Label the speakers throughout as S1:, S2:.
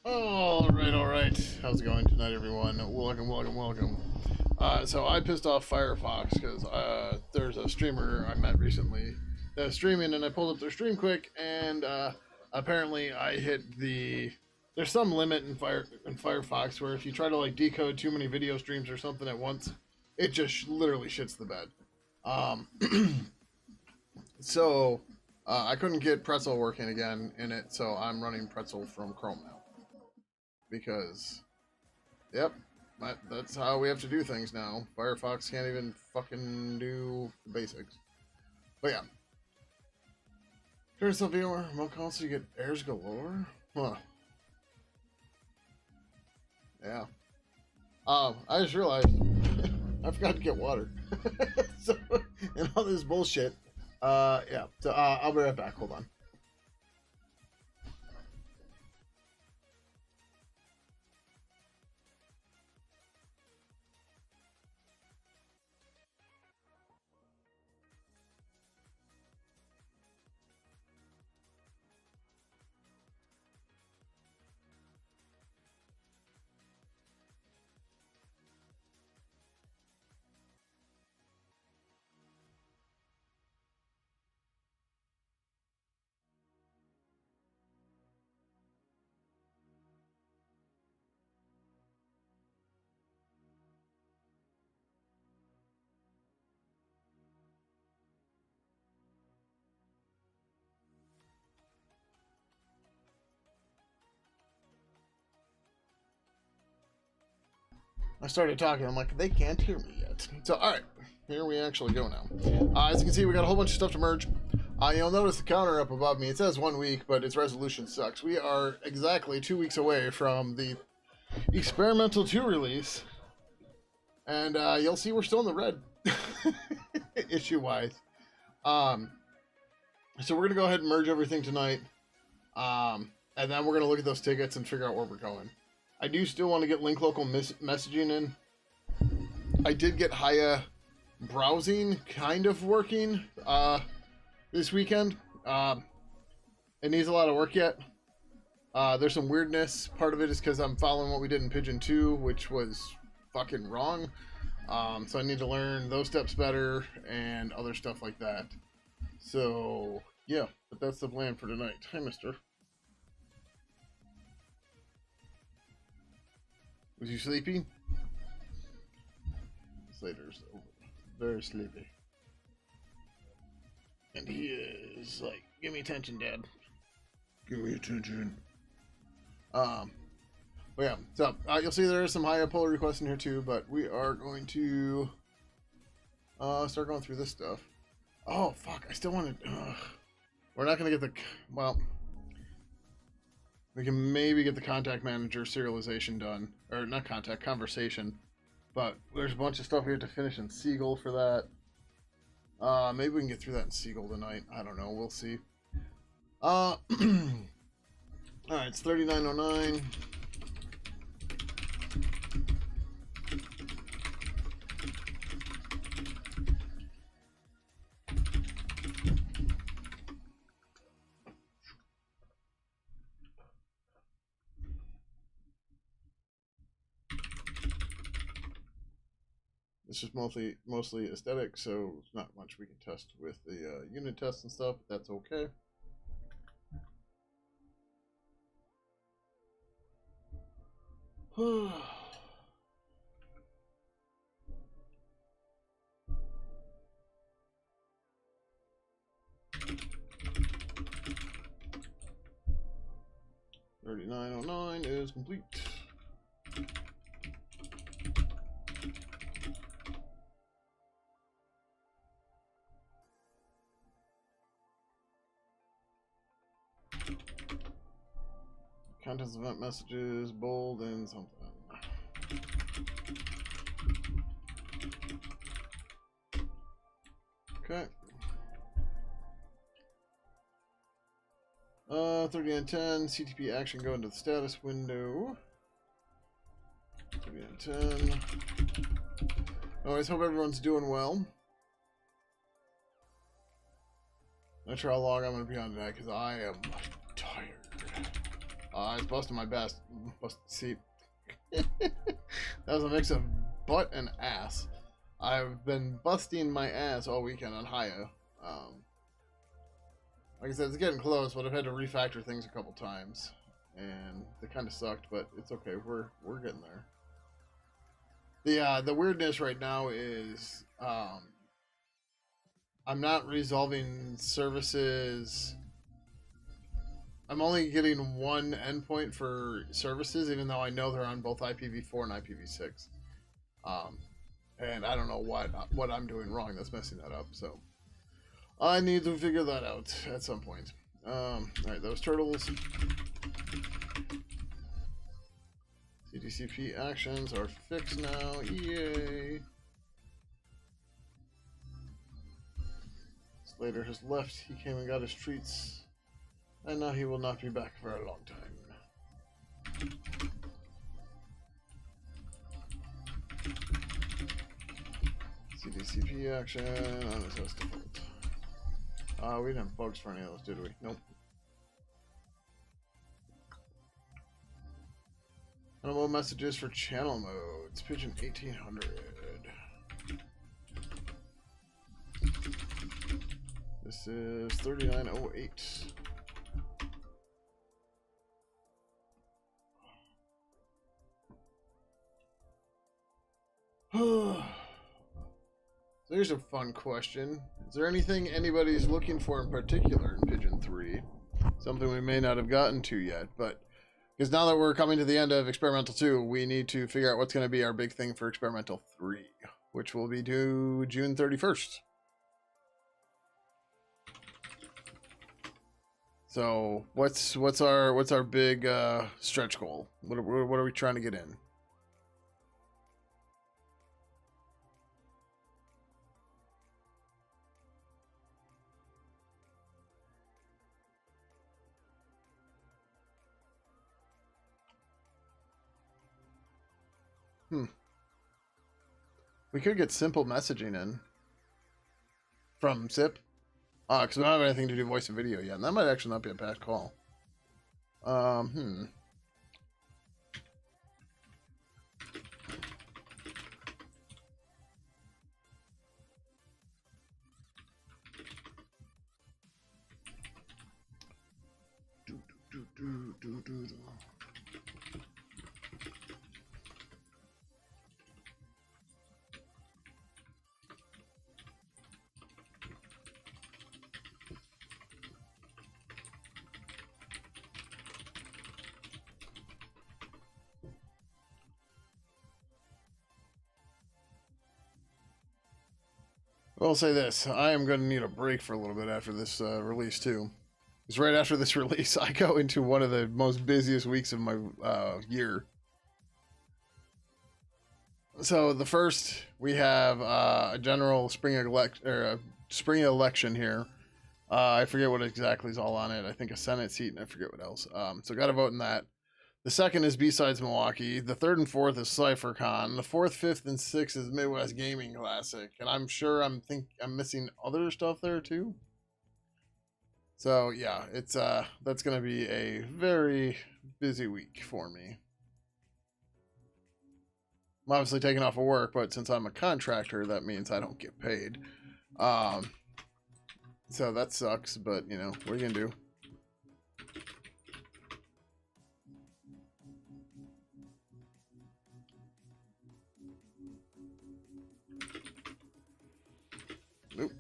S1: All right. How's it going tonight, everyone? Welcome. So I pissed off Firefox because there's a streamer I met recently that was streaming, and I pulled up their stream quick, and apparently I hit the. There's some limit in Firefox where if you try to like decode too many video streams or something at once, it just literally shits the bed. Um, so I couldn't get Pretzel working again in it, so I'm running Pretzel from Chrome now because yep, that's how we have to do things now. Firefox can't even fucking do the basics. But yeah. Turn yourself viewer, more console, you get errors galore? Huh. Yeah. I just realized I forgot to get water. So, and all this bullshit. Yeah. So, I'll be right back. Hold on. I started talking. I'm like, they can't hear me yet. So, all right, here we actually go now. As you can see, we got a whole bunch of stuff to merge. You'll notice the counter up above me. It says 1 week, but its resolution sucks. We are exactly 2 weeks away from the experimental 2 release, and you'll see we're still in the red issue-wise. So we're gonna go ahead and merge everything tonight, and then we're gonna look at those tickets and figure out where we're going. I do still want to get link local messaging in. I did get Haya browsing kind of working this weekend. It needs a lot of work yet. There's some weirdness. Part of it is because I'm following what we did in Pidgin 2, which was fucking wrong. So I need to learn those steps better and other stuff like that. So, yeah, but that's the plan for tonight. Hi, mister. Was you sleepy? Slater's very sleepy. And he is like, give me attention, Dad. Give me attention. But yeah, so you'll see there is some high pull requests in here too, but we are going to start going through this stuff. Oh, fuck, I still want to... we're not going to get the... Well... We can maybe get the contact manager serialization done. Or not contact, conversation. But there's a bunch of stuff we have to finish in Seagull for that. Maybe we can get through that in Seagull tonight. I don't know. We'll see. Alright, it's 3909. This is mostly aesthetic, so it's not much we can test with the unit tests and stuff. But that's okay. $39.09 is complete. Contents event messages, bold and something. Okay. 3910, CTP action, go into the status window. 3910. Always hope everyone's doing well. Not sure how long I'm going to be on tonight because I am tired. I was busting my best. See, that was a mix of butt and ass. I've been busting my ass all weekend on Haya. Like I said, it's getting close, but I've had to refactor things a couple times, and they kind of sucked, but it's okay. We're getting there. The weirdness right now is I'm not resolving services. I'm only getting one endpoint for services, even though I know they're on both IPv4 and IPv6. And I don't know what I'm doing wrong that's messing that up. So I need to figure that out at some point. All right, those turtles. CDCP actions are fixed now. Yay! Slater has left. He came and got his treats, and now he will not be back for a long time. CDCP action on his host default. We didn't have bugs for any of those, did we? Nope. Animal messages for channel modes. Pidgin 1800. This is 3908. So here's a fun question. Is there anything anybody's looking for in particular in Pidgin 3? Something we may not have gotten to yet, but because now that we're coming to the end of Experimental 2, we need to figure out what's going to be our big thing for Experimental 3, which will be due June 31st. So what's our big stretch goal? What are we trying to get in? We could get simple messaging in from SIP. Because we don't have anything to do voice and video yet. And that might actually not be a bad call. I'll say this, I am going to need a break for a little bit after this release too. Because right after this release, I go into one of the most busiest weeks of my year. So the first, we have a general spring election here. I forget what exactly is all on it. I think a Senate seat, and I forget what else. So got to vote in that. The second is B-Sides Milwaukee. The third and fourth is CypherCon. The fourth, fifth, and sixth is Midwest Gaming Classic. And I'm sure I'm missing other stuff there too. So yeah, it's that's gonna be a very busy week for me. I'm obviously taking off of work, but since I'm a contractor, that means I don't get paid. So that sucks, but you know, what are you gonna do? Nope.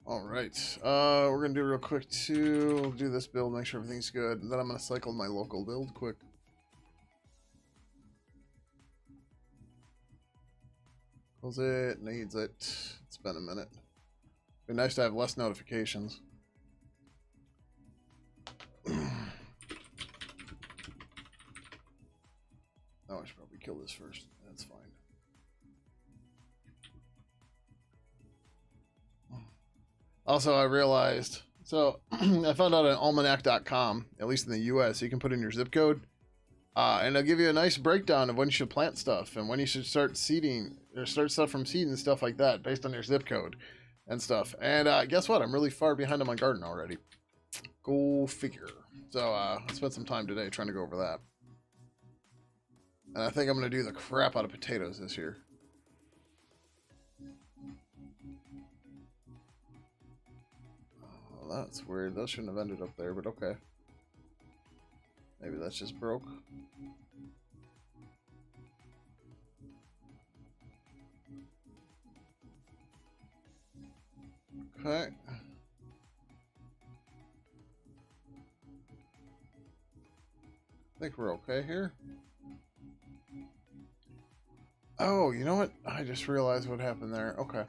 S1: All right. We're gonna do real quick too. We'll do this build, make sure everything's good, and then I'm gonna cycle my local build quick. Pulls it, needs it. It's been a minute. Be nice to have less notifications. Oh, I should probably kill this first. That's fine. Also, I realized, so I found out on almanac.com, at least in the US, you can put in your zip code. And it'll give you a nice breakdown of when you should plant stuff and when you should start seeding or start stuff from seed and stuff like that based on your zip code and stuff. And guess what? I'm really far behind on my garden already. Go figure. So I spent some time today trying to go over that. And I think I'm going to do the crap out of potatoes this year. Oh, that's weird. Those shouldn't have ended up there, but okay. Maybe that's just broke. Okay. I think we're okay here. Oh, you know what? I just realized what happened there. Okay.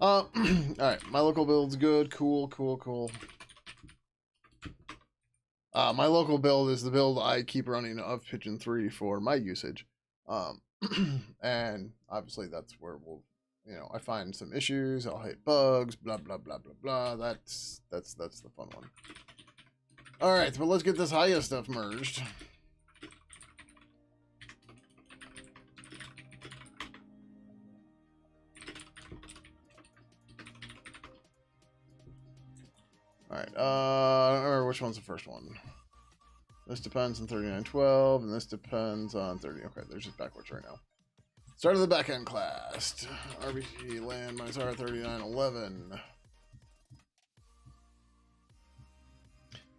S1: Alright. My local build's good. Cool, cool, cool. My local build is the build I keep running of Pidgin 3 for my usage. And obviously that's where we'll, you know, I find some issues, I'll hit bugs, blah, blah, blah, blah, blah. That's the fun one. Alright, but let's get this Haya stuff merged. Alright, I don't remember which one's the first one. This depends on 3912, and this depends on 30. Okay, they're just backwards right now. Start of the backend class. RBG land minus R3911.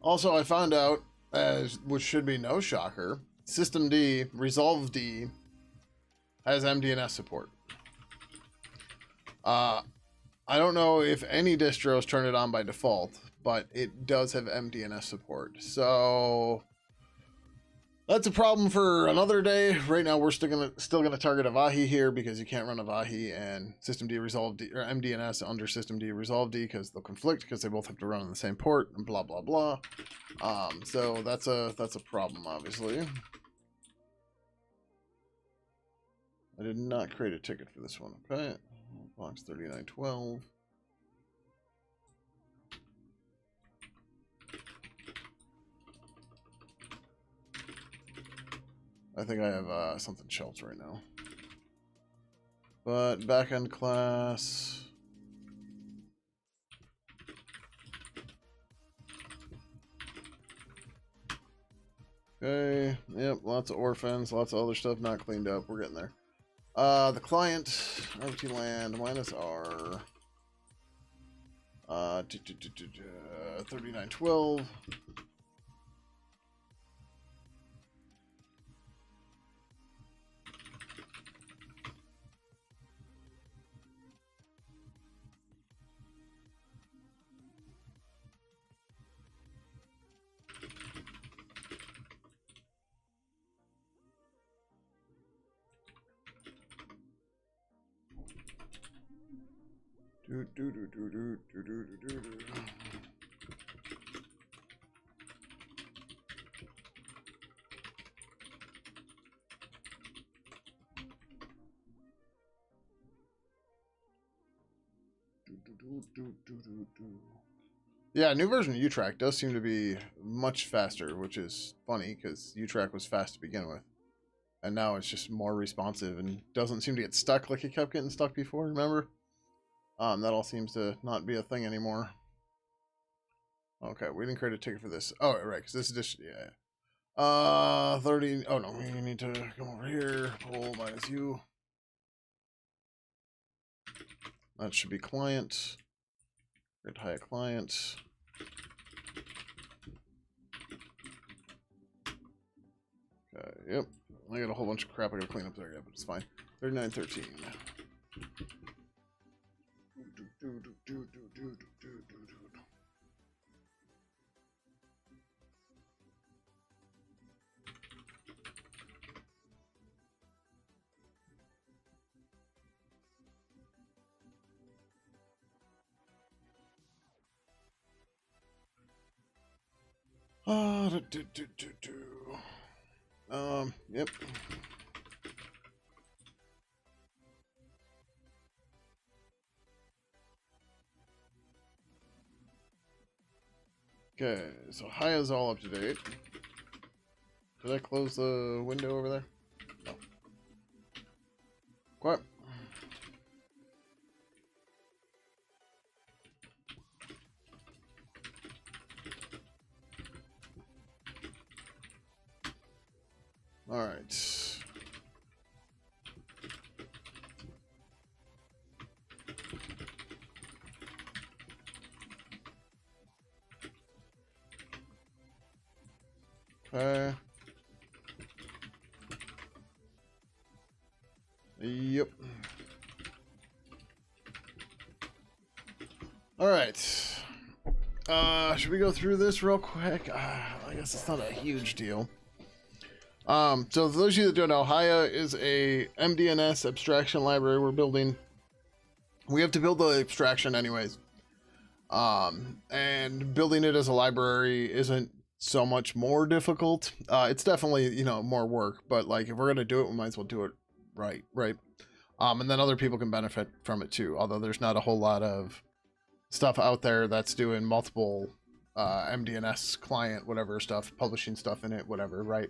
S1: Also, I found out, which should be no shocker, System D, Resolve D, has MDNS support. I don't know if any distros turn it on by default, but it does have MDNS support. So that's a problem for another day. Right now, we're still gonna target Avahi here because you can't run Avahi and System D Resolve D or MDNS under System D Resolve D because they'll conflict because they both have to run on the same port and blah blah blah. So that's a problem, obviously. I did not create a ticket for this one. Okay, box 3912. I think I have something shelved right now. But backend class. Okay. Yep. Lots of orphans. Lots of other stuff not cleaned up. We're getting there. The client. RT land minus R. 3912. Yeah, new version of U-Track does seem to be much faster, which is funny because U-Track was fast to begin with. And now it's just more responsive and doesn't seem to get stuck like it kept getting stuck before, remember? That all seems to not be a thing anymore. Okay, we didn't create a ticket for this. Oh, right, because this is just, yeah. 30, oh no, we need to come over here, pull minus U. That should be client. Create high client. Okay, yep. I got a whole bunch of crap I gotta clean up there yet, but it's fine. 3913. Yep. Okay, so high is all up to date. Did I close the window over there? No. What? All right. Okay. Yep. All right. Should we go through this real quick? I guess it's not a huge deal. So for those of you that don't know, Haya is a MDNS abstraction library we're building. We have to build the abstraction anyways. And building it as a library isn't so much more difficult. It's definitely, you know, more work, but like if we're going to do it, we might as well do it right. And then other people can benefit from it too. Although there's not a whole lot of stuff out there that's doing multiple MDNS client, whatever stuff, publishing stuff in it, whatever, right?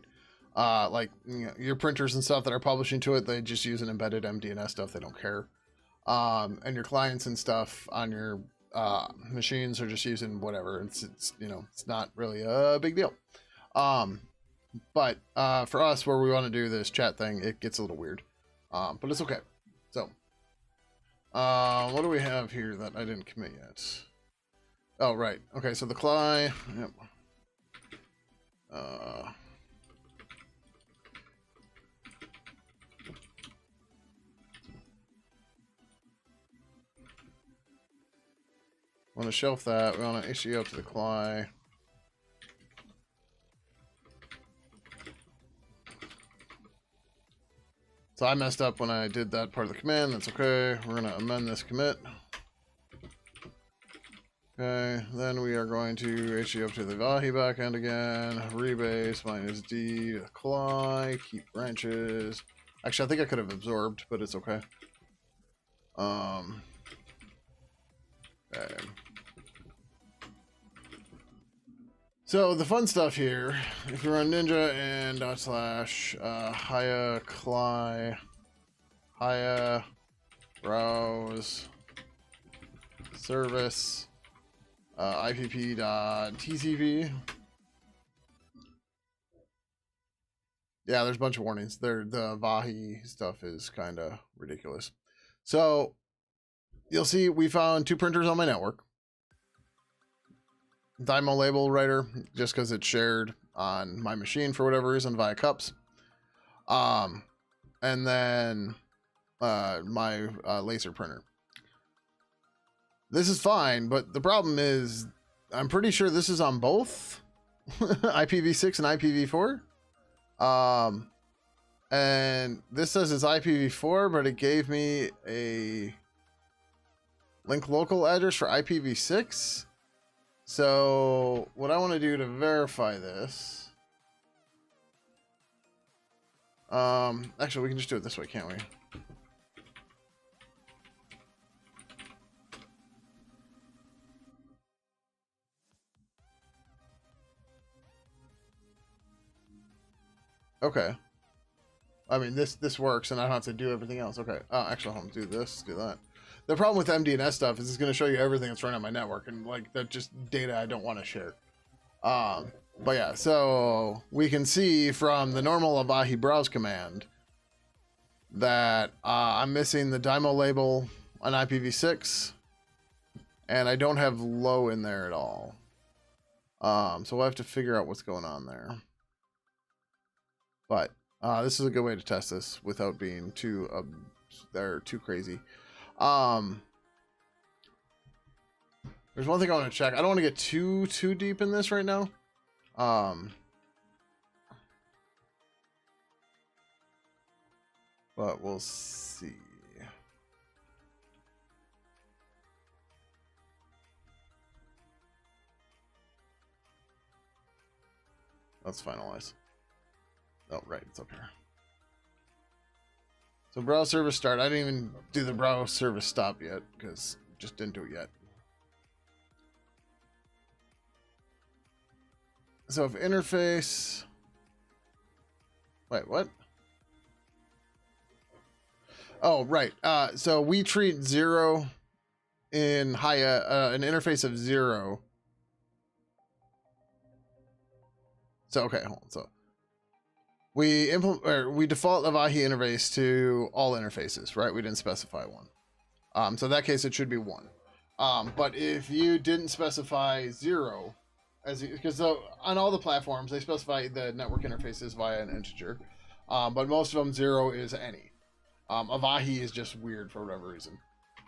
S1: Like, you know, your printers and stuff that are publishing to it, they just use an embedded MDNS stuff. They don't care. And your clients and stuff on your machines are just using whatever. It's you know, it's not really a big deal. But for us, where we want to do this chat thing, it gets a little weird. But it's okay. So, what do we have here that I didn't commit yet? Oh, right. Okay, so the CLI. Yep. Want to shelf that. We want to issue up to the CLI. So I messed up when I did that part of the command. That's okay. We're going to amend this commit. Okay, then we are going to issue up to the Vahi backend again. Rebase minus D to the CLI. Keep branches. Actually, I think I could have absorbed, but it's okay. Okay. So the fun stuff here, if you run Ninja and / Haya CLI, Haya browse service IPP.tcp. Yeah, there's a bunch of warnings. The Vahi stuff is kind of ridiculous. So you'll see we found 2 printers on my network. Dymo label writer, just because it's shared on my machine for whatever reason via cups. And then my laser printer. This is fine, but the problem is I'm pretty sure this is on both IPv6 and IPv4. And this says it's IPv4, but it gave me a link local address for IPv6. So what I want to do to verify this, actually we can just do it this way, can't we? Okay. I mean, this works, and I don't have to do everything else. Okay. Actually, hold on. Do this, do that. The problem with MDNS stuff is it's going to show you everything that's running on my network, and like that's just data I don't want to share. But yeah, so we can see from the normal Avahi browse command that I'm missing the Dymo label on IPv6, and I don't have low in there at all. So we'll have to figure out what's going on there. But this is a good way to test this without being too crazy. There's one thing I want to check. I don't want to get too deep in this right now. But we'll see. Let's finalize. Oh, right, it's up here. So browse service start. I didn't even do the browse service stop yet because just didn't do it yet. So if interface Wait, what? Oh, right. So we treat 0 in Haya, an interface of 0. So, okay, hold on. So we implement, or we default Avahi interface to all interfaces, right? We didn't specify one. So in that case, it should be 1. But if you didn't specify 0, because on all the platforms, they specify the network interfaces via an integer. But most of them, 0 is any. Avahi is just weird for whatever reason.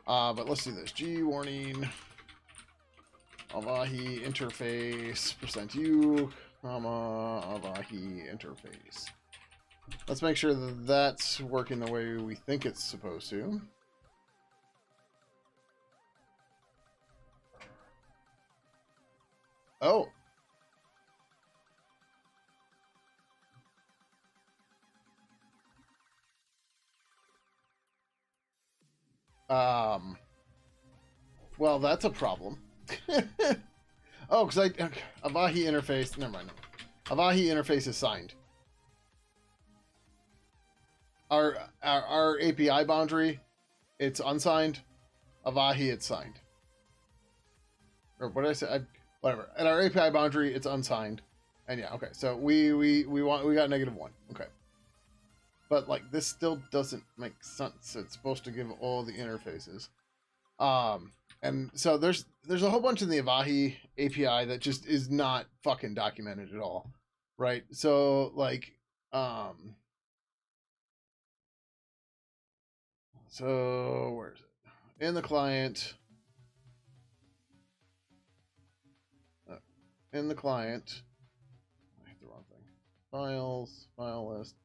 S1: But let's do this. G warning. Avahi interface %u, comma, Avahi interface. Let's make sure that that's working the way we think it's supposed to. Oh. Well, that's a problem. Oh, because Avahi interface, never mind. Avahi interface is signed. Our API boundary, it's unsigned. Avahi, it's signed. Or what did I say? Whatever. At our API boundary, it's unsigned. And yeah, okay. So we got -1. Okay. But like this still doesn't make sense. It's supposed to give all the interfaces. And so there's a whole bunch in the Avahi API that just is not fucking documented at all. Right? So like so where is it? In the client. In the client. I hit the wrong thing. Files, file list.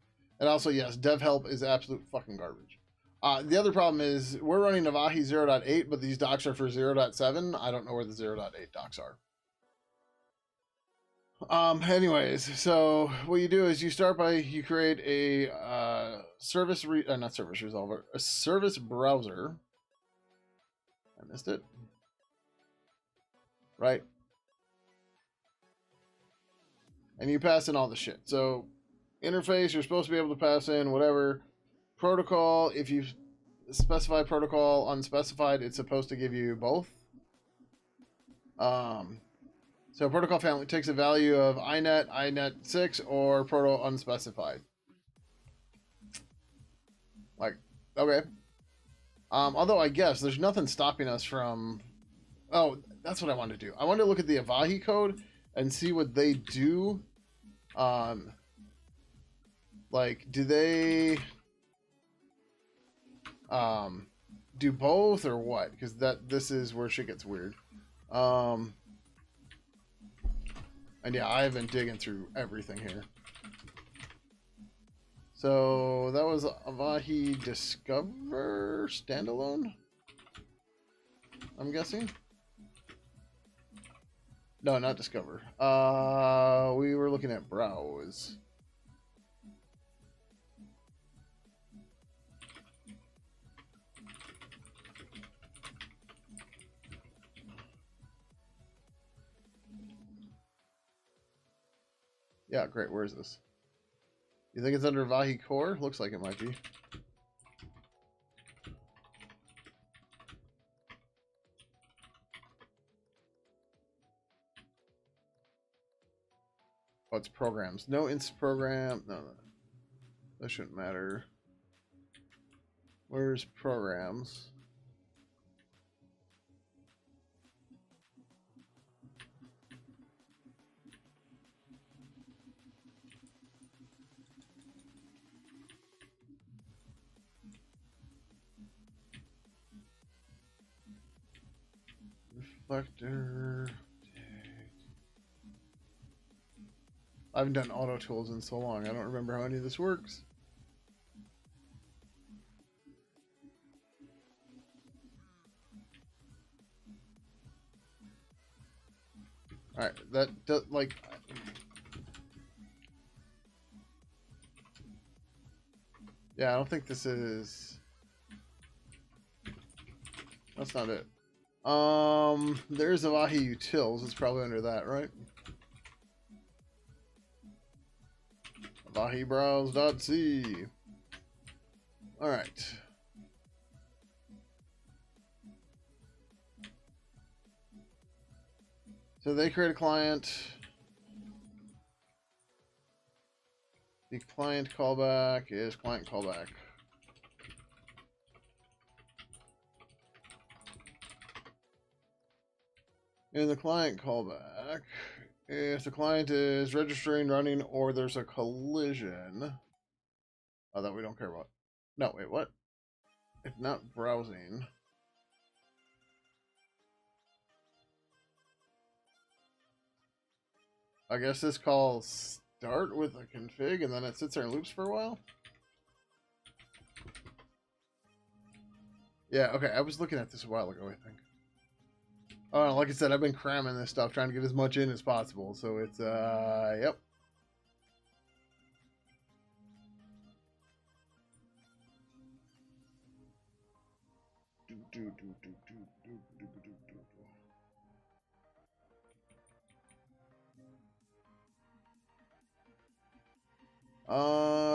S1: And also, yes, dev help is absolute fucking garbage. The other problem is we're running Avahi 0.8, but these docs are for 0.7. I don't know where the 0.8 docs are. Anyways, so what you do is you start by, you create a not service resolver, a service browser. I missed it. Right. And you pass in all the shit. So interface, you're supposed to be able to pass in whatever. Protocol, if you specify protocol unspecified, it's supposed to give you both. So protocol family takes a value of inet, inet6, or proto unspecified. Like, okay. Although I guess there's nothing stopping us from... Oh, that's what I wanted to do. I wanted to look at the Avahi code and see what they do. Like, do they... do both or what? Because this is where shit gets weird. And yeah, I've been digging through everything here. So that was Avahi Discover standalone, I'm guessing. No, not Discover. We were looking at Browse. Yeah, great. Where is this? You think it's under Avahi Core? Looks like it might be. Oh, it's programs. No inst program. No, that shouldn't matter. Where's programs? Reflector. I haven't done auto tools in so long. I don't remember how any of this works. All right, that does like. Yeah, I don't think this is. That's not it. There's Avahi Utils. It's probably under that, right? ahibrowse.c. All right. So they create a client. The client callback is client callback. In the client callback, if the client is registering, running, or there's a collision, oh, that we don't care about. No, wait, what? If not browsing. I guess this calls start with a config and then it sits there and loops for a while. Yeah, okay, I was looking at this a while ago, I think. Oh, like I said, I've been cramming this stuff, trying to get as much in as possible. So it's, yep.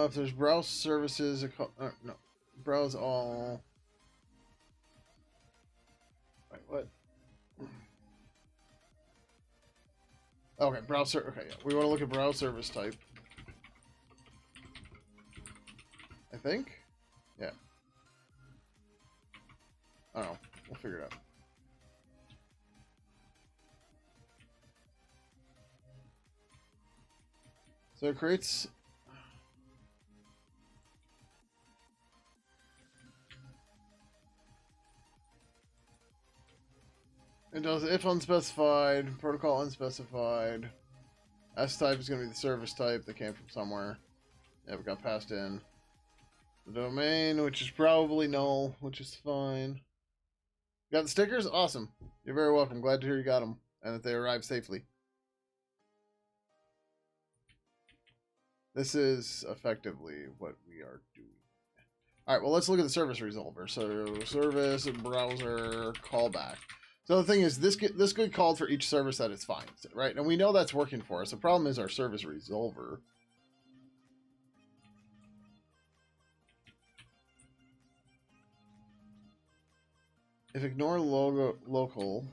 S1: If there's browse services, no, browse all. Wait, what? Okay, browser. Okay, yeah. We want to look at browse service type. I think. Yeah. I don't know. We'll figure it out. So it creates. It does if unspecified, protocol unspecified. S type is going to be the service type that came from somewhere. Yeah, we got passed in. The domain, which is probably null, which is fine. You got the stickers? Awesome. You're very welcome. Glad to hear you got them and that they arrived safely. This is effectively what we are doing. All right, well, let's look at the service resolver. So service, browser, callback. So the thing is, this good called for each service that it's finds, right? And we know that's working for us. The problem is our service resolver. If ignore local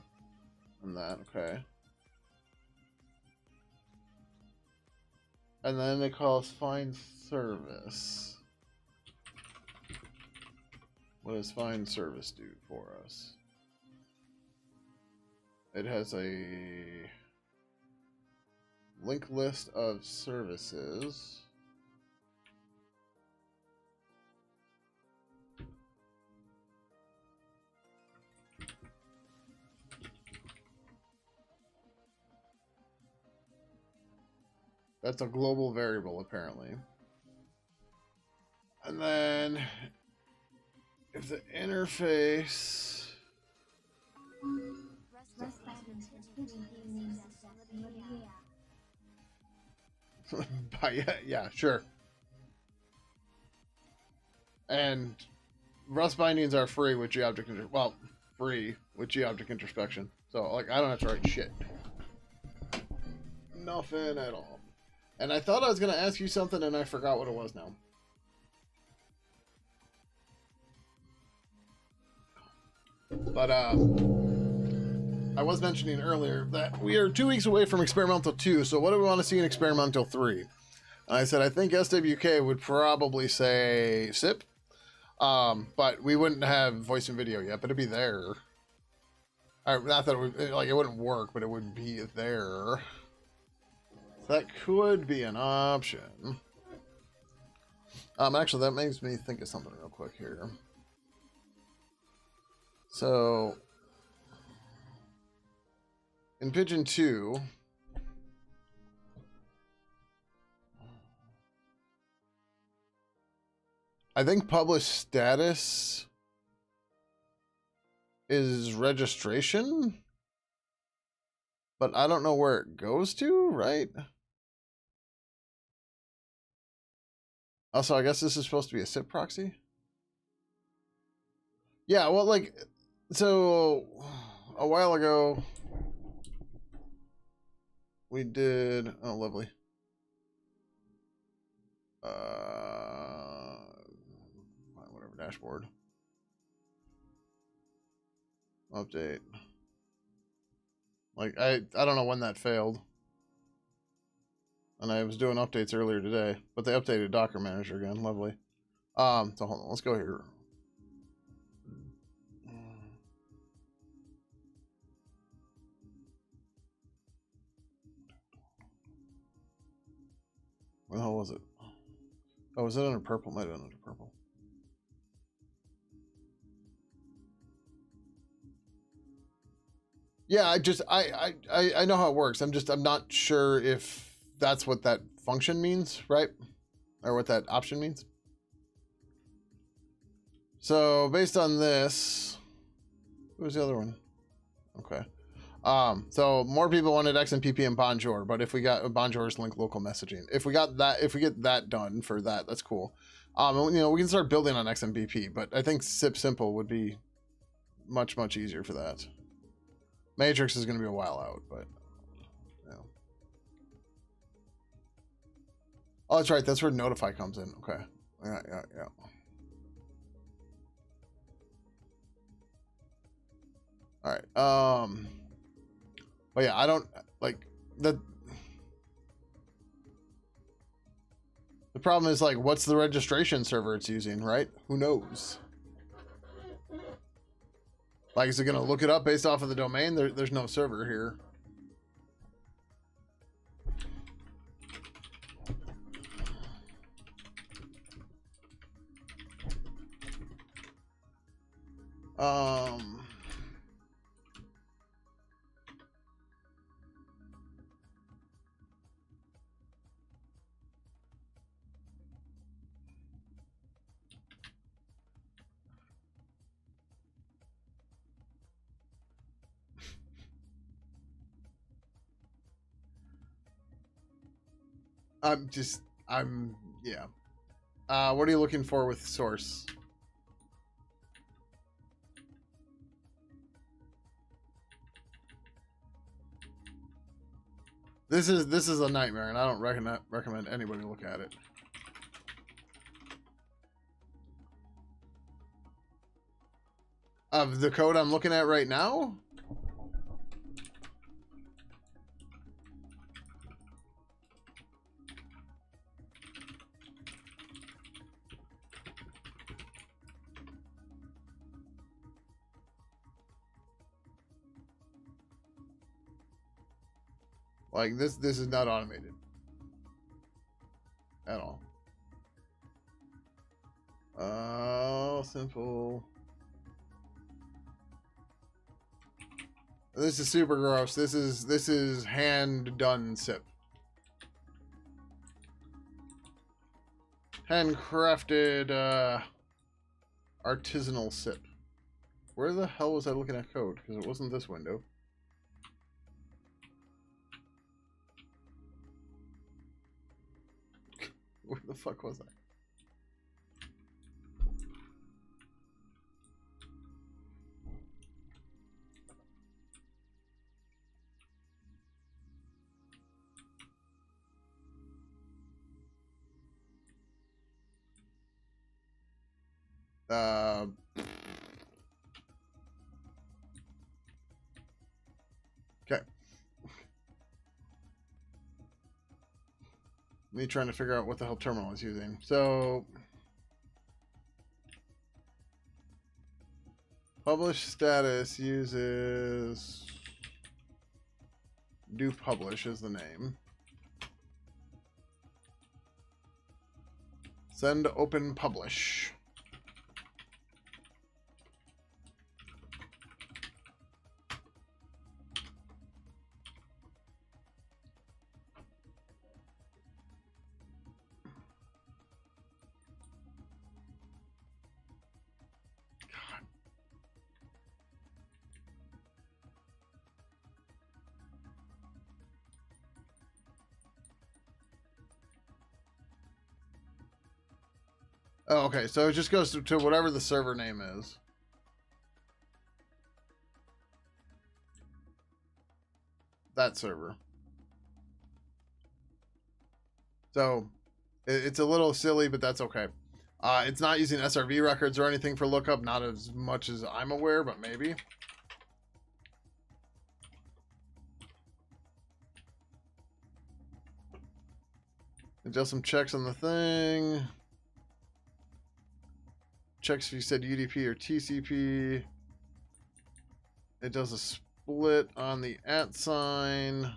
S1: on that, okay. And then it calls find service. What does find service do for us? It has a link list of services. That's a global variable, apparently. And then if the interface... yeah, sure. And Rust bindings are free with G-object free with G-object introspection. So, like, I don't have to write shit. Nothing at all. And I thought I was going to ask you something, and I forgot what it was now. But, I was mentioning earlier that we are 2 weeks away from Experimental 2, so what do we want to see in Experimental 3? And I said, I think SWK would probably say SIP, but we wouldn't have voice and video yet, but it'd be there. Not that it would, like, it wouldn't work, but it would be there. So that could be an option. Actually, that makes me think of something real quick here. So, in Pidgin 2, I think publish status is registration, but I don't know where it goes to, right? Also, I guess this is supposed to be a SIP proxy. Yeah, well, like, so a while ago, we did, oh, lovely. Whatever, dashboard. Update. Like, I don't know when that failed. And I was doing updates earlier today, but they updated Docker Manager again. Lovely. So hold on, let's go here. Where the hell was it? Oh, was it under purple? Might have been under purple. Yeah, I know how it works. I'm not sure if that's what that function means, right? Or what that option means. So based on this, what was the other one? Okay. So more people wanted XMPP and Bonjour, but if we got Bonjour's link local messaging, if we get that done for that, that's cool. You know, we can start building on XMPP, but I think SIP simple would be much easier for that. Matrix is going to be a while out, but yeah. Oh, that's right. That's where Notify comes in. Okay. Yeah. All right. But yeah, I don't like the problem is like, what's the registration server it's using, right? Who knows? Like, is it gonna look it up based off of the domain? There's no server here. Yeah. What are you looking for with source? This is a nightmare, and I don't recommend anybody look at it. Of the code I'm looking at right now? Like, this is not automated at all. Oh, simple. This is super gross. This is hand done SIP. Handcrafted artisanal SIP. Where the hell was I looking at code? Because it wasn't this window. Where the fuck was I? Okay. Me trying to figure out what the hell terminal is using. So, publish status uses do publish is the name. Send open publish. Oh, okay, so it just goes to whatever the server name is. That server. So It's a little silly, but that's okay. It's not using SRV records or anything for lookup, not as much as I'm aware, but maybe. It does some checks on the thing. Checks if you said UDP or TCP. It does a split on the @ sign.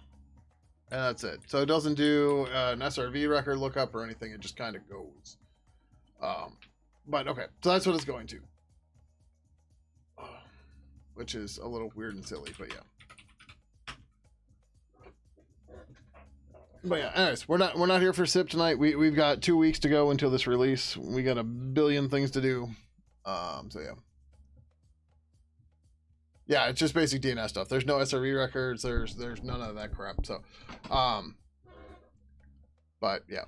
S1: And that's it. So it doesn't do an SRV record lookup or anything. It just kind of goes. But okay, so that's what it's going to. Which is a little weird and silly, but yeah. But yeah, anyways, we're not here for SIP tonight. We've got 2 weeks to go until this release. We got a billion things to do. So yeah. Yeah, it's just basic DNS stuff. There's no SRV records. There's none of that crap. So, but yeah,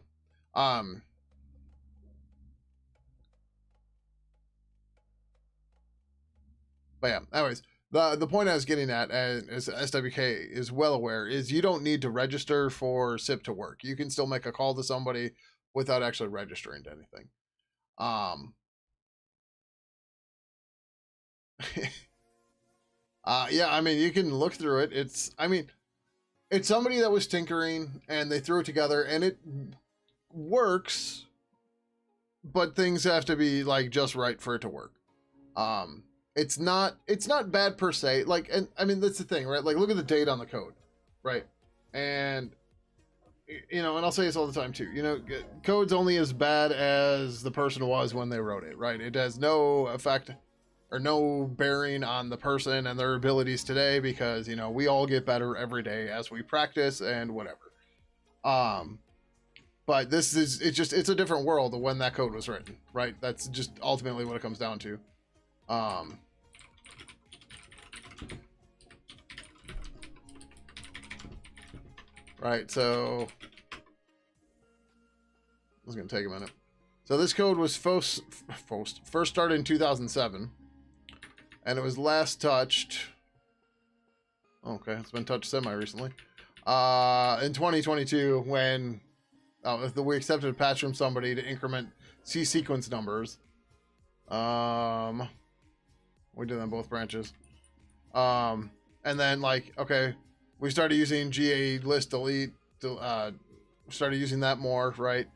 S1: but yeah. Anyways, the point I was getting at, as SWK is well aware, is you don't need to register for SIP to work. You can still make a call to somebody without actually registering to anything. Yeah, I mean, you can look through it. It's somebody that was tinkering and they threw it together and it works, but things have to be like just right for it to work. It's not bad per se. Like, and I mean, that's the thing, right? Like, look at the date on the code, right? And and I'll say this all the time too. Code's only as bad as the person was when they wrote it, right? It has no effect or no bearing on the person and their abilities today because we all get better every day as we practice and whatever. But it's a different world than when that code was written, right? That's just ultimately what it comes down to. Right, so it's gonna take a minute. So this code was first started in 2007. And it was last touched. Okay, it's been touched semi-recently. In 2022, when we accepted a patch from somebody to increment C sequence numbers. We did that in both branches. And then okay, we started using GA list delete. Started using that more, right?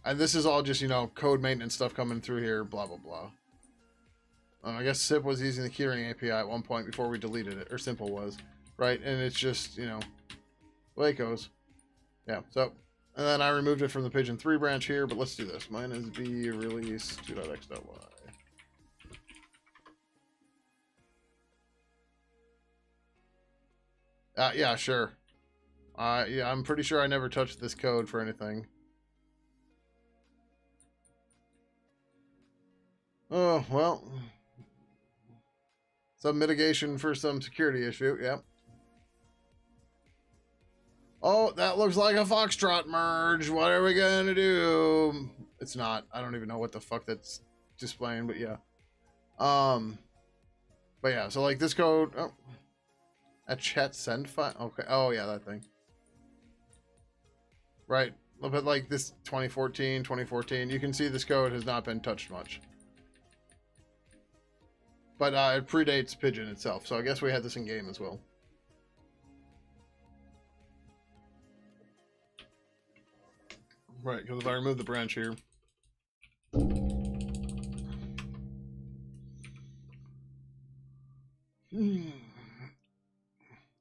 S1: And this is all just code maintenance stuff coming through here. Blah blah blah. I guess SIP was using the keyring API at one point before we deleted it, or Simple was, right? And it's just, the way it goes. Yeah, so, and then I removed it from the Pidgin 3 branch here, but let's do this. Mine is B release 2.x.y. Yeah, sure. Yeah, I'm pretty sure I never touched this code for anything. Oh, well. Some mitigation for some security issue, yep. Oh, that looks like a Foxtrot merge. What are we gonna do? It's not. I don't even know what the fuck that's displaying, but yeah. But yeah, so like this code, a chat send file. Okay. Oh yeah, that thing. Right. But like this 2014, you can see this code has not been touched much. But it predates Pidgin itself, so I guess we had this in game as well. Right, because if I remove the branch here.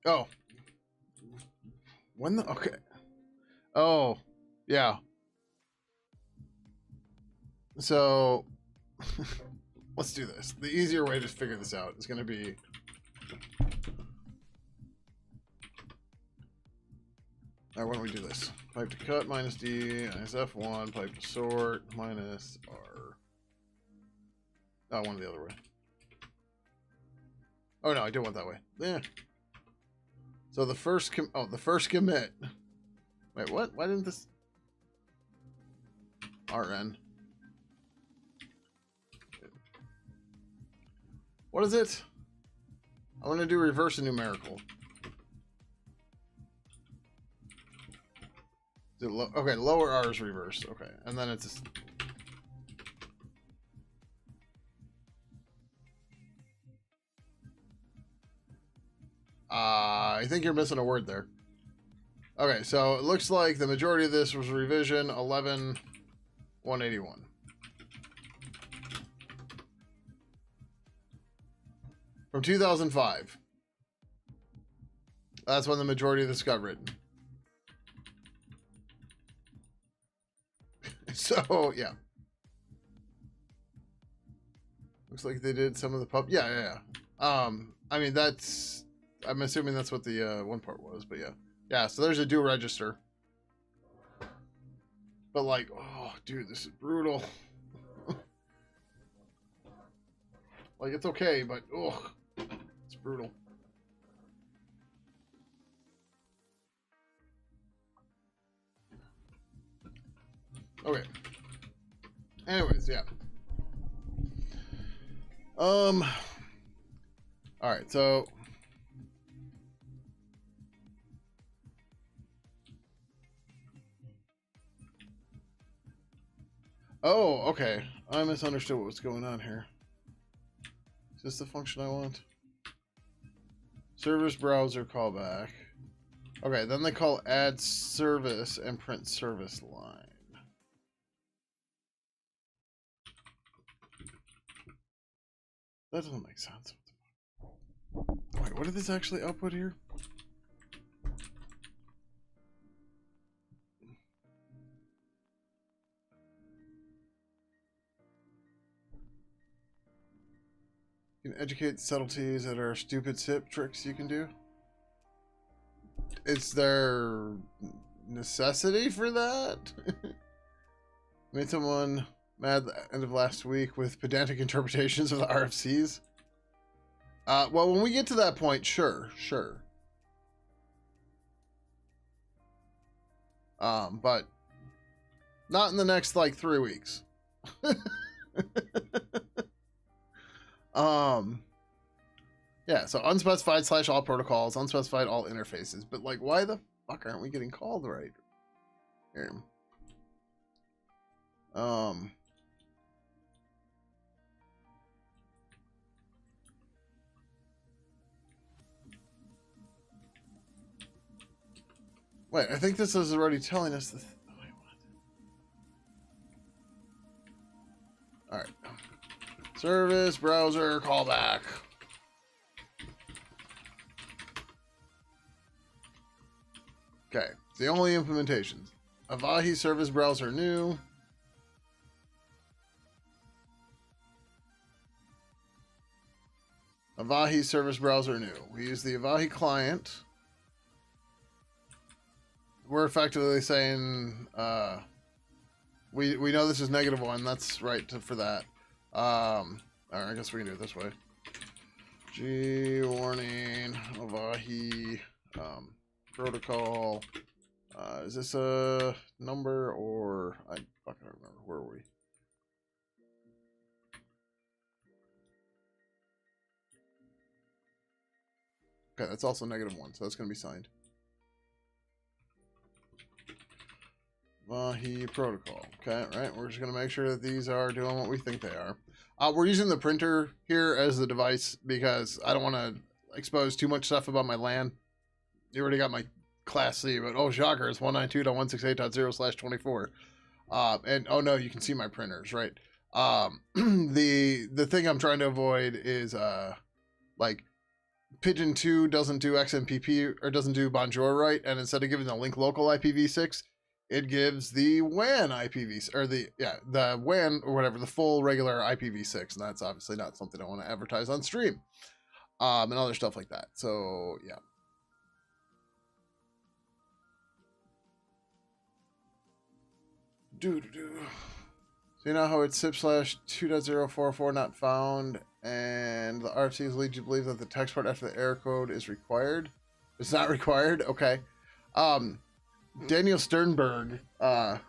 S1: Oh. When the... Okay. Oh. Yeah. So... Let's do this. The easier way to figure this out is going to be... Alright, why don't we do this? Pipe to cut minus D, minus F1, pipe to sort, minus R. Oh, one the other way. Oh no, I do want that way. Yeah. So the first commit. Wait, what? Why didn't this... RN. What is it? I want to do reverse numerical. Okay, lower R is reversed. Okay, and then it's just... I think you're missing a word there. Okay, so it looks like the majority of this was revision 11.181. From 2005. That's when the majority of this got written. So, yeah. Looks like they did some of the Yeah. I mean, that's... I'm assuming that's what the one part was, but yeah. Yeah, so there's a do register. But like, oh, dude, this is brutal. Like, it's okay, but, ugh, it's brutal. Okay. Anyways, yeah. All right, so... Oh, okay. I misunderstood what was going on here. Is this the function I want? Service browser callback. Okay, then they call add service and print service line. That doesn't make sense. Wait, what did this actually output here? You can educate subtleties that are stupid SIP tricks you can do. Is there necessity for that? Made someone mad the end of last week with pedantic interpretations of the RFCs. Well, when we get to that point, sure. But not in the next, like, 3 weeks. Yeah, so unspecified / all protocols, unspecified all interfaces. But, like, why the fuck aren't we getting called right? Here. Wait, I think this is already telling us the... Wait, what? Alright. Service, browser, callback. Okay, the only implementations. Avahi service browser new. Avahi service browser new. We use the Avahi client. We're effectively saying we know this is -1. That's right for that. All right, I guess we can do it this way. G warning Avahi protocol. Is this a number or I fucking don't remember. Where are we? Okay, that's also -1, so that's gonna be signed. Avahi protocol. Okay, right. We're just gonna make sure that these are doing what we think they are. We're using the printer here as the device because I don't want to expose too much stuff about my LAN. You already got my Class C, but oh shocker, it's 192.168.0/24. And oh no, you can see my printers, right? The thing I'm trying to avoid is like Pidgin 2 doesn't do XMPP or doesn't do Bonjour right, and instead of giving the link local IPv6, it gives the WAN IPv6 or the WAN or whatever, the full regular IPv6, and that's obviously not something I want to advertise on stream, and other stuff like that. So yeah. So you know how it's SIP/2.044 not found, and the RFCs lead you to believe that the text part after the error code is required? It's not required? Okay. Daniel Sternberg,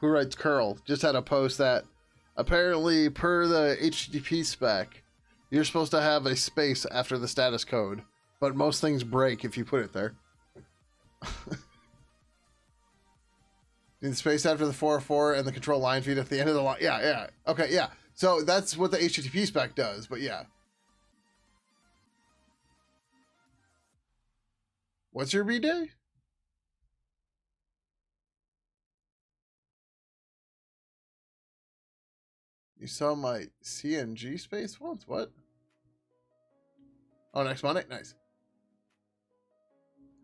S1: who writes curl, just had a post that apparently per the HTTP spec, you're supposed to have a space after the status code, but most things break if you put it there. In the space after the 404 and the control line feed at the end of the line. Yeah, yeah. Okay, yeah. So that's what the HTTP spec does, but yeah. What's your B-Day? You saw my CNG space once? What? Oh, next Monday? Nice.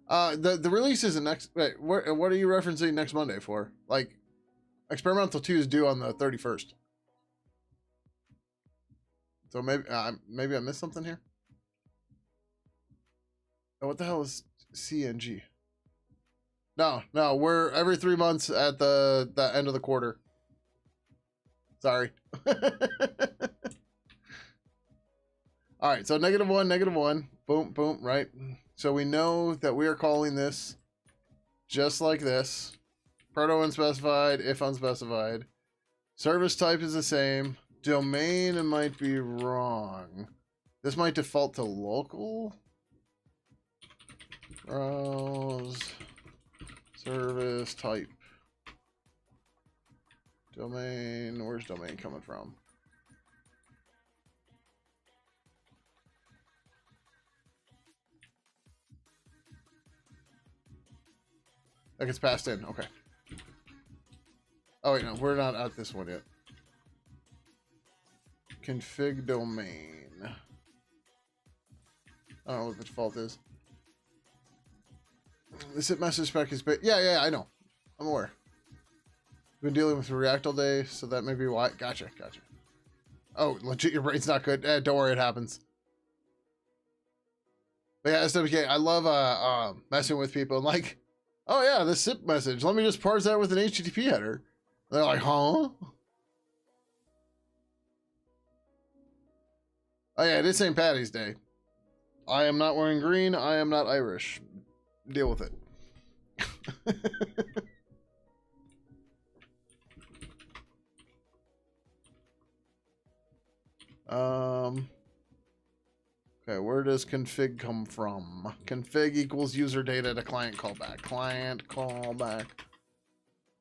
S1: The release is next. Wait, what are you referencing next Monday for? Like, Experimental 2 is due on the 31st. So maybe I missed something here. Oh, what the hell is CNG? No, we're every 3 months at the end of the quarter. Sorry. All right, so -1. Boom, boom, right? So we know that we are calling this just like this. Proto unspecified, if unspecified. Service type is the same. Domain might be wrong. This might default to local. Browse service type. Domain, where's domain coming from? Like it's passed in, okay. Oh wait, no, we're not at this one yet. Config domain. I don't know what the default is. The SIP message spec is yeah, I know. I'm aware. Been dealing with React all day, so that may be why. Gotcha. Oh, legit, your brain's not good. Don't worry, it happens. But yeah, SWK, I love messing with people and like, oh yeah, this SIP message. Let me just parse that with an HTTP header. They're like, huh? Oh yeah, it is St. Patty's Day. I am not wearing green. I am not Irish. Deal with it. Okay, where does config come from? Config equals user data to client callback. Client callback.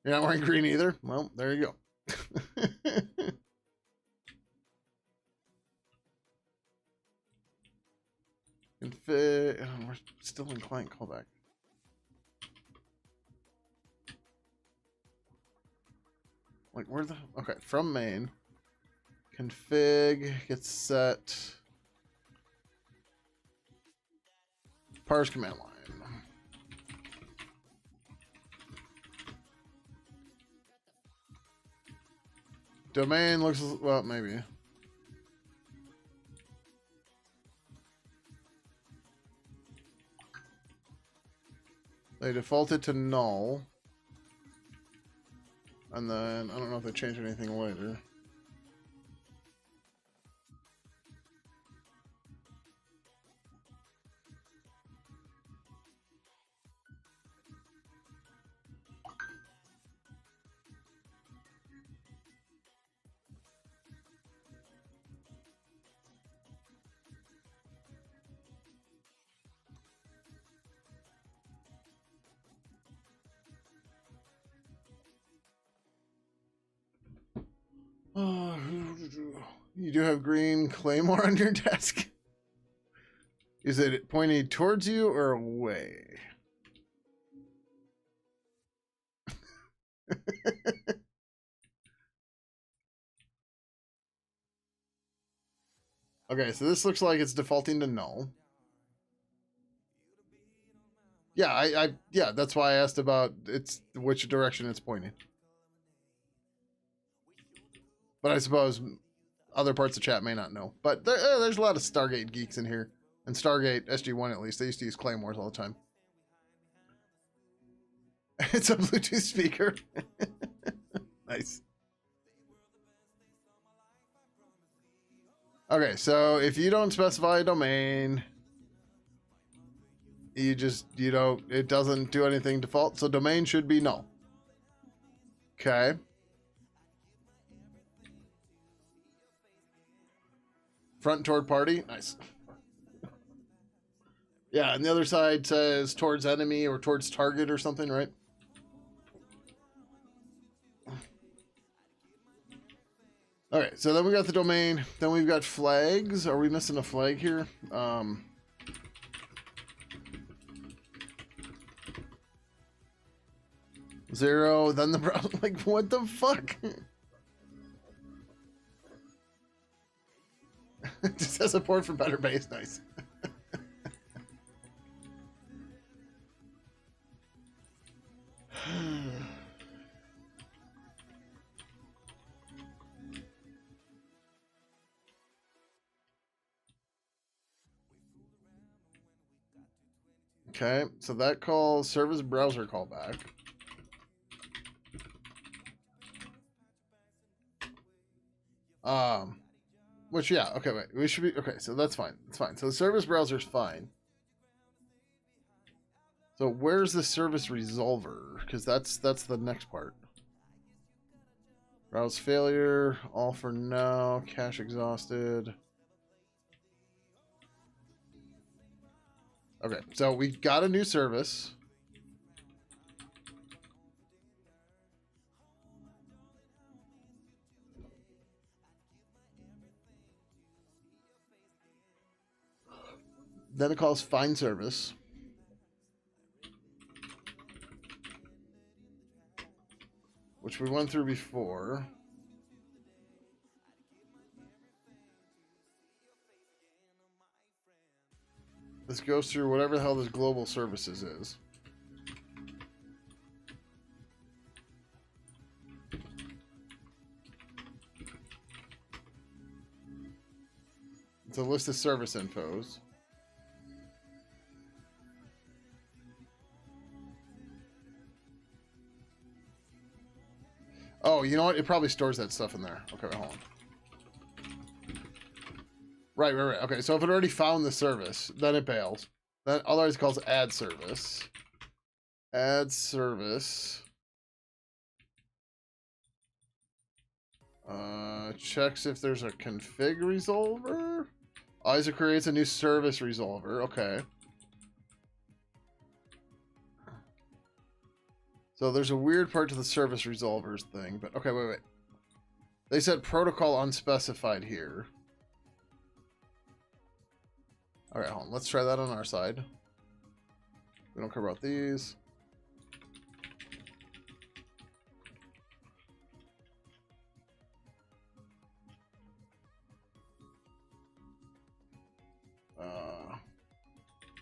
S1: You're not wearing green either? Well, there you go. Config. Oh, we're still in client callback. Like, where the... Okay, from main. Config gets set. Parse command line. Domain looks... Well, maybe. They defaulted to null. And then, I don't know if they changed anything later. You do have green claymore on your desk. Is it pointing towards you or away? Okay, so this looks like it's defaulting to null. Yeah, yeah, that's why I asked about which direction it's pointing. But I suppose other parts of chat may not know. But there's a lot of Stargate geeks in here. And Stargate, SG1 at least, they used to use claymores all the time. It's a Bluetooth speaker. Nice. Okay, so if you don't specify a domain, you don't, it doesn't do anything default. So domain should be null. Okay. Front toward party. Nice. Yeah, and the other side says towards enemy or towards target or something, right? so then we got the domain. Then we've got flags. Are we missing a flag here? 0. Then the browser. Like, what the fuck? It just has support for better base. Nice. Okay, so that calls service browser callback. Which, yeah, okay, wait, we should be, okay, so that's fine, it's fine. So the service browser's fine. So where's the service resolver? Because that's the next part. Browse failure, all for now, cache exhausted. Okay, so we got a new service. Then it calls find service. Which we went through before. This goes through whatever the hell this global services is. It's a list of service infos. Oh, you know what? It probably stores that stuff in there. Okay, wait, hold on. Right. Okay, so if it already found the service, then it bails. Then otherwise it calls add service. Add service. Checks if there's a config resolver. Isaac creates a new service resolver. Okay. So there's a weird part to the service resolvers thing, but okay, wait. They said protocol unspecified here. All right, hold on. Let's try that on our side. We don't care about these.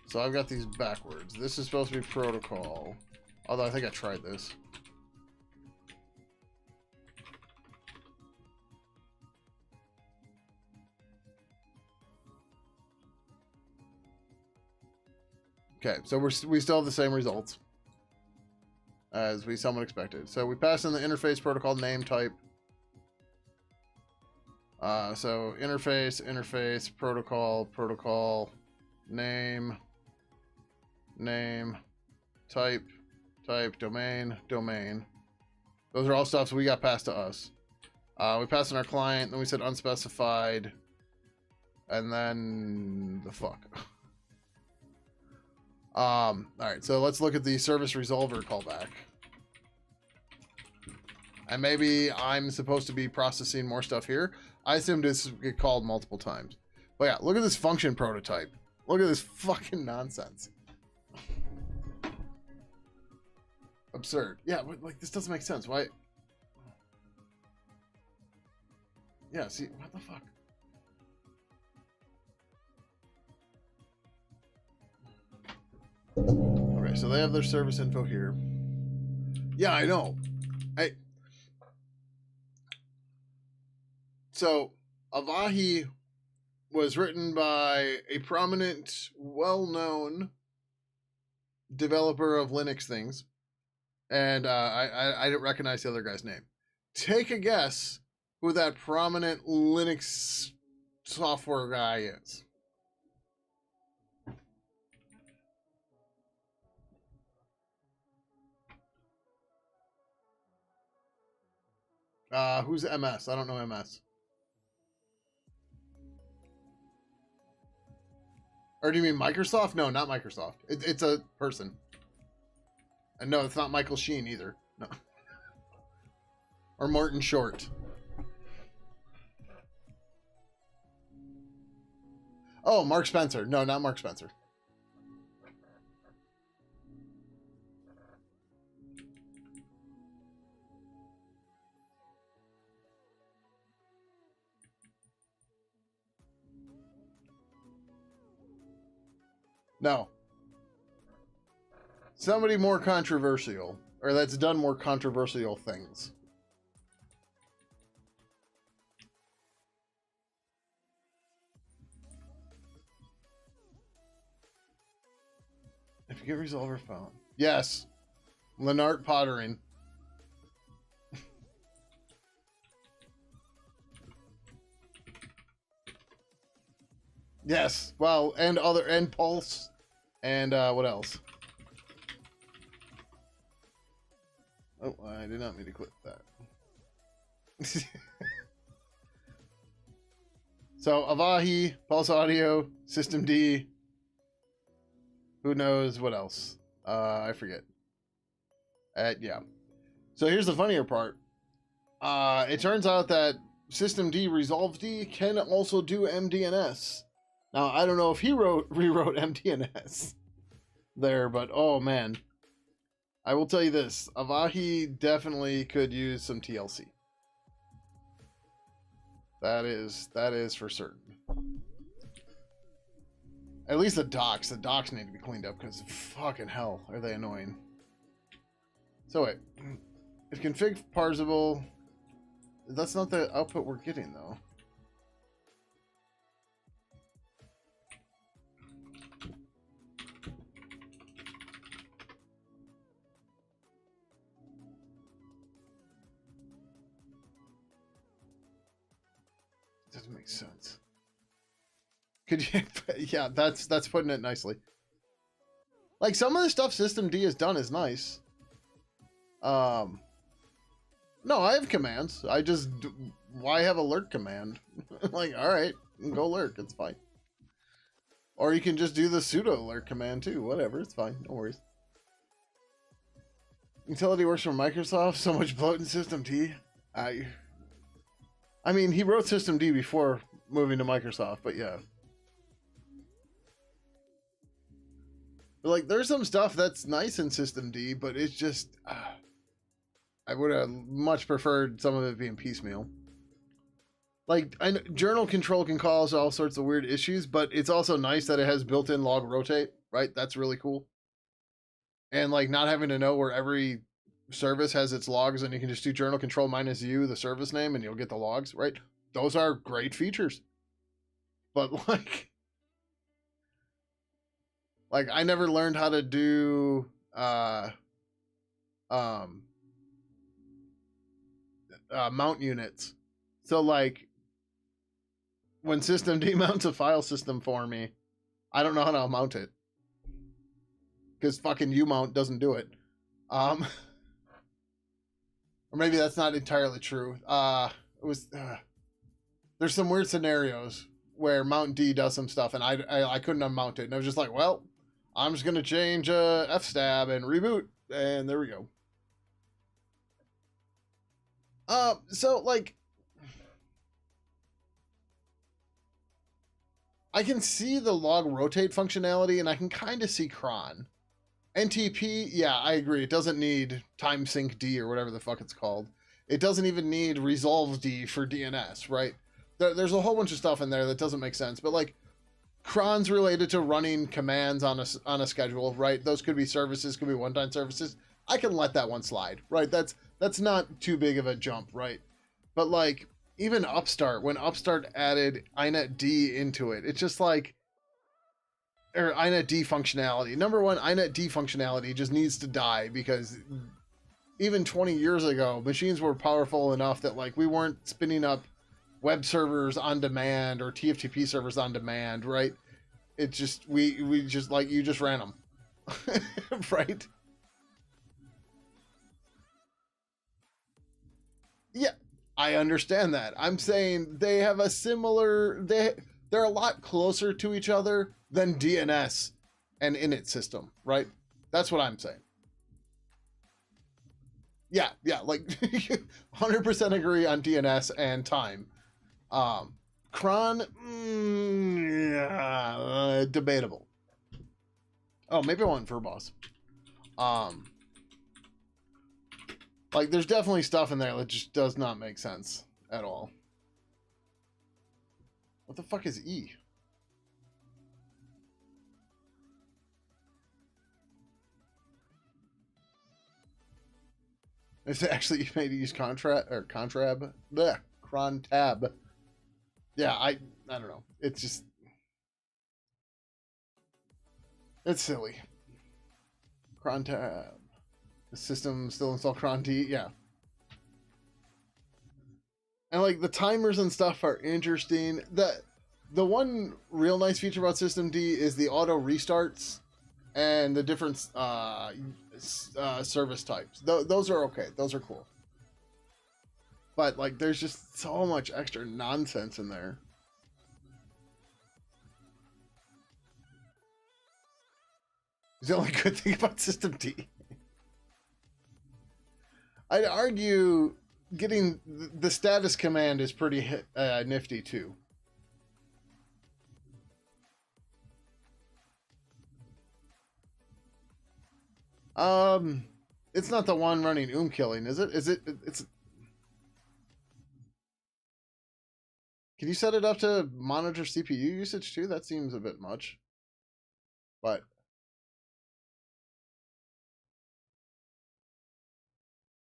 S1: So I've got these backwards. This is supposed to be protocol. Although I think I tried this. Okay, so we still have the same results as we somewhat expected. So we pass in the interface protocol name type. So interface, protocol, name, type, domain. Those are all stuff we got passed to us. We passed in our client, then we said unspecified, and then the fuck. All right, so let's look at the service resolver callback. And maybe I'm supposed to be processing more stuff here. I assumed this get called multiple times. But yeah, look at this function prototype. Look at this fucking nonsense. Absurd. Yeah, like this doesn't make sense. Why? Yeah, see, what the fuck? Okay, so they have their service info here. Yeah, I know. So, Avahi was written by a prominent, well-known developer of Linux things. And I didn't recognize the other guy's name. Take a guess who that prominent Linux software guy is. Who's MS? I don't know MS. Or do you mean Microsoft? No, not Microsoft. It's a person. And no, it's not Michael Sheen either. No. Or Martin Short. Oh, Mark Spencer. No, not Mark Spencer. No. Somebody more controversial, or that's done more controversial things. If you get Resolver found. Yes. Lennart Pottering. Yes. Well, and Pulse. And what else? Oh, I did not mean to click that. So Avahi, Pulse Audio, System D. Who knows what else? I forget. Yeah. So here's the funnier part. It turns out that System D Resolve D can also do MDNS. Now I don't know if he rewrote MDNS there, but oh man. I will tell you this, Avahi definitely could use some TLC. That is for certain. At least the docs need to be cleaned up because fucking hell are they annoying. So wait, if config parsable, that's not the output we're getting though. Doesn't make sense. Could you? Yeah, that's putting it nicely. Like some of the stuff System D has done is nice. No, I have commands. Why have a lurk command? Like, all right, go lurk. It's fine. Or you can just do the sudo lurk command too. Whatever, it's fine. No worries. Utility works for Microsoft. So much bloat in System D. I mean, he wrote System D before moving to Microsoft, but yeah. But like, there's some stuff that's nice in System D, but it's just... I would have much preferred some of it being piecemeal. Like, journal control can cause all sorts of weird issues, but it's also nice that it has built-in log rotate, right? That's really cool. And like, not having to know where every service has its logs, and you can just do journal control -u, the service name, and you'll get the logs, right? Those are great features. But like I never learned how to do mount units. So like when System D mounts a file system for me, I don't know how to mount it because fucking umount doesn't do it. Or maybe that's not entirely true. There's some weird scenarios where Mount D does some stuff and I couldn't unmount it, and I was just like, well, I'm just gonna change fstab and reboot, and there we go. So like, I can see the log rotate functionality, and I can kind of see cron. NTP, yeah, I agree. It doesn't need time sync D or whatever the fuck it's called. It doesn't even need resolve D for DNS, right? There's a whole bunch of stuff in there that doesn't make sense, but like, cron's related to running commands on a schedule, right? Those could be services, could be one-time services. I can let that one slide, right? That's not too big of a jump, right? But like, even Upstart, when Upstart added inetd into it, it's just like, or inetd functionality. Number one, inetd functionality just needs to die, because even 20 years ago, machines were powerful enough that like we weren't spinning up web servers on demand or TFTP servers on demand, right? It just, we just like, you just ran them, right? Yeah, I understand that. I'm saying they have a similar, they're a lot closer to each other than DNS and init system, right? That's what I'm saying. Yeah, like 100% agree on DNS and time. Cron, debatable. Oh, maybe I want Furboss. Like, there's definitely stuff in there that just does not make sense at all. What the fuck is E? It's actually made to use Contrab. Blech, Crontab. Yeah, I don't know. It's just, it's silly. Crontab. The system still install Cron T. Yeah. And like the timers and stuff are interesting. The one real nice feature about System D is the auto restarts and the different service types. Those are okay. Those are cool. But like, there's just so much extra nonsense in there. It's the only good thing about System D. I'd argue getting the status command is pretty nifty too. It's not the one running killing, is it? It's. Can you set it up to monitor CPU usage too? That seems a bit much. But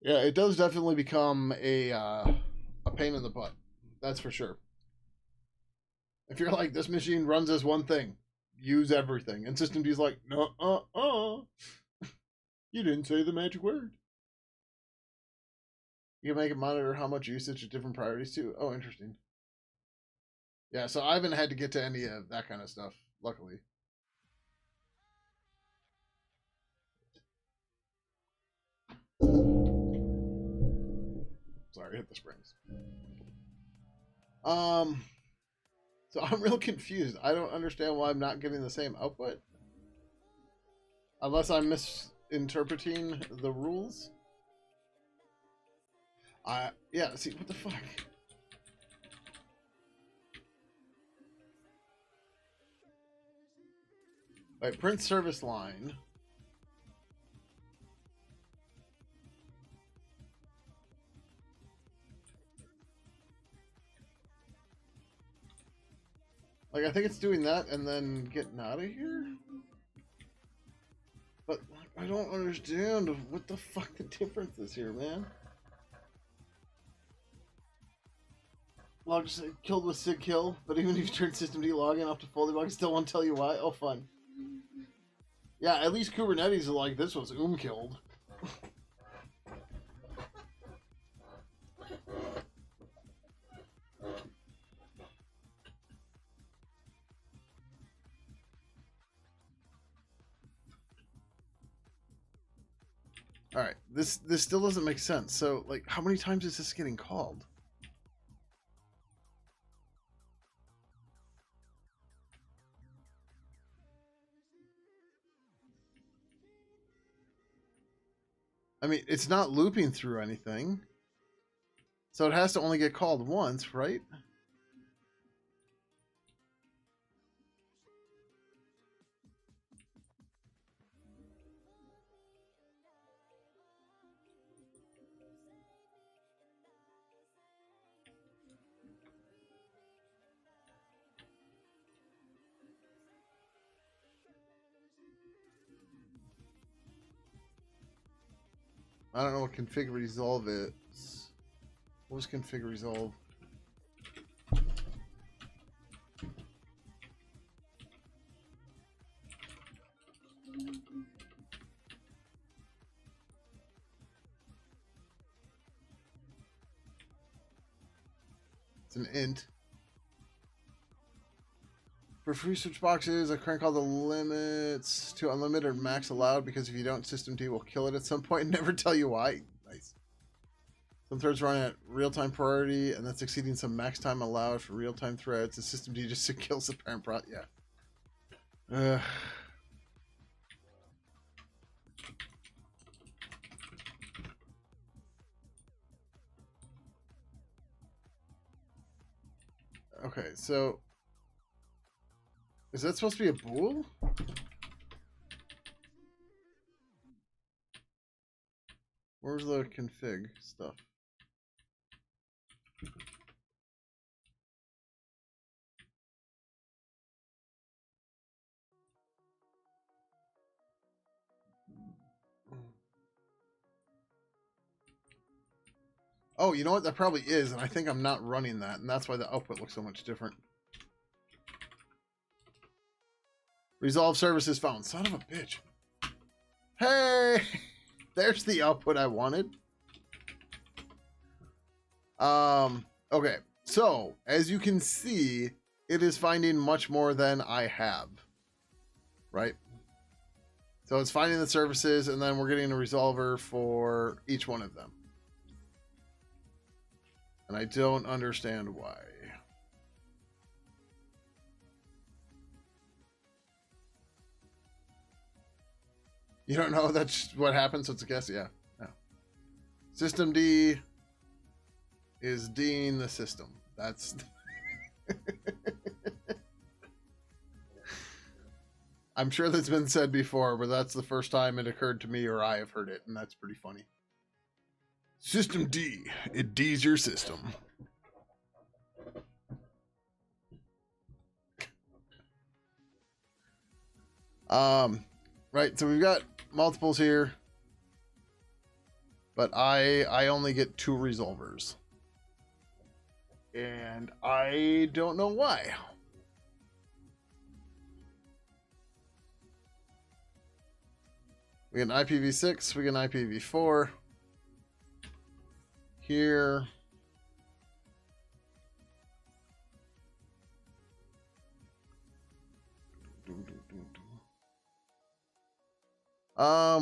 S1: yeah, it does definitely become a pain in the butt. That's for sure. If you're like, this machine runs as one thing, use everything, and System D's like, no, you didn't say the magic word. You can make it monitor how much usage at different priorities too. Oh, interesting. Yeah, so I haven't had to get to any of that kind of stuff, luckily. Sorry, hit the springs. So I'm real confused. I don't understand why I'm not getting the same output. Unless I'm misinterpreting the rules. Yeah, see, what the fuck? Wait, print service line. Like, I think it's doing that and then getting out of here? But I don't understand what the fuck the difference is here, man. Log killed with Sig kill, but even if you turn System D login off to fully log, I still won't tell you why. Oh, fun. Yeah, at least Kubernetes is like, this was killed. All right, this still doesn't make sense. So, like, how many times is this getting called? I mean, it's not looping through anything. So it has to only get called once, right? I don't know what config resolve is. What was config resolve? It's an int. For free switch boxes, I crank all the limits to unlimited or max allowed because if you don't, System D will kill it at some point and never tell you why. Nice. Some threads run at real-time priority and that's exceeding some max time allowed for real-time threads. The System D just kills the parent pro. Yeah. Okay, so is that supposed to be a bool? Where's the config stuff? Oh, you know what? That probably is, and I think I'm not running that, and that's why the output looks so much different. Resolve services found. Son of a bitch. Hey! There's the output I wanted. Okay. So, as you can see, it is finding much more than I have. Right? So it's finding the services, and then we're getting a resolver for each one of them. And I don't understand why. You don't know that's what happens, so it's a guess? Yeah. No. System D is D'ing the system. That's... I'm sure that's been said before, but that's the first time it occurred to me or I have heard it, and that's pretty funny. System D. It D's your system. Right, so we've got multiples here, but I only get 2 resolvers. And I don't know why. We get an IPv6, we get an IPv4. Here.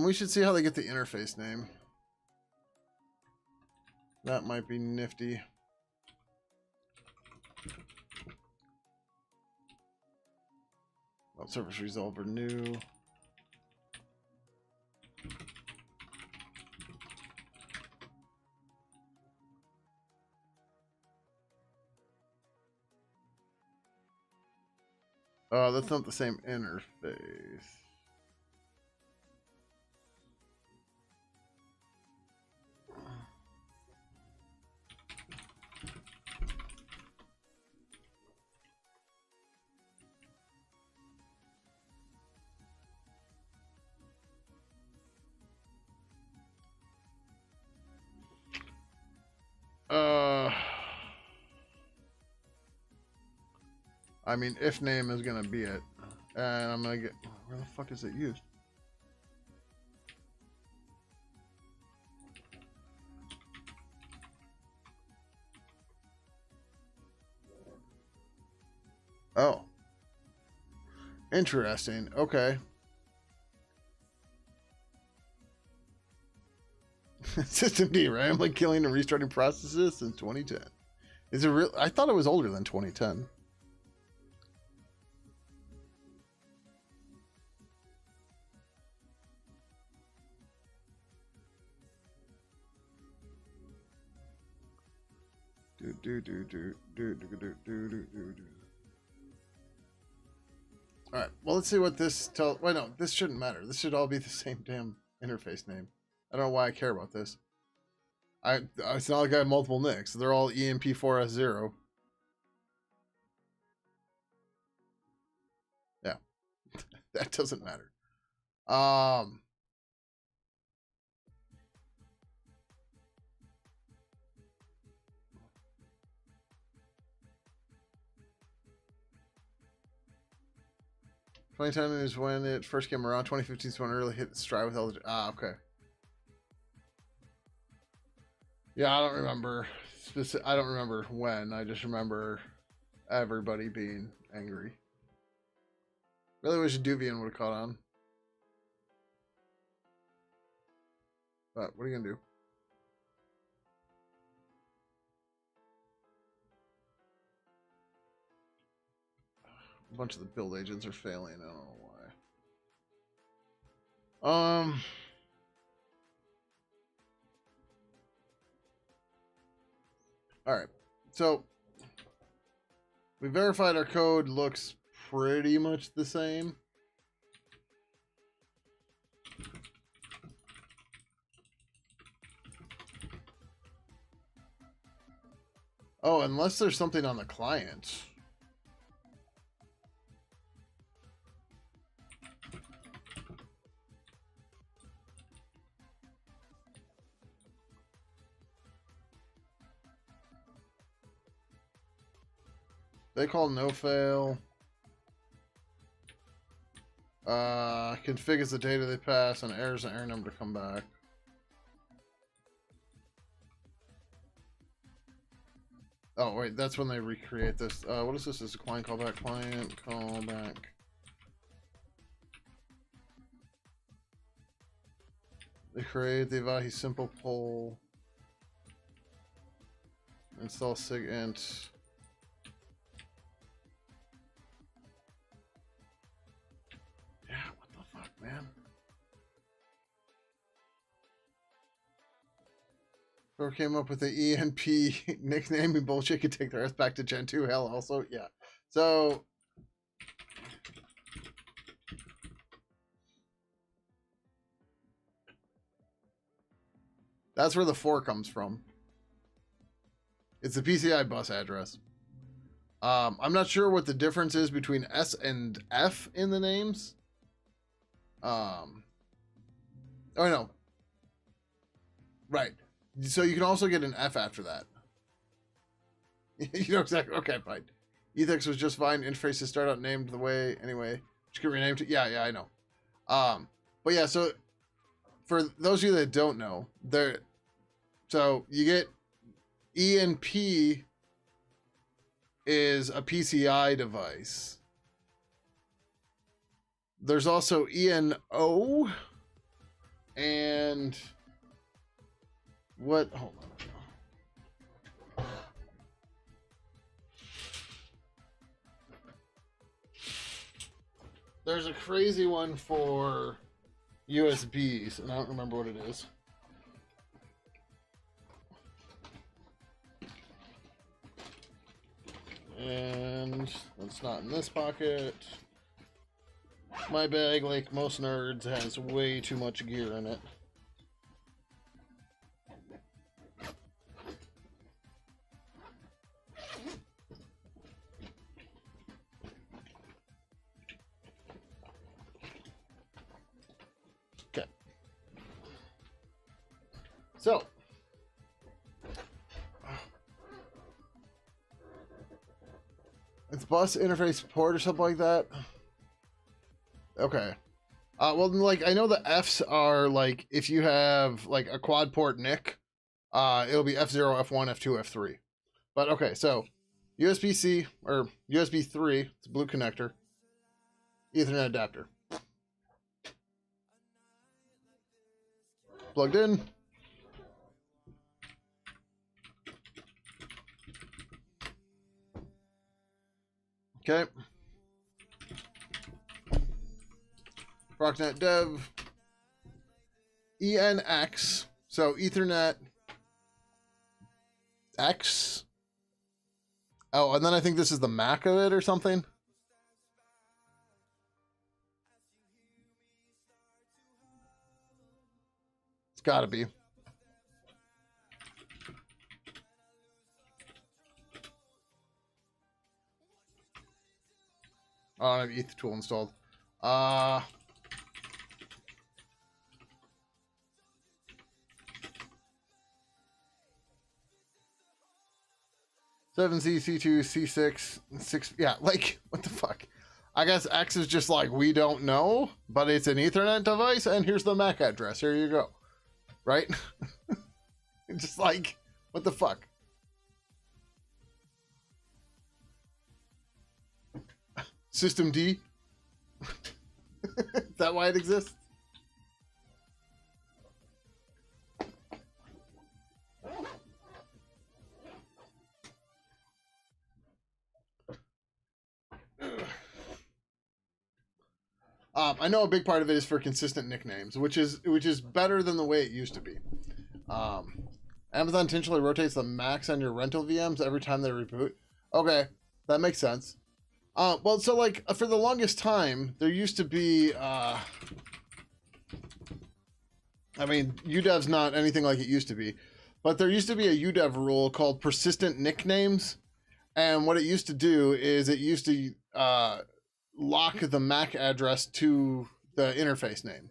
S1: We should see how they get the interface name. That might be nifty. Oh, service resolver new. Oh, that's not the same interface. I mean, if name is gonna be it, and I'm gonna get. Where the fuck is it used? Oh, interesting. Okay. System D, randomly killing and restarting processes since 2010. Is it real? I thought it was older than 2010. All right. Well, let's see what this tells. Wait, no, this shouldn't matter. This should all be the same damn interface name. I don't know why I care about this. It's not like I have multiple NICs. They're all EMP4S0. Yeah, that doesn't matter. 2010 is when it first came around. 2015 is when it really hit stride with LG. Ah, okay. Yeah, I don't remember. I don't remember when. I just remember everybody being angry. Really wish Duvian would have caught on. But what are you gonna do? A bunch of the build agents are failing. I don't know why. All right. So We verified our code looks pretty much the same. Oh, unless there's something on the client. They call no fail. Config is the data they pass, and errors and error number to come back. Oh, wait, that's when they recreate this. What is this? This is a client callback, client callback. They create the Avahi simple poll. Install SIGINT. Yeah, what the fuck, man? Whoever came up with the ENP nicknaming bullshit could take their ass back to Gen 2 hell also. Yeah. So that's where the 4 comes from. It's the PCI bus address. I'm not sure what the difference is between S and F in the names. Oh no. Right. So you can also get an F after that. You know exactly. Okay, fine. Ethics was just fine. Interfaces start out named the way anyway. Just get renamed to. Yeah, I know. But yeah, so for those of you that don't know, so you get ENP is a PCI device. There's also ENO and what? Hold on. There's a crazy one for USBs, and I don't remember what it is. And it's not in this pocket. My bag, like most nerds, has way too much gear in it. Okay. So. It's bus interface support or something like that. Okay. Well, like, I know the Fs are, like, if you have, like, a quad port NIC, it'll be F0, F1, F2, F3. But, okay, so, USB-C, or USB 3, it's a blue connector, Ethernet adapter. Plugged in. Okay. Proxnet dev. ENX. So Ethernet X. Oh, and then I think this is the MAC of it or something. It's gotta be. Oh, I have ETH tool installed. 7Z, C2, C6, 6. Yeah, like, what the fuck? I guess X is just like, we don't know, but it's an Ethernet device, and here's the MAC address. Here you go. Right? Just like, what the fuck? System D? Is that why it exists? I know a big part of it is for consistent nicknames, which is better than the way it used to be. Amazon intentionally rotates the max on your rental VMs every time they reboot. Okay, that makes sense. Well, so like for the longest time, there used to be, I mean, UDEV's not anything like it used to be, but there used to be a UDEV rule called persistent nicknames. And what it used to do is it used to lock the MAC address to the interface name,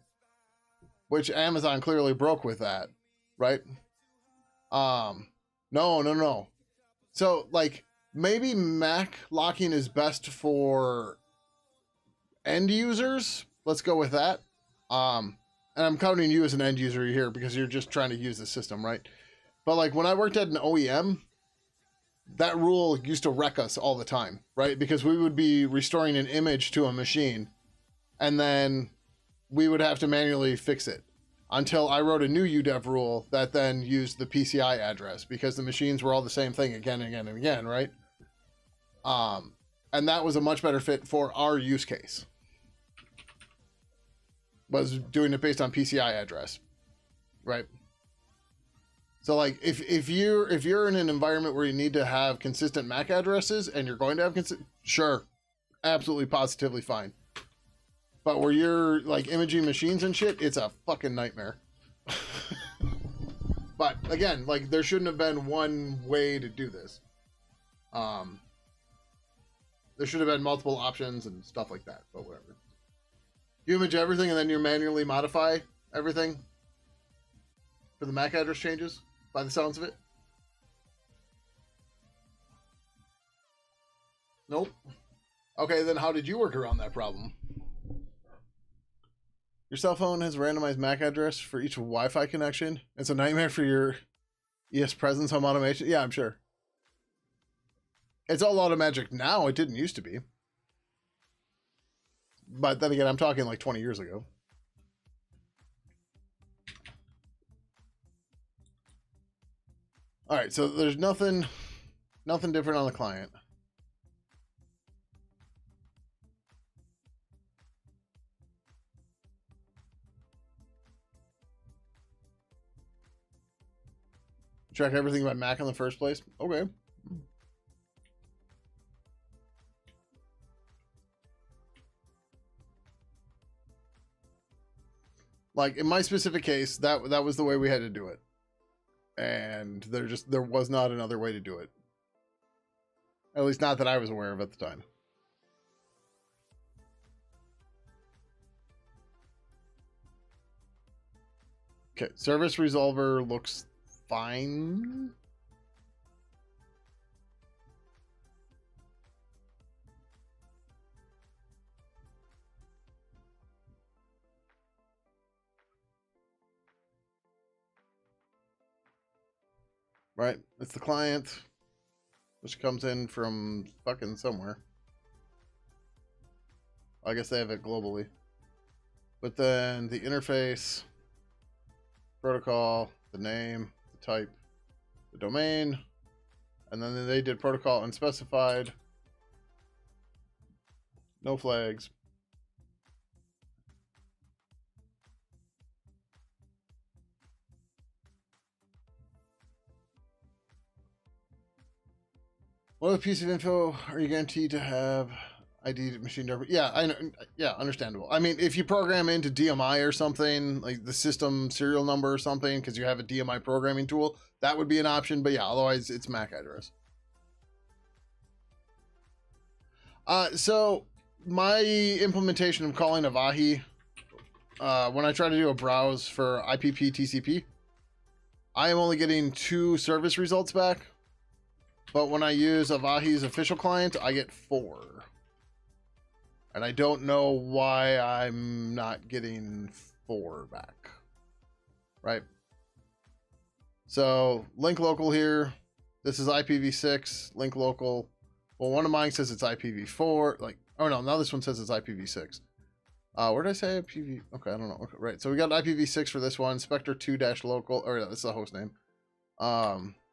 S1: which Amazon clearly broke with that, right? No. So like maybe MAC locking is best for end users. Let's go with that. And I'm counting you as an end user here because you're just trying to use the system, right? But like when I worked at an OEM, that rule used to wreck us all the time, right? Because we would be restoring an image to a machine and then we would have to manually fix it until I wrote a new UDEV rule that then used the PCI address because the machines were all the same thing again and again and again, right? And that was a much better fit for our use case. Was doing it based on PCI address, right? So like if you're in an environment where you need to have consistent MAC addresses and you're going to have sure, absolutely positively fine. But where you're like imaging machines and shit, it's a fucking nightmare. But again, like there shouldn't have been one way to do this. There should have been multiple options and stuff like that, but whatever. You image everything and then you manually modify everything for the MAC address changes, by the sounds of it? Nope. Okay, then how did you work around that problem? Your cell phone has a randomized MAC address for each Wi-Fi connection. It's a nightmare for your ES Presence home automation. Yeah, I'm sure. It's all automagic now. It didn't used to be. But then again, I'm talking like 20 years ago. All right, so there's nothing different on the client. Track everything by MAC in the first place. Okay. Like in my specific case, that was the way we had to do it. And there was not another way to do it. At least not that I was aware of at the time. Okay, service resolver looks fine. Right, it's the client, which comes in from fucking somewhere. I guess they have it globally. But then the interface, protocol, the name, the type, the domain, and then they did protocol unspecified. No flags. What other piece of info are you guaranteed to have ID machine number? Yeah, I know. Yeah, understandable. I mean, if you program into DMI or something, like the system serial number or something, because you have a DMI programming tool, that would be an option. But yeah, otherwise it's MAC address. So my implementation of calling Avahi, when I try to do a browse for IPP TCP, I am only getting 2 service results back. But when I use Avahi's official client, I get 4. And I don't know why I'm not getting 4 back. Right? So, link local here. This is IPv6, link local. Well, one of mine says it's IPv4. Like, oh no, now this one says it's IPv6. Where did I say IPv? Okay, I don't know. Okay, right. So we got IPv6 for this one. Spectre 2-local. Or that's the host name.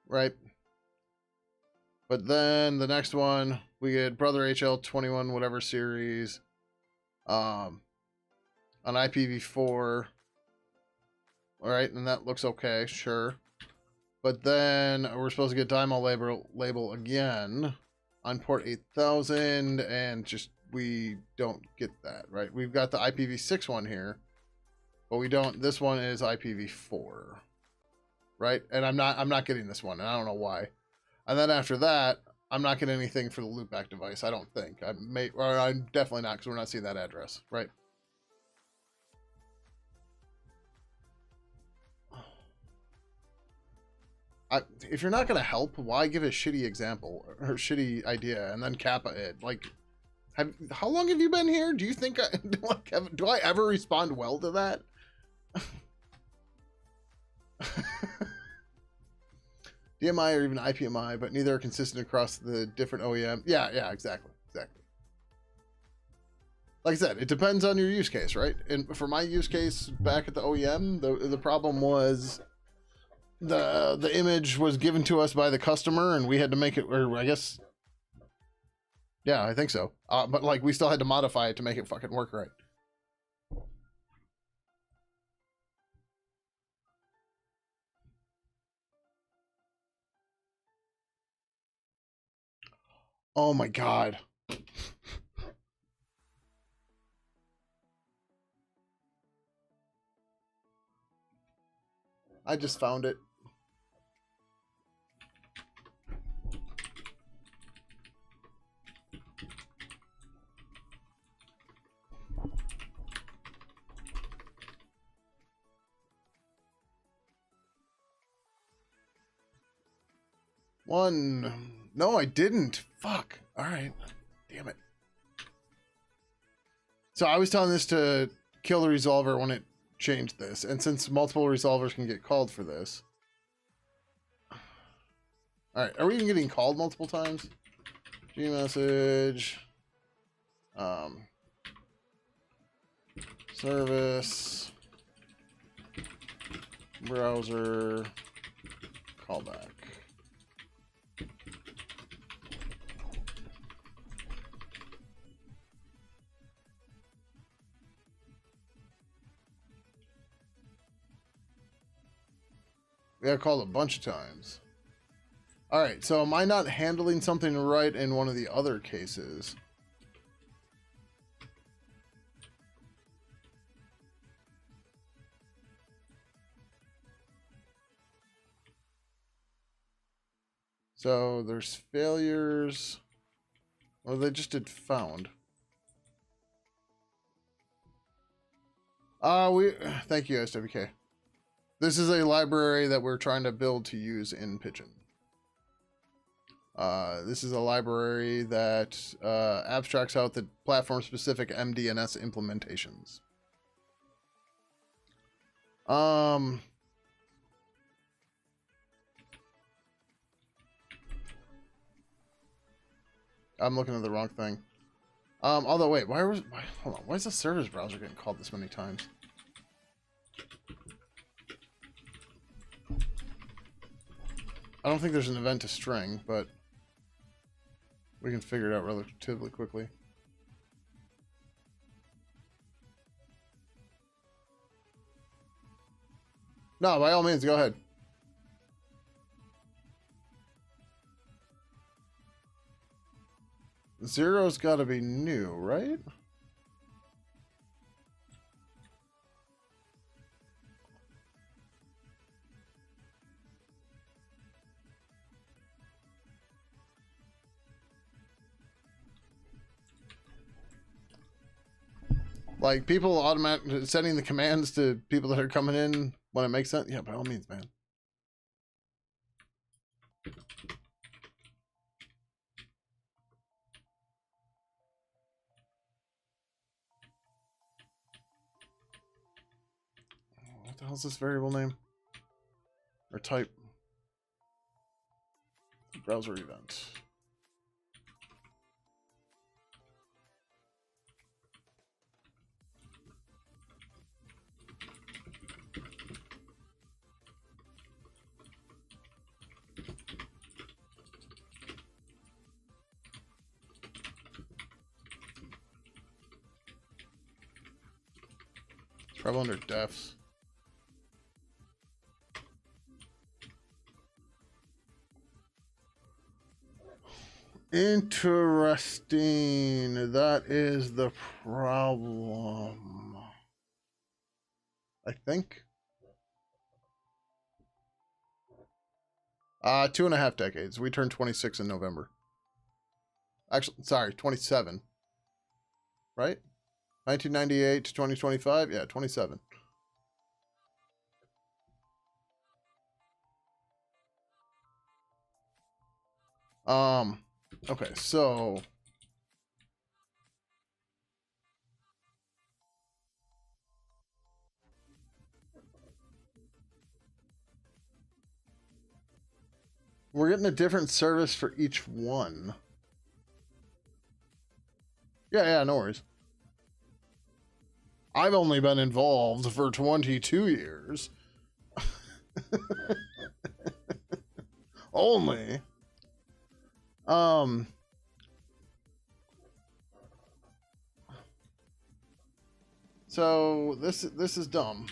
S1: Right. But then the next one, we get Brother HL21 whatever series on IPv4. All right, and that looks okay, sure. But then we're supposed to get Dymo label again on port 8000, and just we don't get that, right? We've got the IPv6 one here, but we don't. This one is IPv4, right? And I'm not getting this one, and I don't know why. And then after that, I'm not getting anything for the loopback device. I don't think. I'm definitely not, because we're not seeing that address, right? If you're not going to help, why give a shitty example or shitty idea and then kappa it? Like, how long have you been here? Do you think do I ever respond well to that? DMI or even IPMI, but neither are consistent across the different OEM. Yeah, exactly. Like I said, it depends on your use case, right? And for my use case back at the OEM, the problem was the image was given to us by the customer, and we had to make it, or I guess, yeah, I think so. But like, we still had to modify it to make it fucking work right. Oh my god. I just found it. One. No, I didn't. Fuck. All right. Damn it. So I was telling this to kill the resolver when it changed this. And since multiple resolvers can get called for this. All right. Are we even getting called multiple times? Gmessage. Service. Browser. Callback. We got called a bunch of times. All right, so am I not handling something right in one of the other cases? So there's failures. Well, they just did found. Thank you, SWK. This is a library that we're trying to build to use in Pidgin. This is a library that abstracts out the platform-specific MDNS implementations. I'm looking at the wrong thing. Although wait, hold on, why is the service browser getting called this many times? I don't think there's an event to string, but we can figure it out relatively quickly. No, by all means, go ahead. Zero's got to be new, right? Like, people automatically sending the commands to people that are coming in when it makes sense? Yeah, by all means, man. What the hell is this variable name? Or type? Browser event. It's probably under defs. Interesting. That is the problem. I think. 2.5 decades. We turned 26 in November. Actually, sorry, 27. Right? 1998 to 2025? Yeah, 27. Okay, so we're getting a different service for each one. Yeah, no worries. I've only been involved for 22 years. Only. So this is dumb.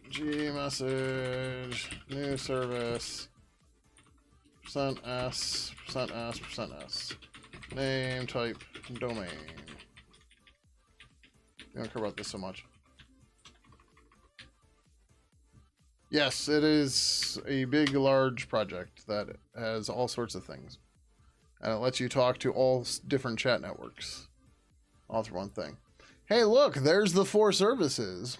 S1: G message, new service, %s, %s, %s. Name, type, domain. You don't care about this so much. Yes, it is a big, large project that has all sorts of things. And it lets you talk to all different chat networks. All through one thing. Hey, look, there's the 4 services.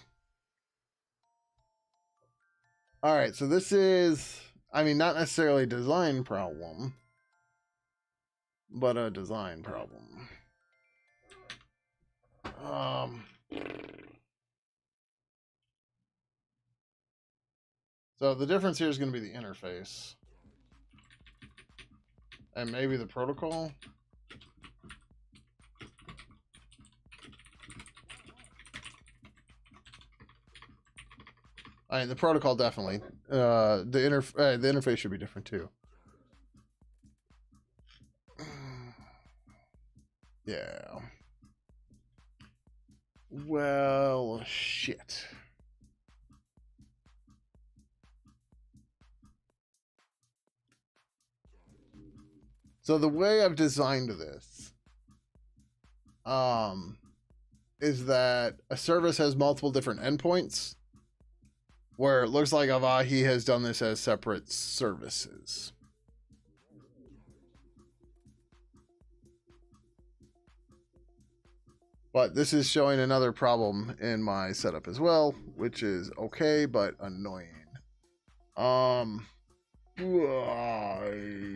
S1: All right, so this is, I mean, not necessarily a design problem, but a design problem. So the difference here is going to be the interface. And maybe the protocol. I mean, the protocol definitely. The interface should be different too. Yeah. Well, shit. So the way I've designed this, is that a service has multiple different endpoints, where it looks like Avahi has done this as separate services. But this is showing another problem in my setup as well, which is okay, but annoying. I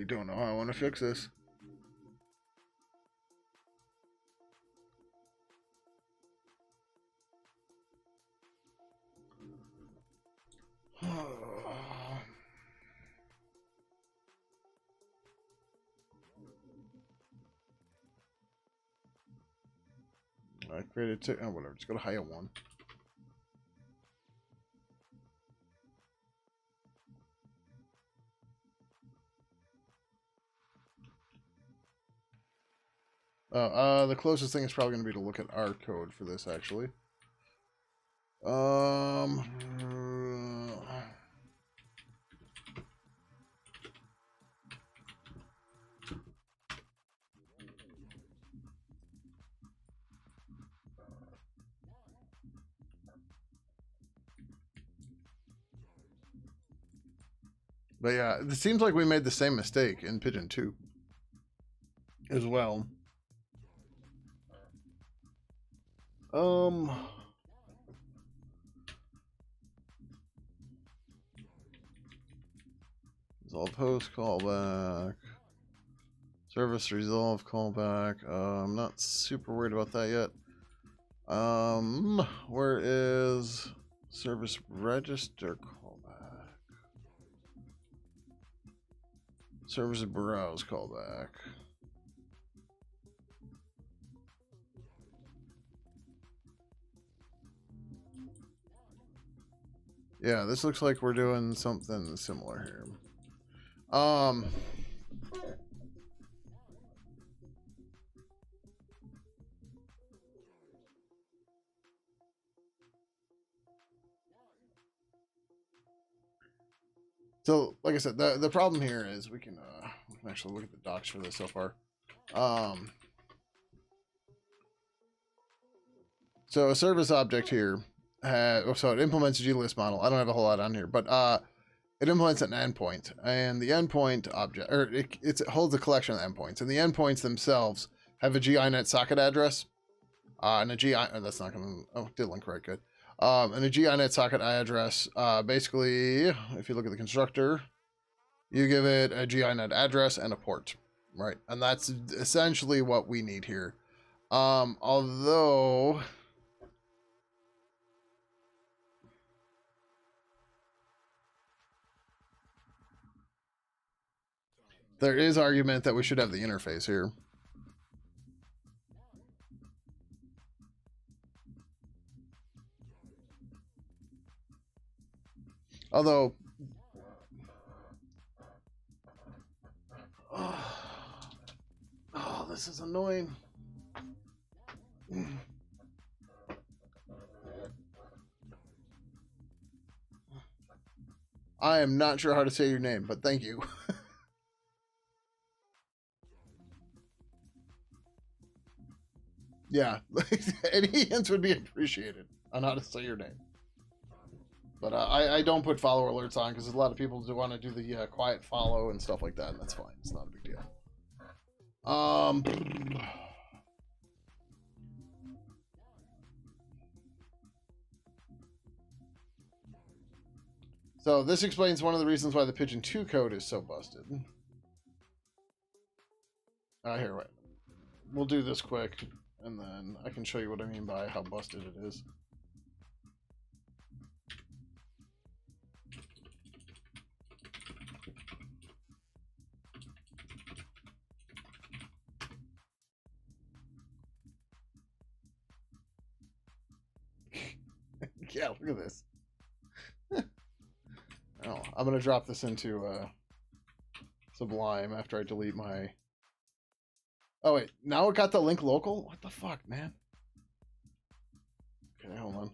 S1: don't know how I want to fix this. I created whatever. Just go to higher one. The closest thing is probably going to be to look at our code for this, actually. But yeah, it seems like we made the same mistake in Pidgin 2 as well. Resolve host callback. Service resolve callback. I'm not super worried about that yet. Where is service register callback? Service browse callback. Yeah, this looks like we're doing something similar here. So, like I said, the problem here is we can actually look at the docs for this so far. So a service object here, so it implements a glist model. I don't have a whole lot on here, but it implements an endpoint, and the endpoint object, or it holds a collection of endpoints, and the endpoints themselves have a GINet socket address, and a GI. Oh, that's not going to. Oh, did link right, good. And a GINet socket address. Basically, if you look at the constructor, you give it a GINet address and a port, right? And that's essentially what we need here. Although there is argument that we should have the interface here. Although, oh, this is annoying. I am not sure how to say your name, but thank you. Yeah, any hints would be appreciated on how to say your name. But I don't put follow alerts on because a lot of people do want to do the quiet follow and stuff like that, and that's fine. It's not a big deal. So this explains one of the reasons why the Pidgin 2 code is so busted. Here, wait. We'll do this quick, and then I can show you what I mean by how busted it is. Yeah, look at this. Oh, I'm gonna drop this into Sublime after I delete my. Oh wait, now it got the link local? What the fuck, man? Okay, hold on.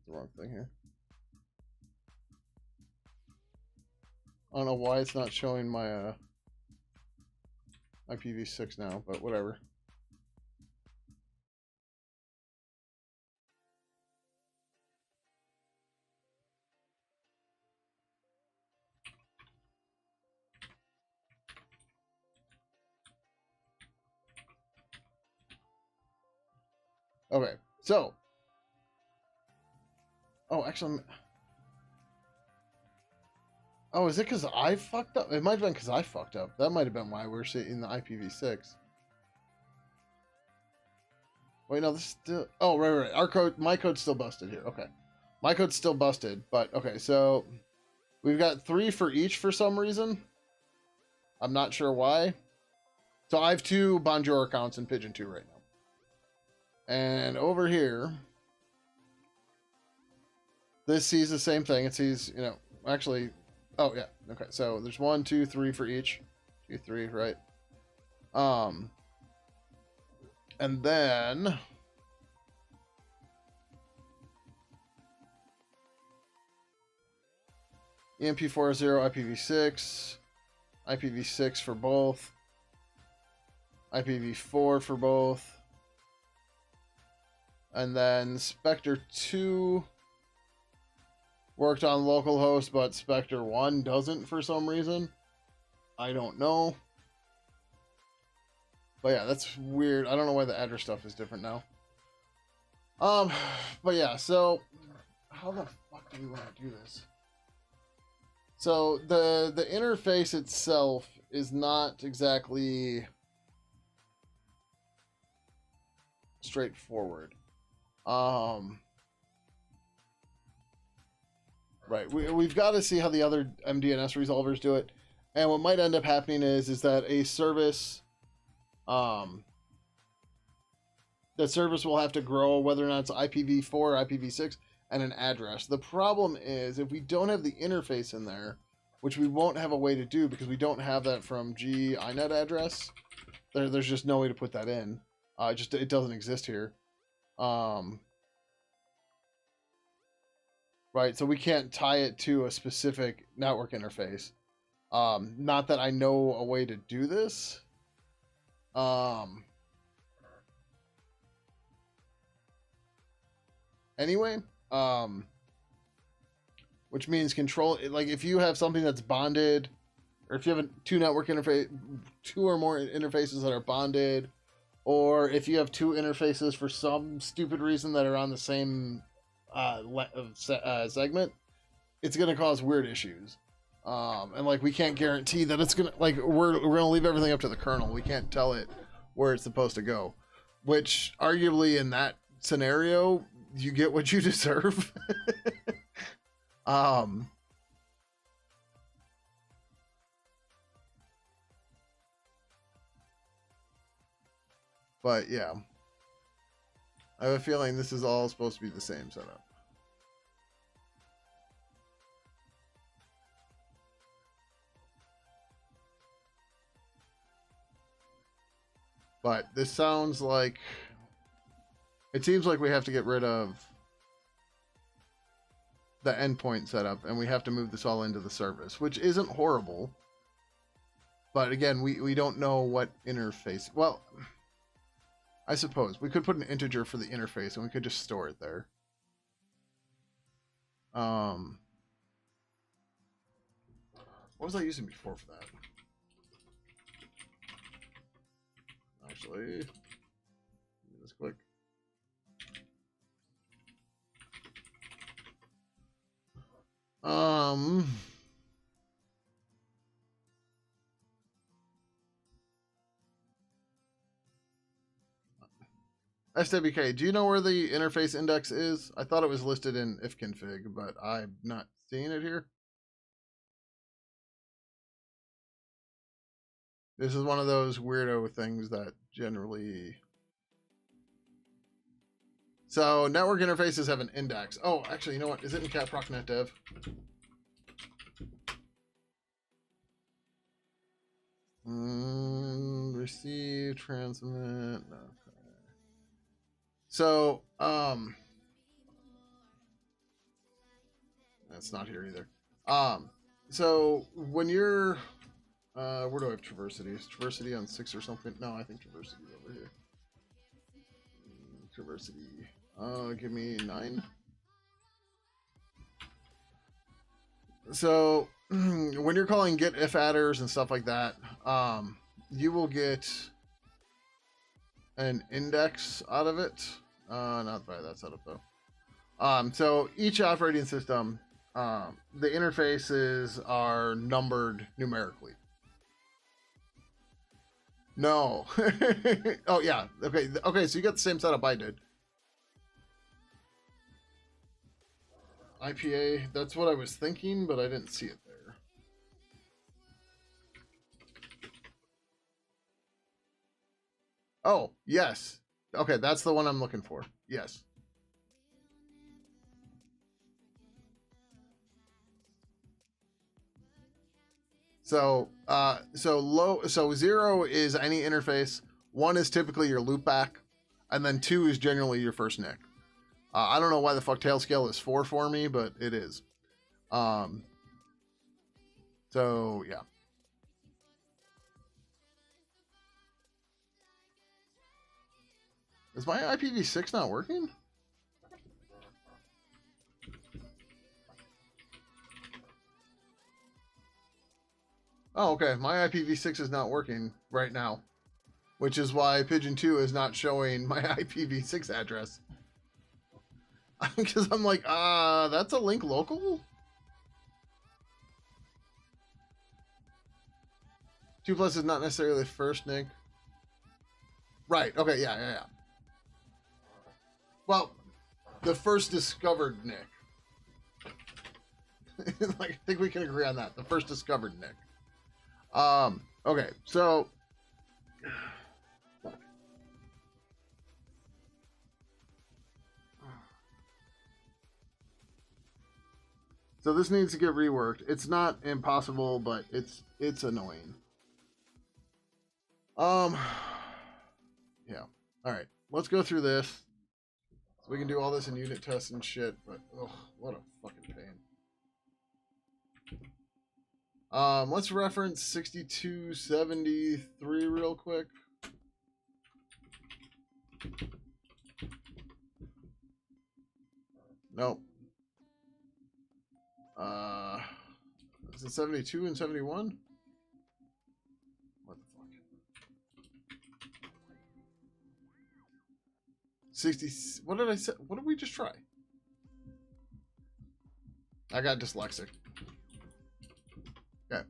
S1: The wrong thing here. I don't know why it's not showing my IPv6 now, but whatever. Okay, so. Oh, actually. Oh, is it because I fucked up? It might have been because I fucked up. That might have been why we're seeing the IPv6. Wait, no, this is still. Oh, right. Our code, my code's still busted here. Okay, my code's still busted, but okay. So we've got 3 for each for some reason. I'm not sure why. So I have 2 Bonjour accounts in Pidgin 2 right now, and over here, this sees the same thing. It sees, actually. Oh yeah. Okay. So there's 1, 2, 3 for each. 2, 3, right? And then EMP40 IPv6, IPv6 for both, IPv4 for both, and then Spectre 2 worked on localhost, but Spectre 1 doesn't for some reason. I don't know. But yeah, that's weird. I don't know why the address stuff is different now. But yeah, so how the fuck do we want to do this? So the interface itself is not exactly straightforward. Right, we've got to see how the other MDNS resolvers do it, and what might end up happening is that a service, that service will have to grow whether or not it's IPv4 or IPv6 and an address. The problem is if we don't have the interface in there, which we won't have a way to do because we don't have that from G iNet address. There's just no way to put that in. It doesn't exist here. Right, so we can't tie it to a specific network interface. Not that I know a way to do this. Anyway, which means control, like if you have something that's bonded, or if you have two or more interfaces that are bonded, or if you have two interfaces for some stupid reason that are on the same segment, it's going to cause weird issues. And like we can't guarantee that it's gonna, like we're gonna leave everything up to the kernel. We can't tell it where it's supposed to go, which arguably in that scenario you get what you deserve. But yeah, I have a feeling this is all supposed to be the same setup. But this sounds like, it seems like we have to get rid of the endpoint setup and we have to move this all into the service, which isn't horrible. But again, we don't know what interface. Well, I suppose we could put an integer for the interface and we could just store it there. What was I using before for that? Actually, do this quick. SWK, do you know where the interface index is? I thought it was listed in ifconfig, but I'm not seeing it here. This is one of those weirdo things that generally... So, network interfaces have an index. Oh, actually, you know what? Is it in catproc.netdev? Receive, transmit. Okay. So, that's not here either. So when you're, where do I have Traversity? Is Traversity on 6 or something? No, I think Traversity is over here. Traversity. Give me 9. So when you're calling get if adders and stuff like that, you will get an index out of it. Not by that setup though. So each operating system, the interfaces are numbered numerically. No. Oh yeah. Okay. Okay. So you got the same setup I did. IPA. That's what I was thinking, but I didn't see it there. Oh yes. Okay, that's the one I'm looking for. Yes. So, so 0 is any interface. 1 is typically your loopback, and then 2 is generally your first NIC. I don't know why the fuck Tailscale is 4 for me, but it is. So yeah. Is my IPv6 not working? Oh, okay. My IPv6 is not working right now, which is why Pidgin 2 is not showing my IPv6 address. Because I'm like, that's a link local? 2+ is not necessarily the first NIC. Right. Okay. Yeah. Well, the first discovered NIC. Like, I think we can agree on that. The first discovered NIC. Okay. So. So this needs to get reworked. It's not impossible, but it's annoying. Yeah. All right. Let's go through this. So we can do all this in unit tests and shit, but ugh, what a fucking pain. Let's reference 6273 real quick. Nope. Is it 72 and 71? What the fuck? 60. What did I say? What did we just try? I got dyslexic. Okay.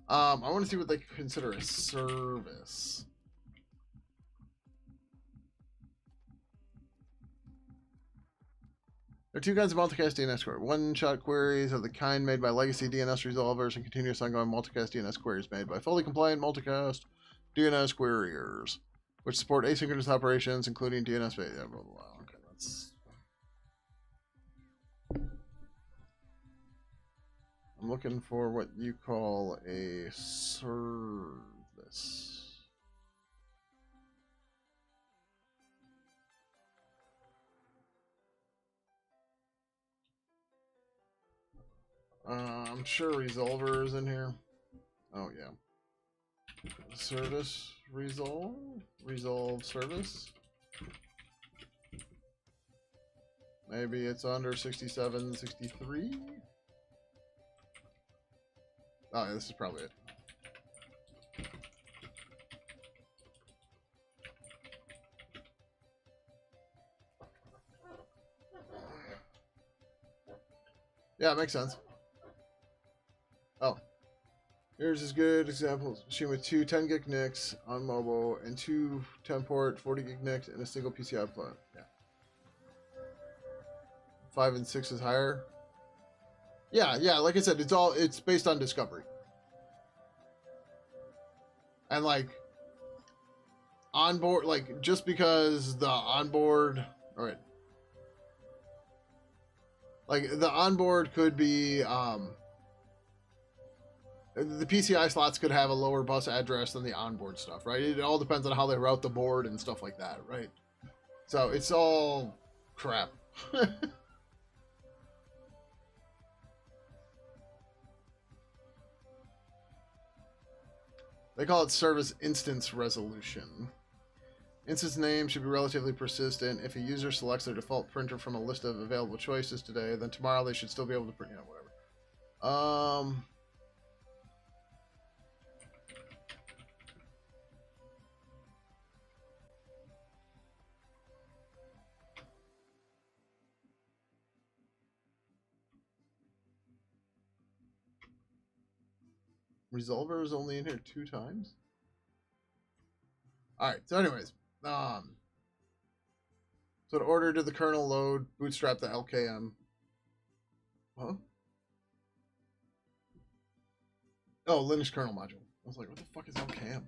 S1: I want to see what they consider a service. There are two kinds of multicast DNS queries. One-shot queries of the kind made by legacy DNS resolvers and continuous ongoing multicast DNS queries made by fully compliant multicast DNS queriers, which support asynchronous operations, including DNS. Blah, blah, blah. Okay, that's... I'm looking for what you call a service. I'm sure resolver is in here. Oh yeah. Service resolve service. Maybe it's under 67, 63. Oh, yeah, this is probably it. Yeah, it makes sense. Oh. Here's as good examples. Machine with two 10 gig NICs on mobile and two 10 port 40 gig NICs and a single PCI plug. Yeah. 5 and 6 is higher. Yeah, like I said, it's based on discovery. And like onboard, like just because the onboard, all right. Like the onboard could be the PCI slots could have a lower bus address than the onboard stuff, right? It all depends on how they route the board and stuff like that, right? So it's all crap. They call it service instance resolution. Instance name should be relatively persistent. If a user selects their default printer from a list of available choices today, then tomorrow they should still be able to print, whatever. Resolver is only in here 2 times. All right. So, anyways, so in order to the kernel load, bootstrap the LKM. Huh? Oh, Linux kernel module. I was like, what the fuck is LKM?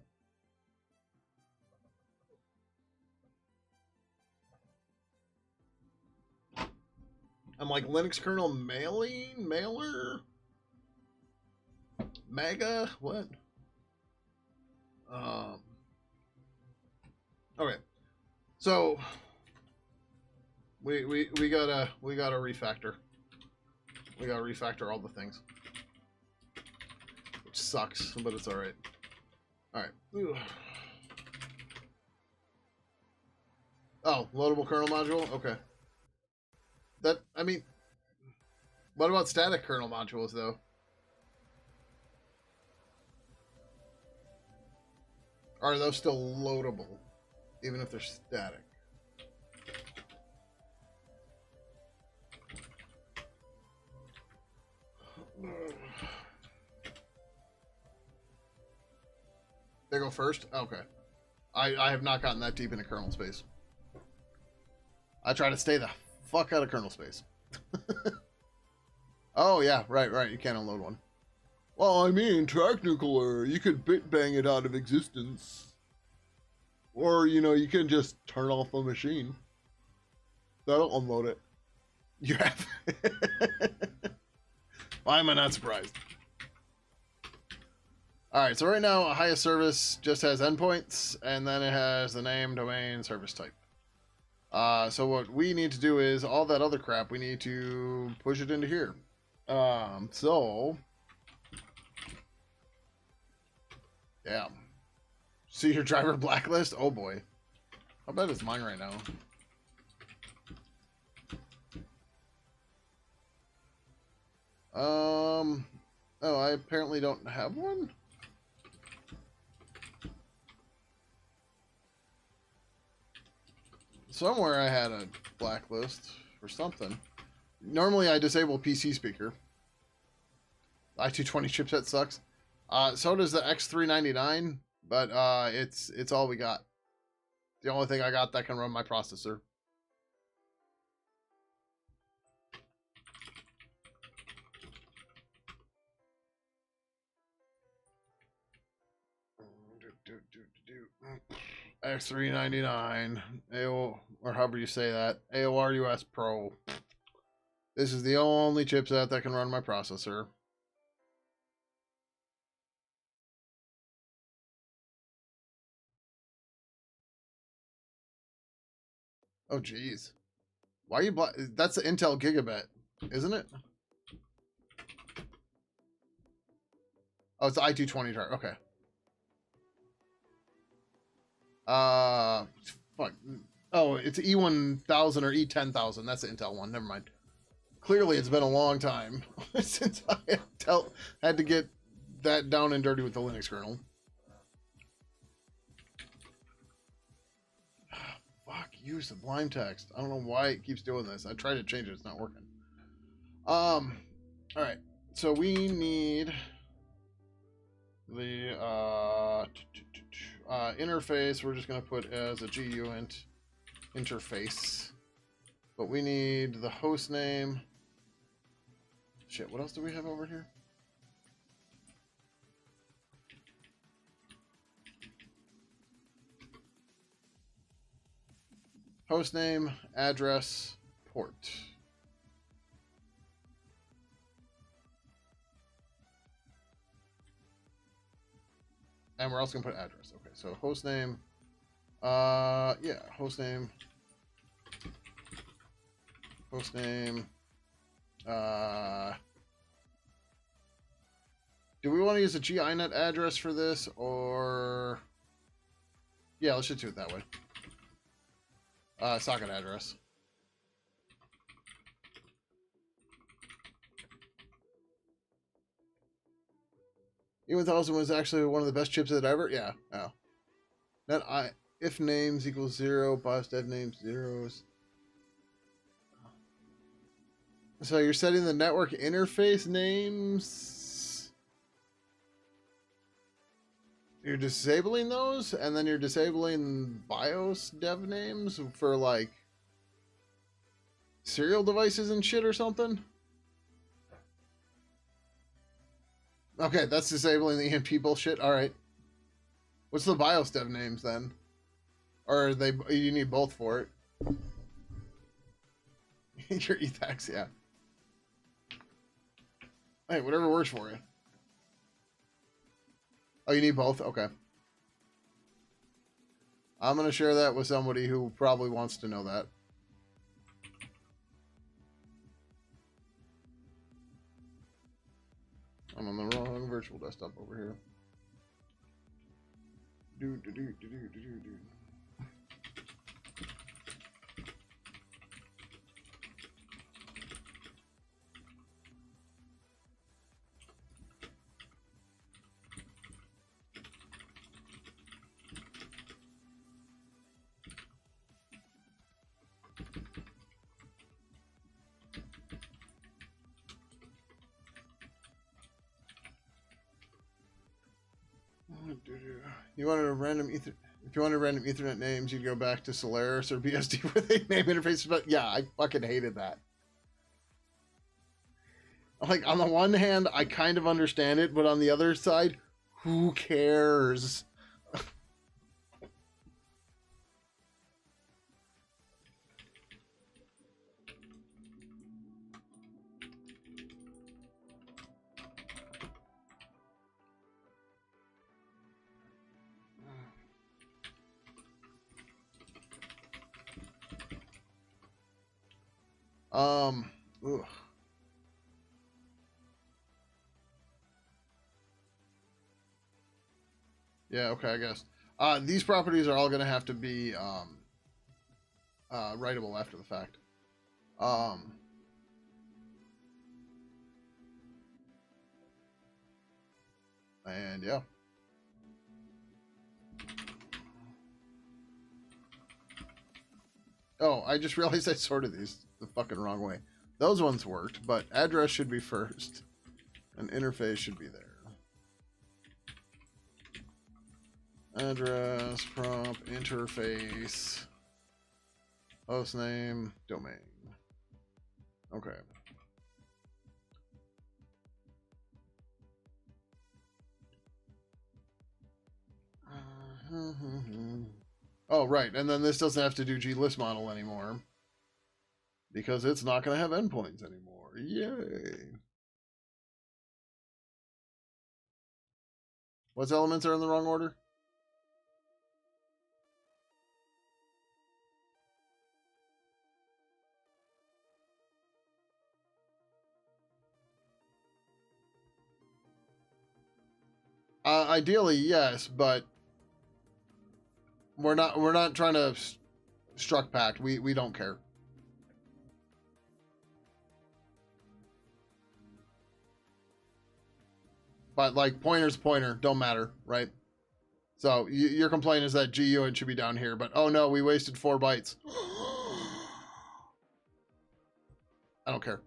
S1: I'm like, Linux kernel mailer? Mega? What? Okay. So we gotta refactor. We gotta refactor all the things. Which sucks, but it's alright. Alright. Oh, loadable kernel module? Okay. That, I mean, what about static kernel modules, though? Are those still loadable, even if they're static? They go first? Okay. I have not gotten that deep into kernel space. I try to stay the fuck out of kernel space. Oh, yeah, right. You can't unload one. Well, I mean, technically, you could bit bang it out of existence. Or, you know, you can just turn off the machine. That'll unload it. You have. Why am I not surprised? Alright, so right now, a highest service just has endpoints, and then it has the name, domain, service type. So what we need to do is, all that other crap, we need to push it into here. So... Yeah. See your driver blacklist? Oh boy. How bad is mine right now? Oh, I apparently don't have one? Somewhere I had a blacklist or something. Normally I disable PC speaker. i220 chipset sucks. So does the X399, but it's all we got. The only thing I got that can run my processor. X399 AO, or however you say that, AOR US Pro. This is the only chipset that can run my processor. Oh geez, why are you black? That's the Intel Gigabit, isn't it? Oh, it's the i220 chart. Okay. Fuck. Oh, it's E1000 or E10000. That's the Intel one. Never mind. Clearly, it's been a long time since I had to get that down and dirty with the Linux kernel. Fuck you, Sublime Text. I don't know why it keeps doing this. I tried to change it. It's not working. All right. So we need the interface. We're just gonna put as a GUint interface, but we need the host name. Shit, what else do we have over here? Host name, address, port. And we're also gonna put address. Okay, so host name. Yeah, host name. Host name. Do we want to use a GINet address for this, or... Yeah, let's just do it that way. Socket address. E1000 was actually one of the best chipset ever. Yeah, yeah. If names equals 0, BIOS dev names zeros. So you're setting the network interface names. You're disabling those, and then you're disabling BIOS dev names for like serial devices and shit or something. Okay, that's disabling the EMP bullshit. All right. What's the BIOS dev names then? Or are they? You need both for it. Your ethacs, yeah. Hey, whatever works for you. Oh, you need both? Okay. I'm going to share that with somebody who probably wants to know that. I'm on the wrong virtual desktop over here. Do. You wanted a random if you wanted random Ethernet names, you'd go back to Solaris or BSD where they name interfaces. But yeah, I fucking hated that. Like, on the one hand, I kind of understand it, but on the other side, who cares? Ugh. Yeah, okay, I guess. These properties are all going to have to be writable after the fact. And yeah. Oh, I just realized I sorted these the fucking wrong way. Those ones worked, but address should be first, and interface should be there. Address, prompt, interface, host name, domain. Okay. Oh, right. And then this doesn't have to do glist model anymore because it's not going to have endpoints anymore. Yay. What elements are in the wrong order? Ideally, yes, but we're not trying to struct pact. We don't care. But like pointer's pointer, don't matter, right? So your complaint is that GUID should be down here, but oh no, we wasted 4 bytes. I don't care.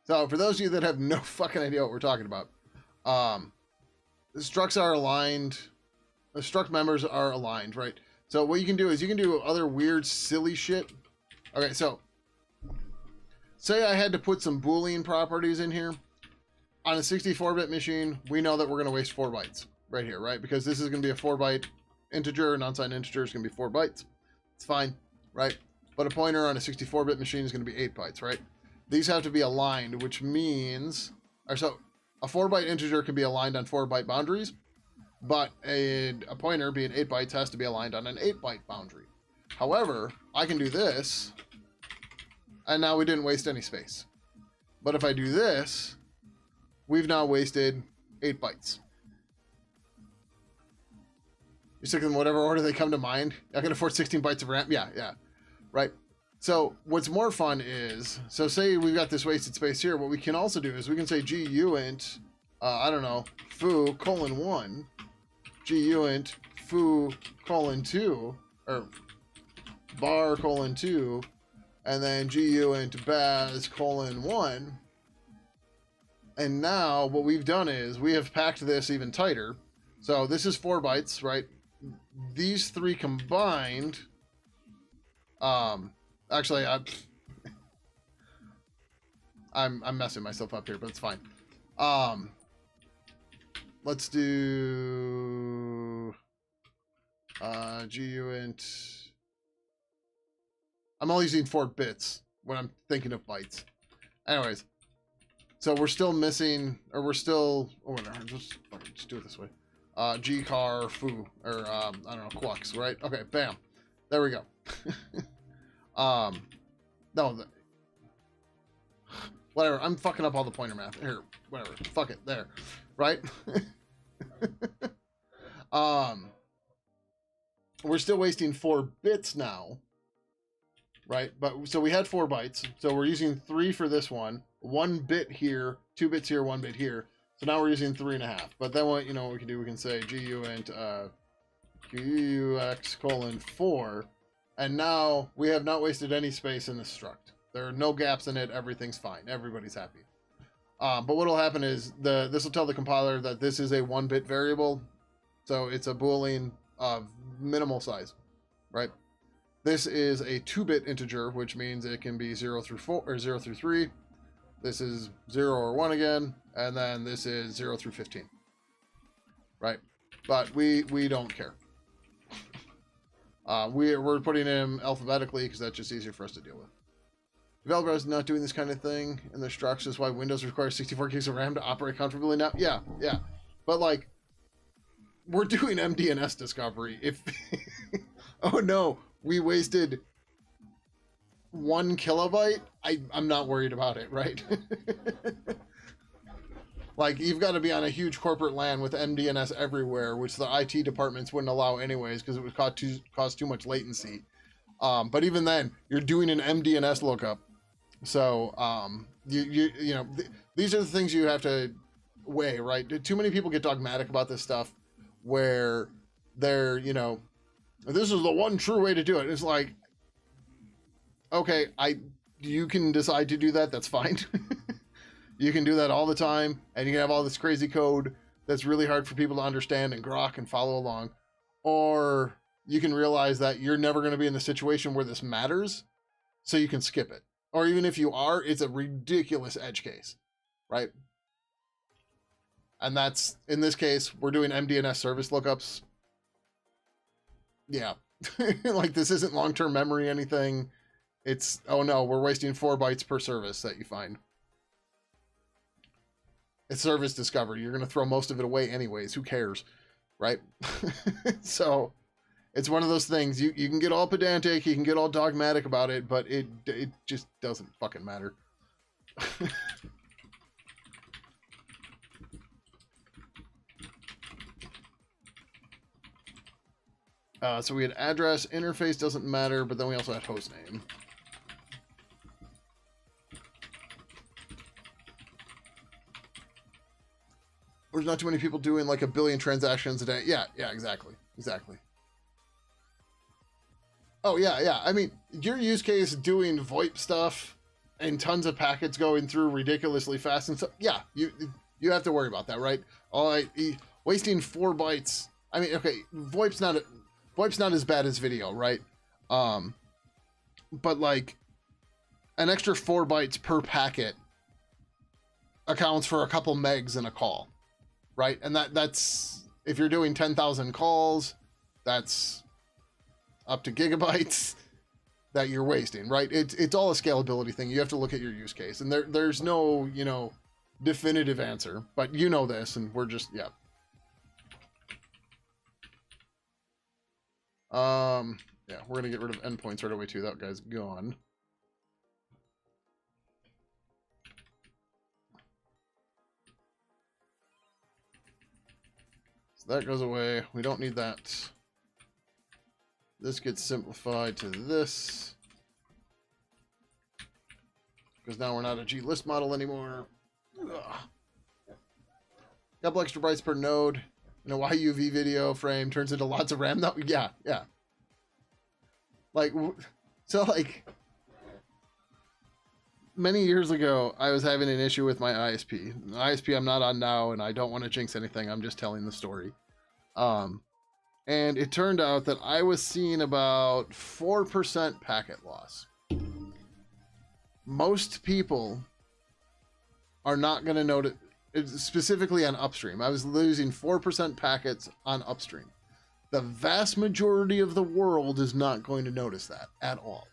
S1: So for those of you that have no fucking idea what we're talking about, the structs are aligned. The struct members are aligned, right? So what you can do is you can do other weird, silly shit. Okay, so say I had to put some Boolean properties in here. On a 64-bit machine, we know that we're going to waste 4 bytes right here, right? Because this is going to be a 4-byte integer, an unsigned integer is going to be 4 bytes. It's fine, right? But a pointer on a 64-bit machine is going to be 8 bytes, right? These have to be aligned, which means, or so a 4-byte integer can be aligned on 4-byte boundaries, but a pointer being 8 bytes has to be aligned on an 8-byte boundary. However, I can do this, and now we didn't waste any space. But if I do this, we've now wasted 8 bytes. You stick them in whatever order they come to mind. I can afford 16 bytes of RAM. Yeah, right. So what's more fun is, so say we've got this wasted space here. What we can also do is we can say GUINT, I don't know, foo:1, GUINT foo:2, or bar:2, and then GUINT baz:1. And now what we've done is we have packed this even tighter. So this is 4 bytes, right? These 3 combined, actually, I'm messing myself up here, but it's fine. Let's do GUINT. I'm only using 4 bits when I'm thinking of bytes. Anyways, so we're still missing, or we're still, or whatever. Just do it this way. Gcar foo, or I don't know, quux, right? Okay, bam, there we go. No, whatever. I'm fucking up all the pointer math here. Whatever, fuck it, there, right? We're still wasting 4 bits now, right? But so we had 4 bytes, so we're using 3 for this one. 1 bit here, 2 bits here, 1 bit here. So now we're using 3.5. But then what what we can do? We can say GUINT QUX:4, and now we have not wasted any space in this struct. There are no gaps in it. Everything's fine. Everybody's happy. But what will happen is this will tell the compiler that this is a 1-bit variable, so it's a Boolean of minimal size, right? This is a 2-bit integer, which means it can be 0 through 4 or 0 through 3. This is 0 or 1 again, and then this is 0 through 15, right? But we don't care. We're putting them alphabetically because that's just easier for us to deal with. Developers not doing this kind of thing in their structs is why Windows requires 64 gigs of RAM to operate comfortably now. Yeah. But like, we're doing MDNS discovery. If oh no, we wasted 1 kilobyte, I'm not worried about it, right? Like, you've got to be on a huge corporate LAN with MDNS everywhere, which the IT departments wouldn't allow anyways because it would cause too much latency. But even then, you're doing an MDNS lookup. So, you know, these are the things you have to weigh, right? Too many people get dogmatic about this stuff where they're, you know, this is the one true way to do it. It's like, okay, you can decide to do that. That's fine. You can do that all the time, and you can have all this crazy code that's really hard for people to understand and grok and follow along. Or you can realize that you're never going to be in the situation where this matters, so you can skip it. Or even if you are, it's a ridiculous edge case, right? And that's, in this case, we're doing MDNS service lookups. Yeah. Like, this isn't long-term memory anything. It's, oh no, we're wasting 4 bytes per service that you find. It's service discovery. You're going to throw most of it away anyways. Who cares, right? So it's one of those things. You can get all pedantic, you can get all dogmatic about it, but it just doesn't fucking matter. So we had address, interface doesn't matter, but then we also had host name. There's not too many people doing like 1 billion transactions a day. Yeah, exactly. Oh, yeah. I mean, your use case doing VoIP stuff and tons of packets going through ridiculously fast and stuff. Yeah, you have to worry about that, right? Wasting 4 bytes. I mean, okay, VoIP's not as bad as video, right? But like an extra 4 bytes per packet accounts for a couple megs in a call, right? And that's if you're doing 10,000 calls, that's up to gigabytes that you're wasting, right? It's all a scalability thing. You have to look at your use case, and there's no, you know, definitive answer, but you know this, and we're just, yeah. Yeah, we're gonna get rid of endpoints right away too. That guy's gone. So that goes away. We don't need that. This gets simplified to this. Because now we're not a glist model anymore. Ugh. Couple extra bytes per node. You know, YUV video frame turns into lots of RAM. No, yeah. Like, so like, many years ago, I was having an issue with my ISP. The ISP I'm not on now, and I don't want to jinx anything. I'm just telling the story. And it turned out that I was seeing about 4% packet loss. Most people are not going to notice, specifically on upstream. I was losing 4% packets on upstream. The vast majority of the world is not going to notice that at all.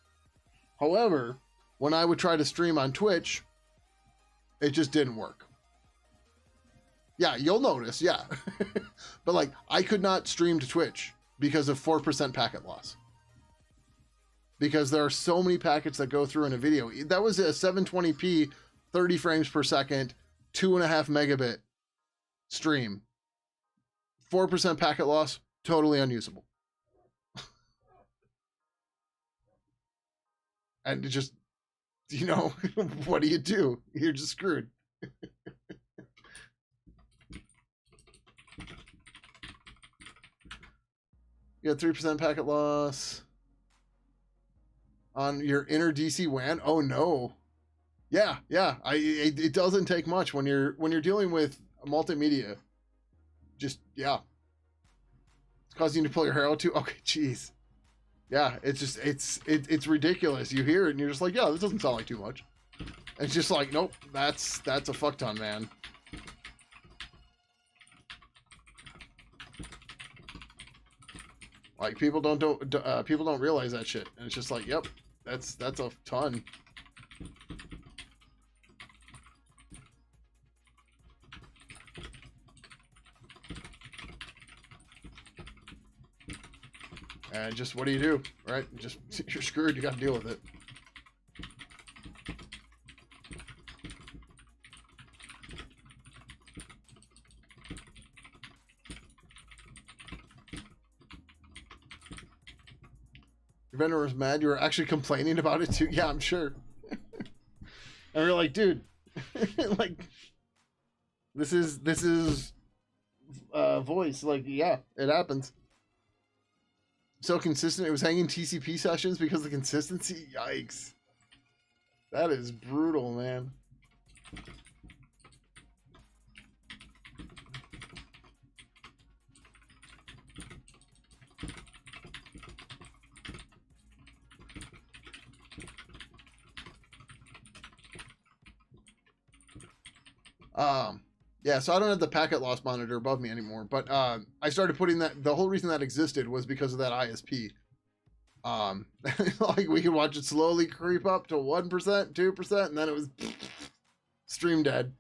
S1: However, when I would try to stream on Twitch, it just didn't work. Yeah, you'll notice, yeah. But like, I could not stream to Twitch because of 4% packet loss. Because there are so many packets that go through in a video. That was a 720p, 30 frames per second, 2.5 megabit stream. 4% packet loss, totally unusable. And it just, you know, what do you do? You're just screwed. You got 3% packet loss on your inner DC WAN. Oh no. Yeah. It doesn't take much when you're dealing with multimedia. Just, yeah. It's causing you to pull your hair out too. Okay, jeez. Yeah, it's just, it's ridiculous. You hear it and you're just like, yeah, this doesn't sound like too much. And it's just like, nope, that's a fuck ton, man. Like, people don't realize that shit, and it's just like, yep, that's a ton. And just, what do you do, right? Just, you're screwed. You got to deal with it. Your vendor was mad. You were actually complaining about it too. Yeah, I'm sure. And we were like, dude, like, this is voice. Like, yeah, it happens. So consistent. It was hanging TCP sessions because of the consistency. Yikes. That is brutal, man. Yeah, so I don't have the packet loss monitor above me anymore, but I started putting that. The whole reason that existed was because of that ISP. Like we could watch it slowly creep up to 1%, 2%, and then it was stream dead.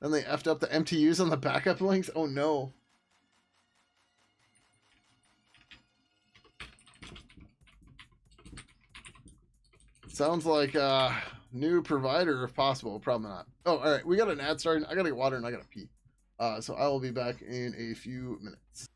S1: Then they effed up the MTUs on the backup links. Oh no. Sounds like new provider if possible. Probably not. Oh, all right. We got an ad starting. I gotta get water and I gotta pee. So I will be back in a few minutes.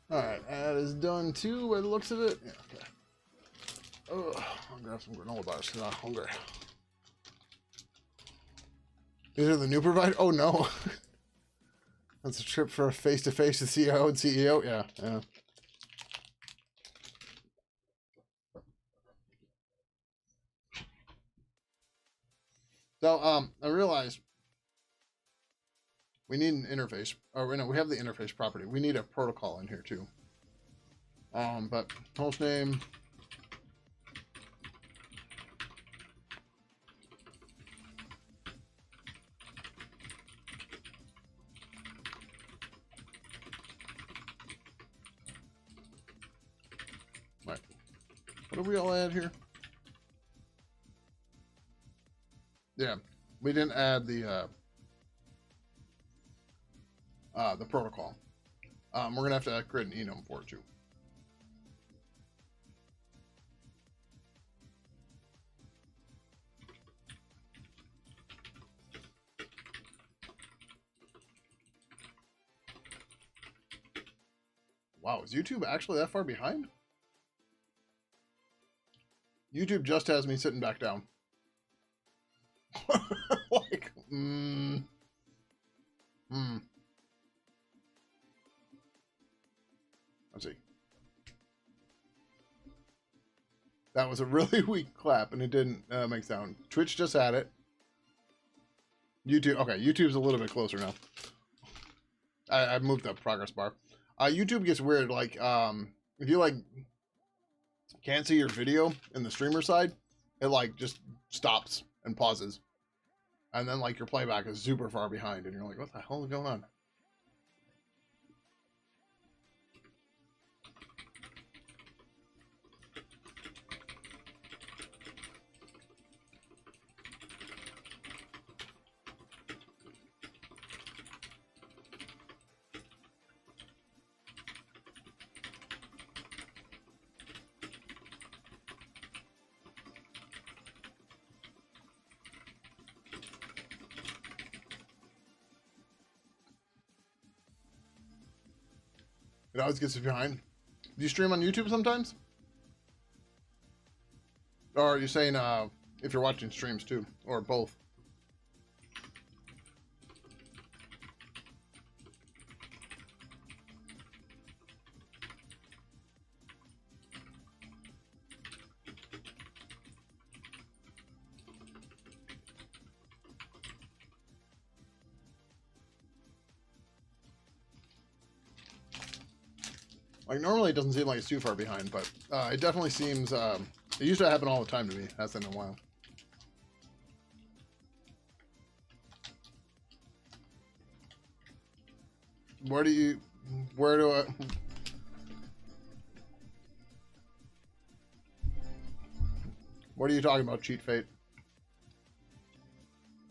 S1: All right, that is done too by the looks of it. Yeah, okay. Oh, I'll grab some granola bars because I'm hungry. These are the new provider? Oh no. That's a trip for a face-to-face with CEO and CEO? Yeah, yeah. So, I realized we need an interface. Or, no, we have the interface property. We need a protocol in here too. But host name. Right. What do we all add here? Yeah, we didn't add the protocol. We're gonna have to create an enum for it too. Wow, is YouTube actually that far behind? YouTube just has me sitting back down. Like, Let's see. That was a really weak clap, and it didn't make sound. Twitch just had it. YouTube, okay, YouTube's a little bit closer now. I moved the progress bar. YouTube gets weird, like, if you, like, can't see your video in the streamer side, it, like, just stops and pauses. And then, like, your playback is super far behind, and you're like, what the hell is going on? It always gets behind. Do you stream on YouTube sometimes? Or are you saying if you're watching streams too? Or both? Like, normally it doesn't seem like it's too far behind, but it definitely seems... it used to happen all the time to me. Hasn't in a while. Where do I... What are you talking about, Cheat Fate?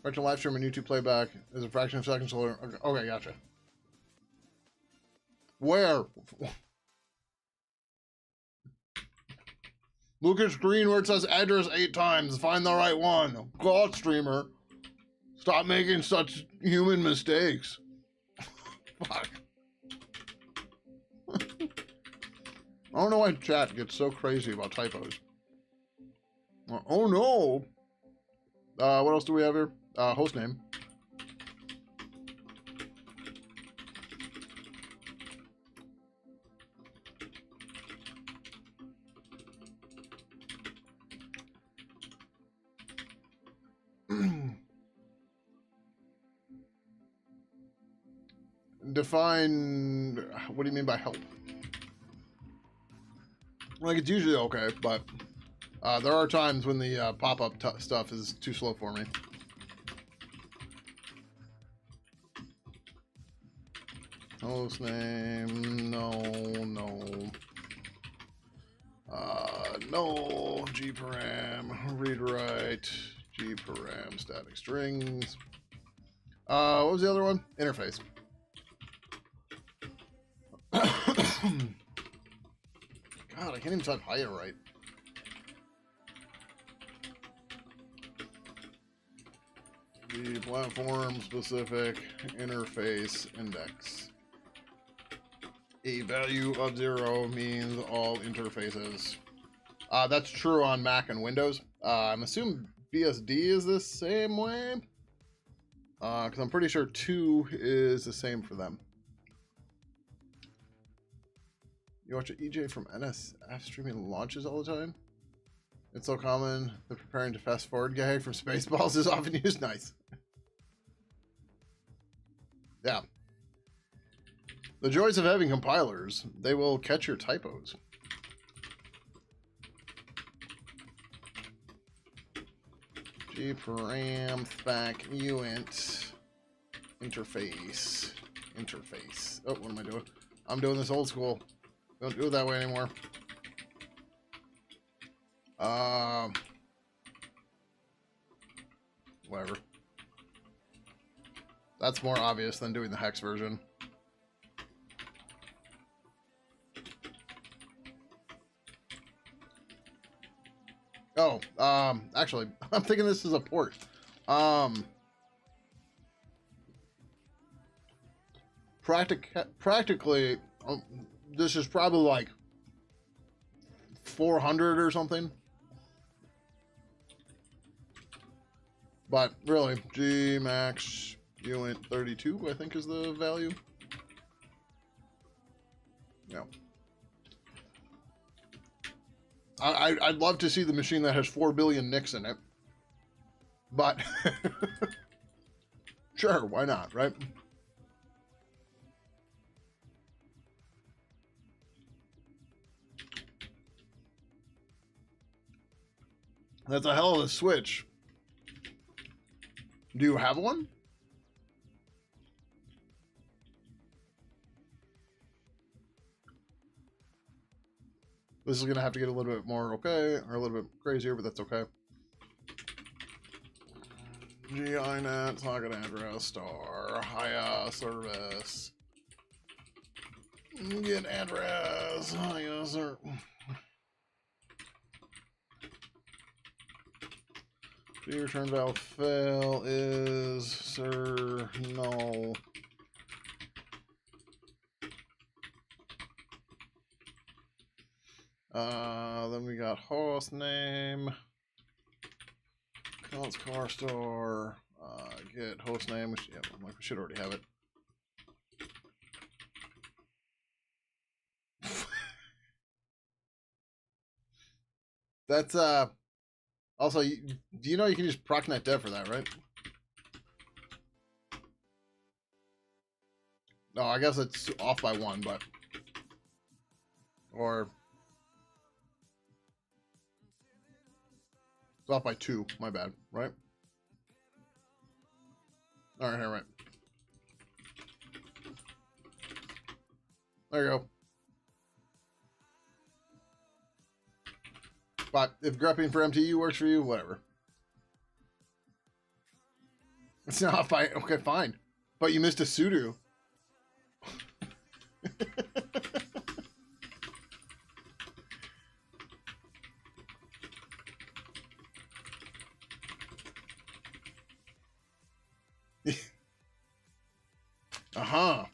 S1: Virtual live stream and YouTube playback is a fraction of seconds slower. Okay, gotcha. Where? Look at screen where it says address 8 times. Find the right one. God, streamer. Stop making such human mistakes. Fuck. I don't know why chat gets so crazy about typos. Oh no. What else do we have here? Host name. Define, what do you mean by help? Like, it's usually okay, but there are times when the pop-up stuff is too slow for me. Host name, no. No, gparam, read write, gparam, static strings. What was the other one? Interface. God, I can't even type higher right. The platform specific interface index. A value of 0 means all interfaces. That's true on Mac and Windows. I'm assuming BSD is the same way. Because I'm pretty sure 2 is the same for them. You watch an EJ from NSF streaming launches all the time? It's so common. The preparing to fast forward gag from Spaceballs is often used. Nice. Yeah. The joys of having compilers. They will catch your typos. gparam spec uint interface. Oh, what am I doing? I'm doing this old school. Don't do it that way anymore. Whatever. That's more obvious than doing the hex version. Oh, actually, I'm thinking this is a port. Practically, this is probably like 400 or something. But really, G max unit 32, I think, is the value. Yeah. I'd love to see the machine that has 4 billion nicks in it. But, sure, why not, right? That's a hell of a switch. Do you have one? This is going to have to get a little bit more okay, or a little bit crazier, but that's okay. GINet, socket address, star, HIA service. Get address, HIA service. G return valve fail is sir null. Then we got host name, const car store, get host name, which yeah, we should already have it. That's also, do you know you can use procnet dev for that, right? No, I guess it's off by 1, but or it's off by 2. My bad, right? All right, all right. There you go. But if grepping for MTU works for you, whatever. It's not off by, okay, fine. But you missed a sudo. Uh-huh.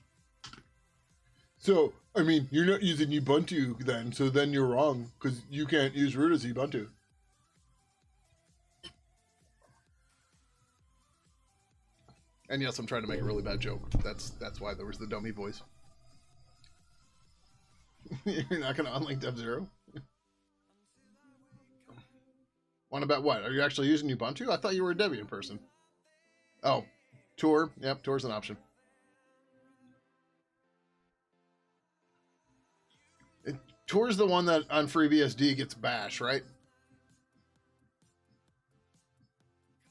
S1: So, I mean, you're not using Ubuntu then, so then you're wrong, because you can't use root as Ubuntu. And yes, I'm trying to make a really bad joke. That's why there was the dummy voice. You're not going to unlink dev0? Want to bet what? Are you actually using Ubuntu? I thought you were a Debian person. Oh, Tor. Yep, Tor's an option. Tor's the one that on FreeBSD gets bash, right?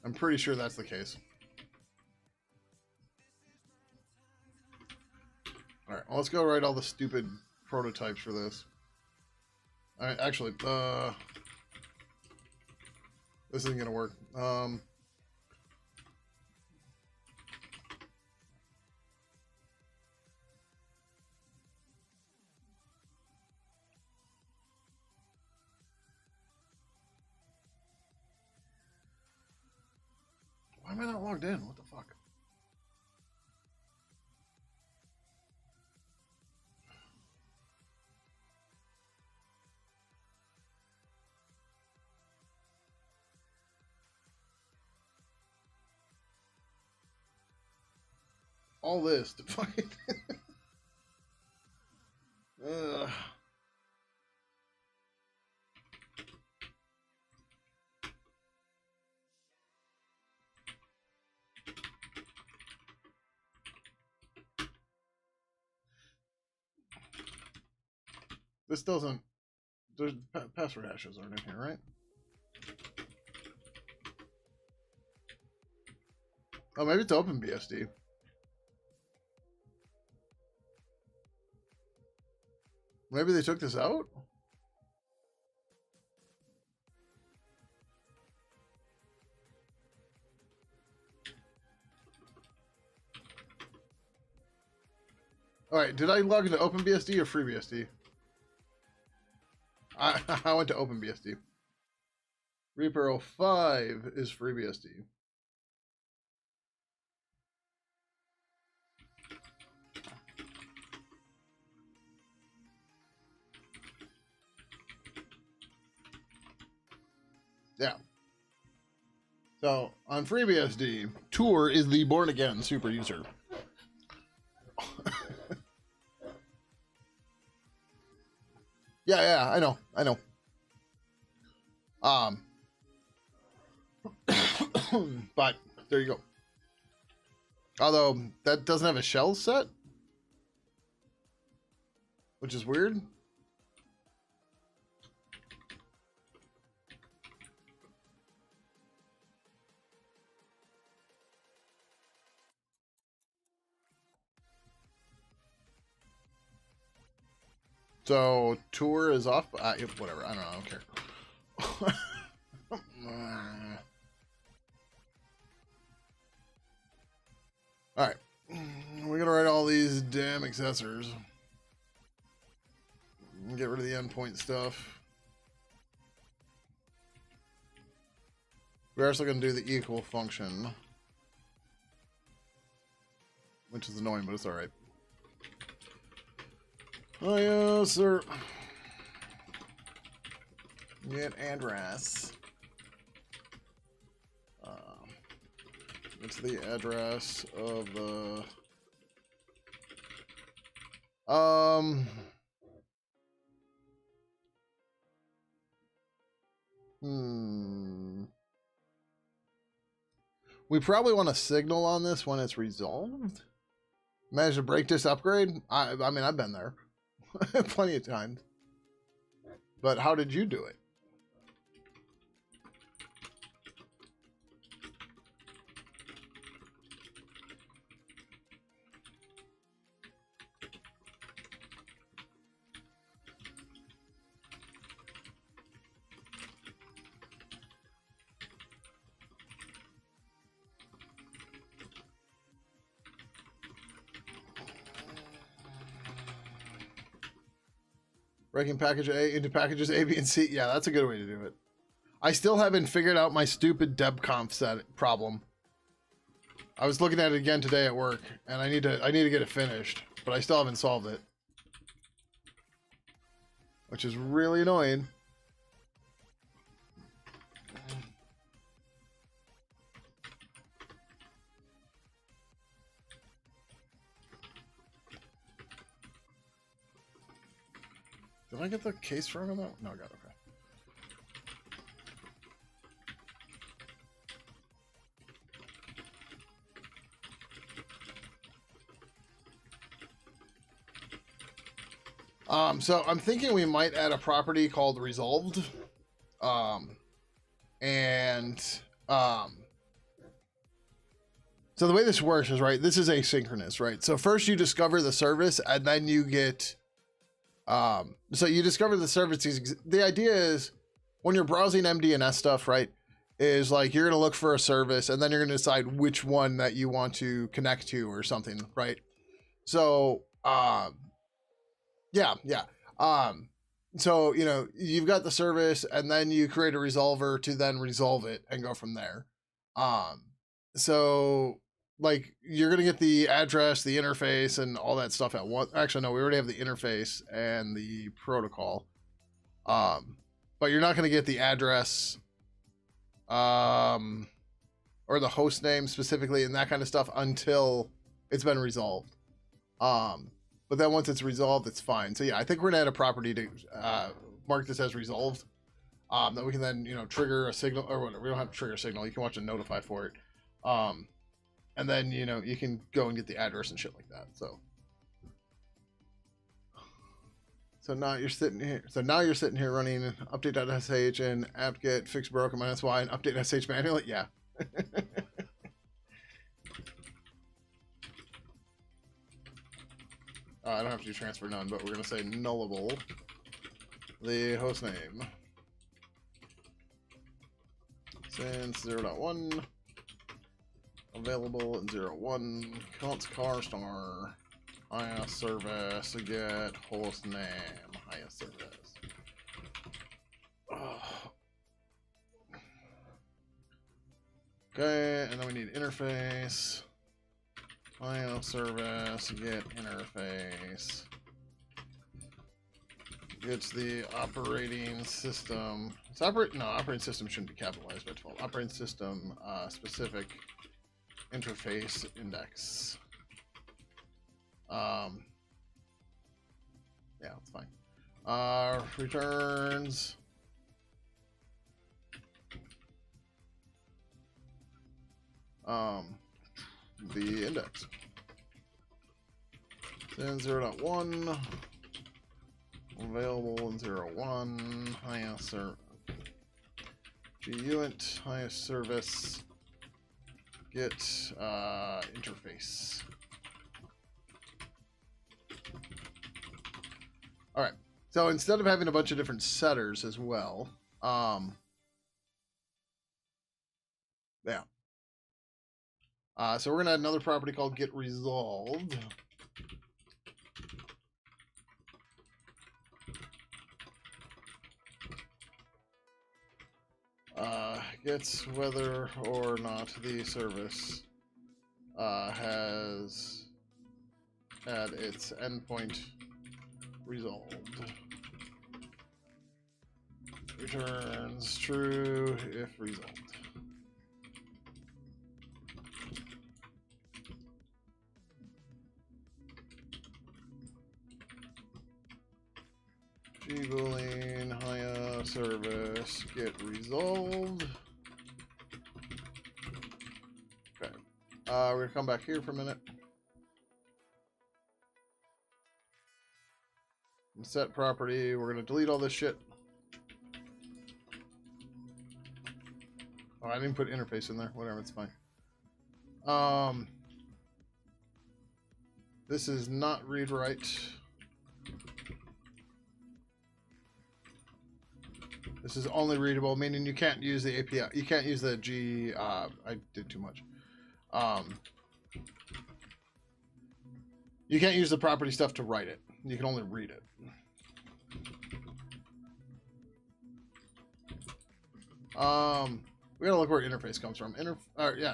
S1: I'm pretty sure that's the case. All right, well, let's go write all the stupid prototypes for this. All right, actually, this isn't gonna work. Why am I not logged in? What the fuck? All this to fucking... This doesn't... There's password hashes aren't in here, right? Oh, maybe it's OpenBSD. Maybe they took this out? Alright, did I log into OpenBSD or FreeBSD? I went to OpenBSD. Reaper 05 is FreeBSD. Yeah. So on FreeBSD, Tour is the born again super user. Yeah, I know. But there you go. Although that doesn't have a shell set, which is weird. So Tour is off. Whatever. I don't know. I don't care. All right. We're gonna write all these damn accessors. Get rid of the endpoint stuff. We're also gonna do the equal function, which is annoying, but it's all right. Oh yes, sir. Get address. It's the address of the we probably want a signal on this when it's resolved. Manage to break this upgrade. I mean, I've been there plenty of times. But how did you do it? Breaking package A into packages A, B, and C. Yeah, that's a good way to do it. I still haven't figured out my stupid debconf set problem. I was looking at it again today at work, and I need to get it finished, but I still haven't solved it, which is really annoying. Did I get the case wrong on that? No, I got it. Okay. So I'm thinking we might add a property called resolved. So the way this works is, right, this is asynchronous, right? So first you discover the service and then you get, so you discover the service. The idea is when you're browsing MDNS stuff, right, is like you're going to look for a service and then you're going to decide which one that you want to connect to or something, right? So, yeah. So, you know, you've got the service and then you create a resolver to then resolve it and go from there. So like you're going to get the address, the interface and all that stuff at once. Actually, no, we already have the interface and the protocol. But you're not going to get the address, or the host name specifically and that kind of stuff until it's been resolved. But then once it's resolved, it's fine. So yeah, I think we're gonna add a property to mark this as resolved. That we can then, you know, trigger a signal or whatever. We don't have to trigger a signal. You can watch a notify for it. And then, you know, you can go and get the address and shit like that. So now you're sitting here. So now you're sitting here running update.sh and apt-get fix broken -y and update.sh manually. Yeah. I don't have to do transfer none, but we're going to say nullable the host name. Since 0.1 available at 0.1 const car star IS service get host name IS service. Okay, and then we need interface. IO service, get interface. Gets the operating system. It's operating system shouldn't be capitalized by default. Operating system specific interface index. Yeah, it's fine. Returns. The index. Then 0.1. Available in 0.1. Highest GUint, highest service. Get interface. All right. So instead of having a bunch of different setters as well, yeah. So we're gonna add another property called get resolved. Gets whether or not the service has had its endpoint resolved. Returns true if resolved. Boolean Haya service get resolved. Okay. We're gonna come back here for a minute. Set property. We're gonna delete all this shit. Oh, I didn't put interface in there. Whatever, it's fine. This is not read write. This is only readable, meaning you can't use the API. You can't use the G. I did too much. You can't use the property stuff to write it. You can only read it. We gotta look where interface comes from. Yeah,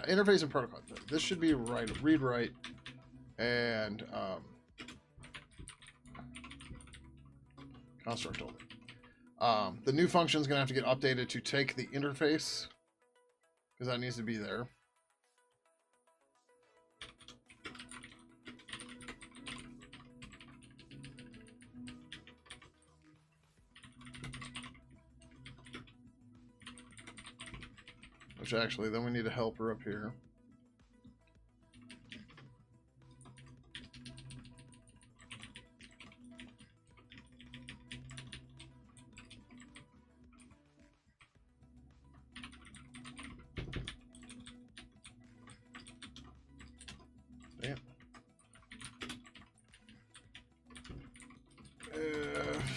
S1: interface and protocol. This should be read write, and construct only. The new function is going to have to get updated to take the interface, because that needs to be there. Which actually, then we need a helper up here.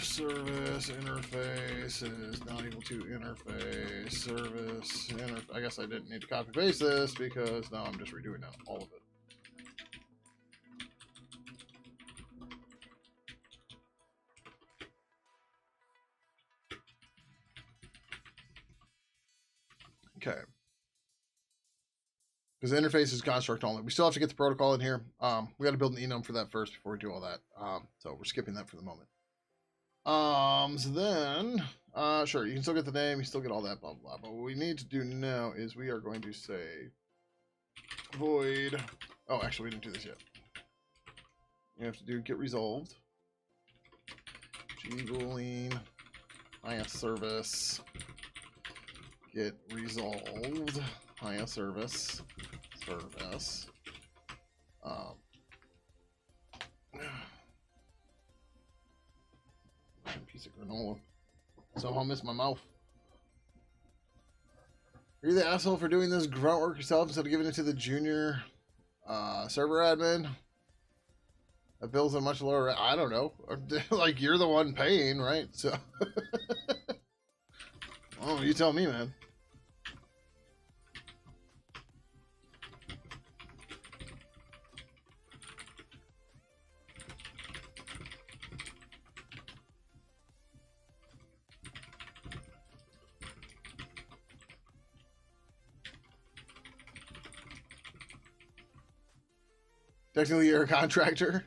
S1: Service interface is not equal to interface service. I guess I didn't need to copy paste this because now I'm just redoing all of it. Okay. Because the interface is construct only. We still have to get the protocol in here. We got to build an enum for that first before we do all that. So we're skipping that for the moment. So then, sure, you can still get the name, you still get all that, blah, blah, blah. But what we need to do now is we are going to say void. Oh, actually, we didn't do this yet. We have to do get resolved. Boolean Haya service get resolved Haya service. Piece of granola. Somehow missed my mouth. Are you the asshole for doing this grunt work yourself instead of giving it to the junior server admin? That bill's a much lower. I don't know. Like, you're the one paying, right? So, oh, you tell me, man. Technically, you're a contractor.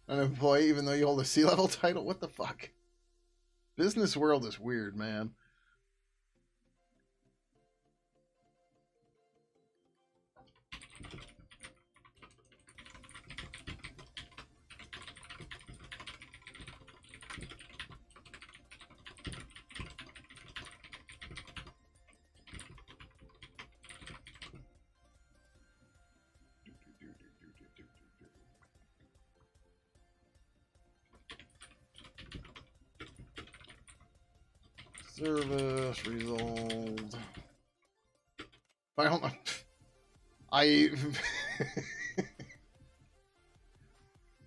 S1: an employee even though you hold a C-level title? What the fuck? Business world is weird, man. Service resolved. If I don't know.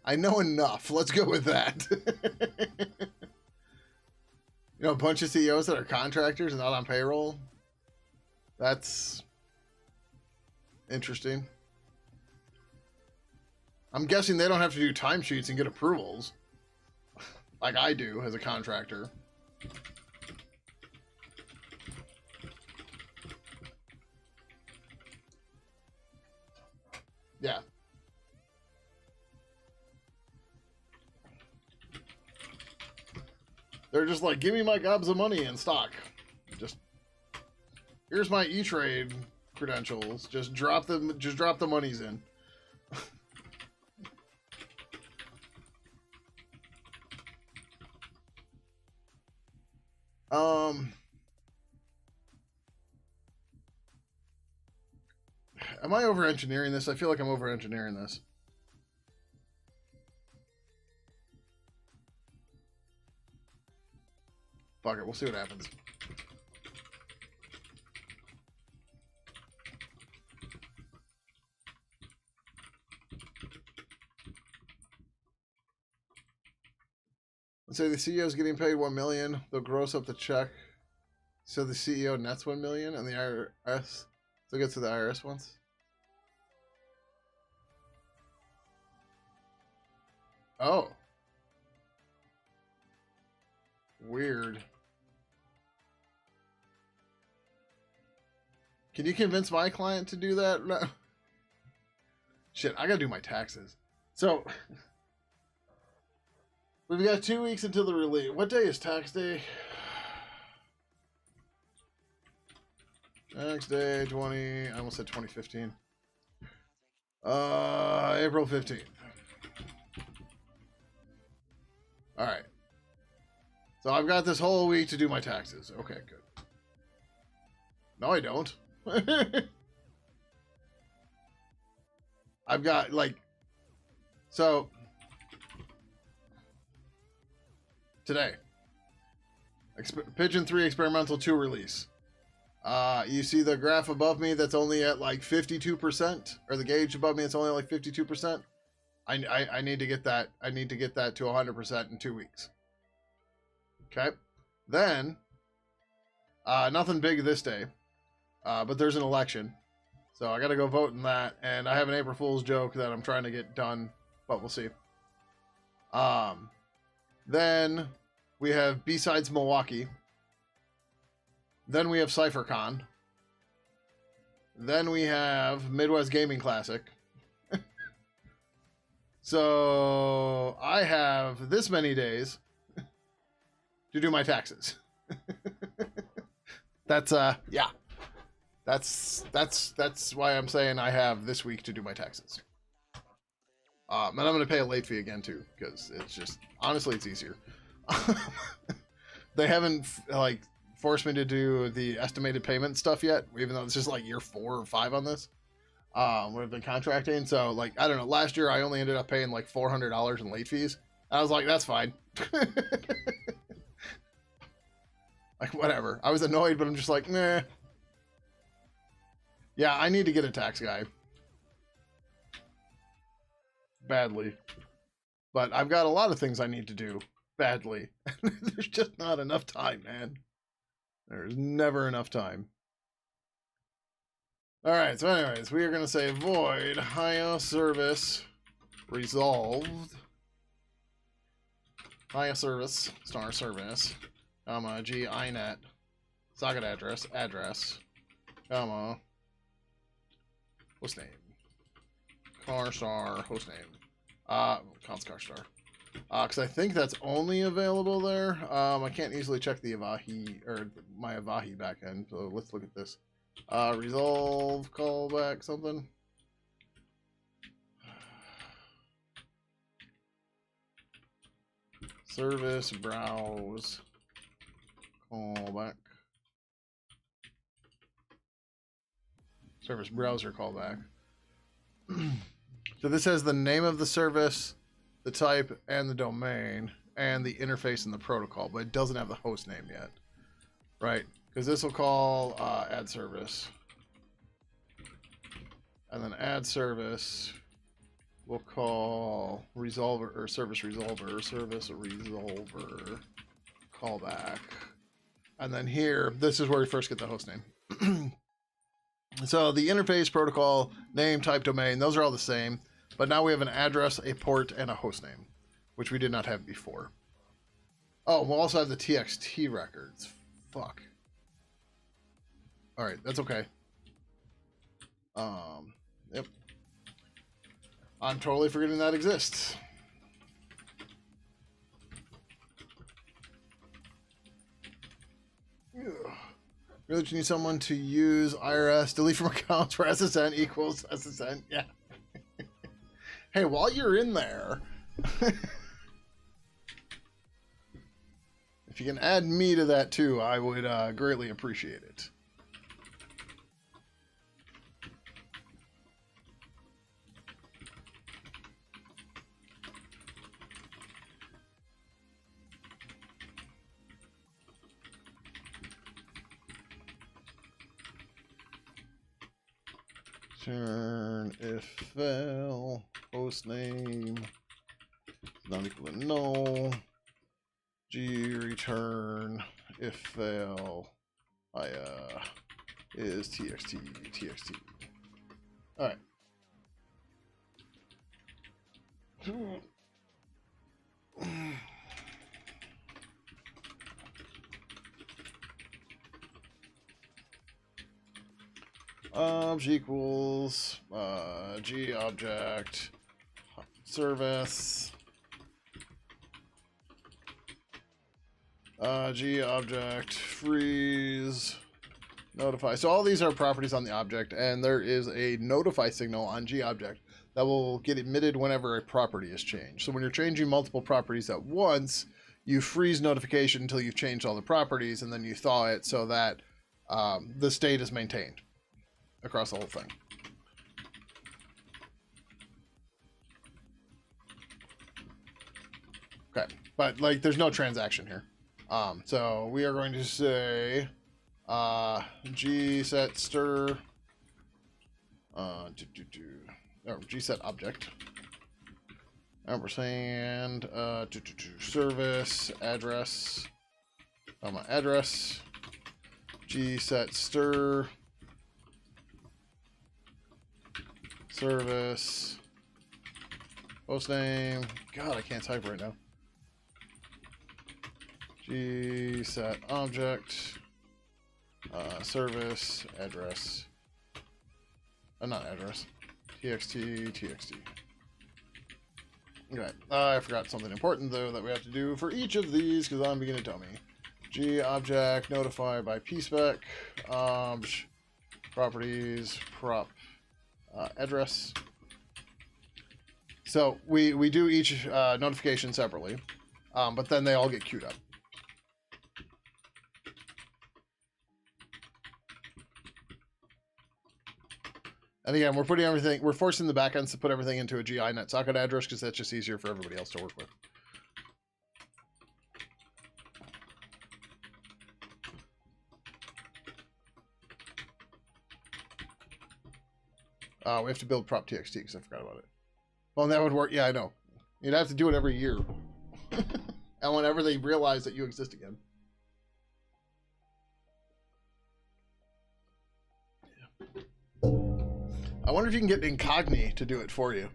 S1: I know enough. Let's go with that. You know, a bunch of CEOs that are contractors and not on payroll. That's interesting. I'm guessing they don't have to do timesheets and get approvals like I do as a contractor. Yeah. They're just like, give me my gobs of money in stock. Just here's my E-Trade credentials. Just drop the monies in. Am I over-engineering this? I feel like I'm over-engineering this. Fuck it, we'll see what happens. Let's say the CEO is getting paid $1 million. They'll gross up the check, so the CEO nets $1 million, and the IRS still gets to the IRS once. Oh, weird. Can you convince my client to do that? No. Shit, I gotta do my taxes. So we've got 2 weeks until the release. What day is tax day? Tax day 20. I almost said 2015. April 15th. All right. So I've got this whole week to do my taxes. Okay, good. No, I don't. I've got like, so today, Pidgin 3 Experimental 2 release. You see the graph above me that's only at like 52%, or the gauge above me that's only like 52%. I need to get that. I need to get that to 100% in 2 weeks. Okay. Then, nothing big this day, but there's an election. So I got to go vote in that. And I have an April Fool's joke that I'm trying to get done, but we'll see. Then we have B-Sides Milwaukee. Then we have CypherCon. Then we have Midwest Gaming Classic. So I have this many days to do my taxes. That's yeah. That's why I'm saying I have this week to do my taxes. And I'm going to pay a late fee again too, because it's just, honestly, it's easier. They haven't like forced me to do the estimated payment stuff yet, even though it's just like year 4 or 5 on this. We've been contracting, so like I don't know. Last year I only ended up paying like $400 in late fees. I was like, that's fine. Like whatever. I was annoyed, but I'm just like, meh. Yeah, I need to get a tax guy badly, but I've got a lot of things I need to do badly. There's just not enough time, man. There's never enough time. All right, so anyways, we are going to say void HIA service resolved. HIA service star service, comma, G inet socket address, comma, hostname, car star hostname. Conscar Star. Because I think that's only available there. I can't easily check the Avahi, or my Avahi backend, so let's look at this. Resolve, callback, something. Service, browse, callback. Service browser callback. So this has the name of the service, the type, and the domain, and the interface and the protocol, but it doesn't have the host name yet. Right? Because this will call add service. And then add service we'll call resolver or service resolver, callback. And then here, this is where we first get the host name. So the interface, protocol, name, type, domain, those are all the same. But now we have an address, a port, and a host name, which we did not have before. Oh, we'll also have the TXT records. Fuck. All right, that's okay. Yep. I'm totally forgetting that exists. Really, you need someone to use IRS, delete from accounts where SSN equals SSN. Yeah. Hey, while you're in there, if you can add me to that too, I would greatly appreciate it. Turn if fail host name not equal to null. G return if fail is txt. All right. G equals G object service G object freeze notify. So all these are properties on the object, and there is a notify signal on G object that will get emitted whenever a property is changed. So when you're changing multiple properties at once, you freeze notification until you've changed all the properties, and then you thaw it so that the state is maintained across the whole thing. Okay, but like there's no transaction here. So we are going to say G set stir G set object. Ampersand service address address G set stir service hostname. God, I can't type right now. G set object service address. Not address. txt. Okay, I forgot something important though that we have to do for each of these because I'm beginning to tell me. G object notify by pspec properties prop address. So we do each notification separately, but then they all get queued up. And again, we're putting everything, we're forcing the backends to put everything into a GINet socket address because that's just easier for everybody else to work with. We have to build prop txt because I forgot about it. Well, that would work. Yeah, I know. You'd have to do it every year. And whenever they realize that you exist again. I wonder if you can get Incogni to do it for you.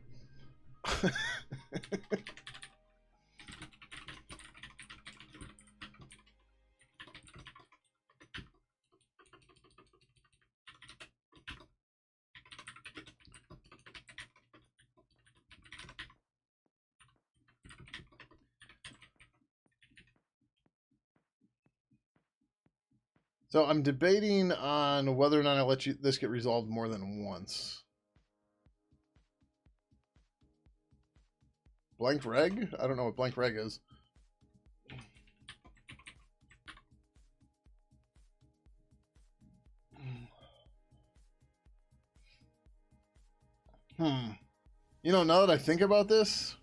S1: So I'm debating on whether or not I let this get resolved more than once. Blank reg? I don't know what blank reg is. You know, now that I think about this,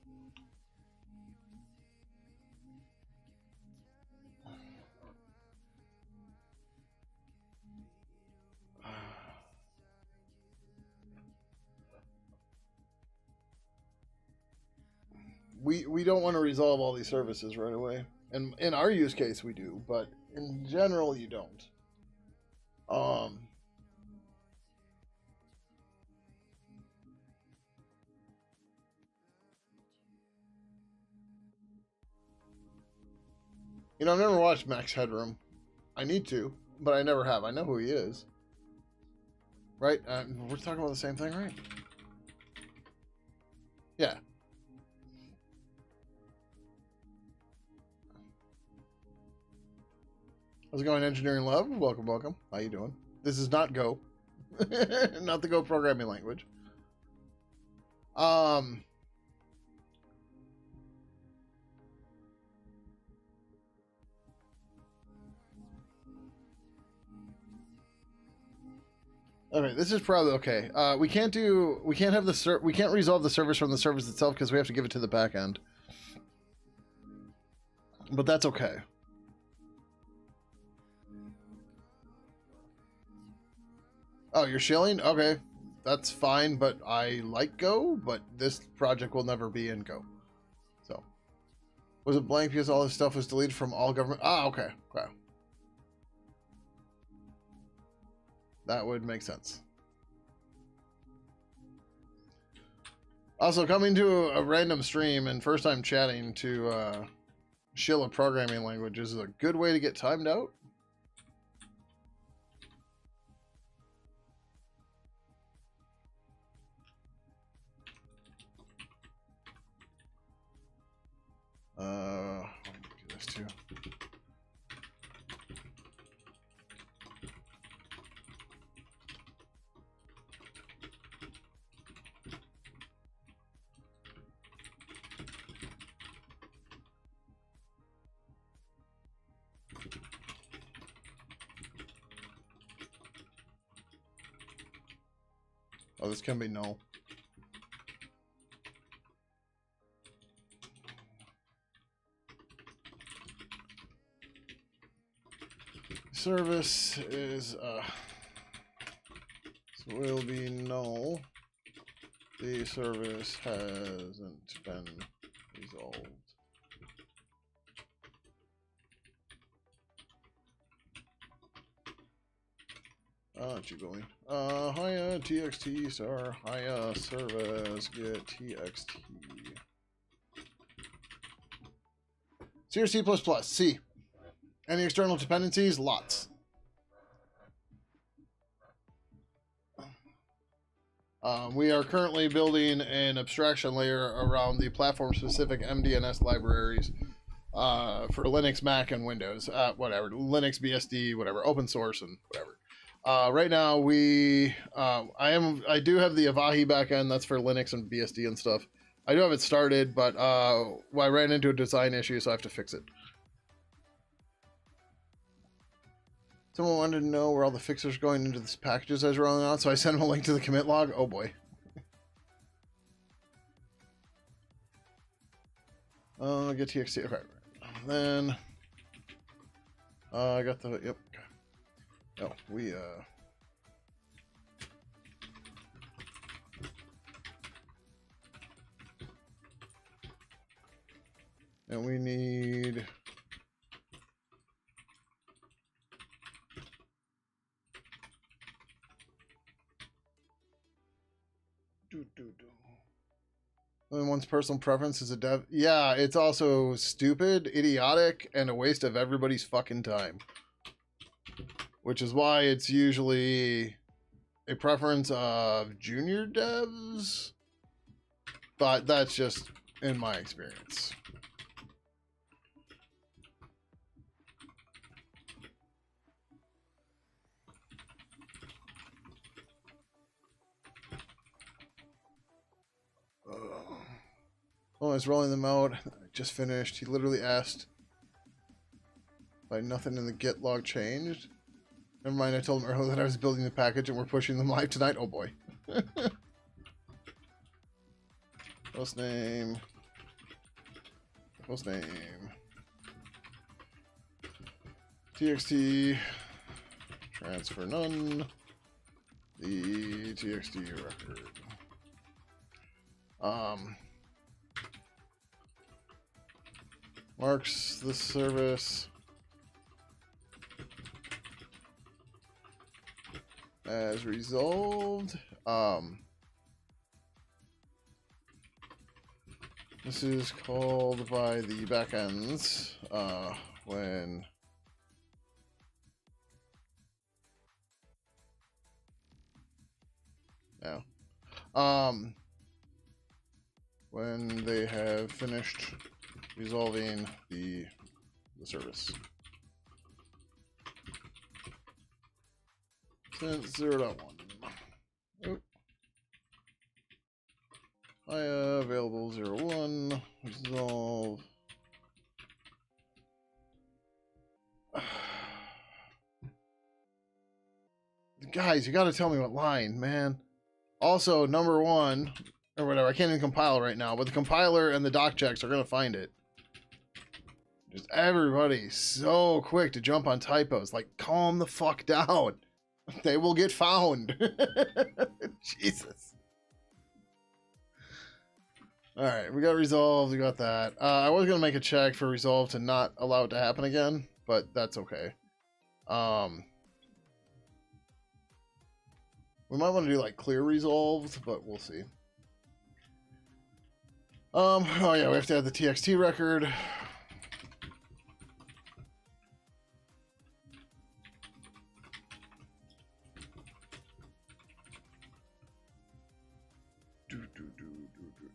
S1: we don't want to resolve all these services right away. And in our use case, we do, but in general, you don't. You know, I've never watched Max Headroom. I need to, but I never have. I know who he is. Right? We're talking about the same thing, right? Yeah. How's it going, Engineering Love? Welcome, welcome. How you doing? This is not Go. Not the Go programming language. Okay, this is probably okay. We can't resolve the service from the service itself because we have to give it to the back end. But that's okay. Oh, you're shilling? Okay. That's fine, but I like Go, but this project will never be in Go. So. Was it blank because all this stuff was deleted from all government? Ah, okay. Okay. That would make sense. Also, coming to a random stream and first time chatting to shill a programming language is a good way to get timed out. Let me do this too. Oh, this can be null. Service is will be null. The service hasn't been resolved. Jiggling. Hiya TXT star. Hiya service get TXT. C or C++? C. Any external dependencies? Lots. We are currently building an abstraction layer around the platform-specific MDNS libraries for Linux, Mac, and Windows. Whatever, Linux, BSD, whatever, open source, and whatever. Right now, I do have the Avahi backend. That's for Linux and BSD and stuff. I do have it started, but I ran into a design issue, so I have to fix it. Someone wanted to know where all the fixers are going into this packages I was rolling out, so I sent them a link to the commit log. Oh boy. Get TXT. Okay. Then I got the yep. Okay. Oh, we and we need and one's personal preference is a dev. Yeah, it's also stupid, idiotic, and a waste of everybody's fucking time. Which is why it's usually a preference of junior devs. But that's just in my experience. Oh, I was rolling them out. I just finished. He literally asked why nothing in the Git log changed. Never mind, I told him earlier that I was building the package and we're pushing them live tonight. Oh boy. Host name. Host name. TXT. Transfer none. The TXT record. Marks the service as resolved. This is called by the backends when when they have finished resolving the service. Since 0.1. Oh. Available 0.1. Resolve. Guys, you gotta tell me what line, man. Also, number 1, or whatever, I can't even compile right now, but the compiler and the doc checks are gonna find it. Just everybody so quick to jump on typos. Like, calm the fuck down. They will get found. Jesus. Alright, we got resolved. We got that. I was going to make a check for resolve to not allow it to happen again, but that's okay. We might want to do, like, clear resolved, but we'll see. Oh, yeah, we have to add the TXT record.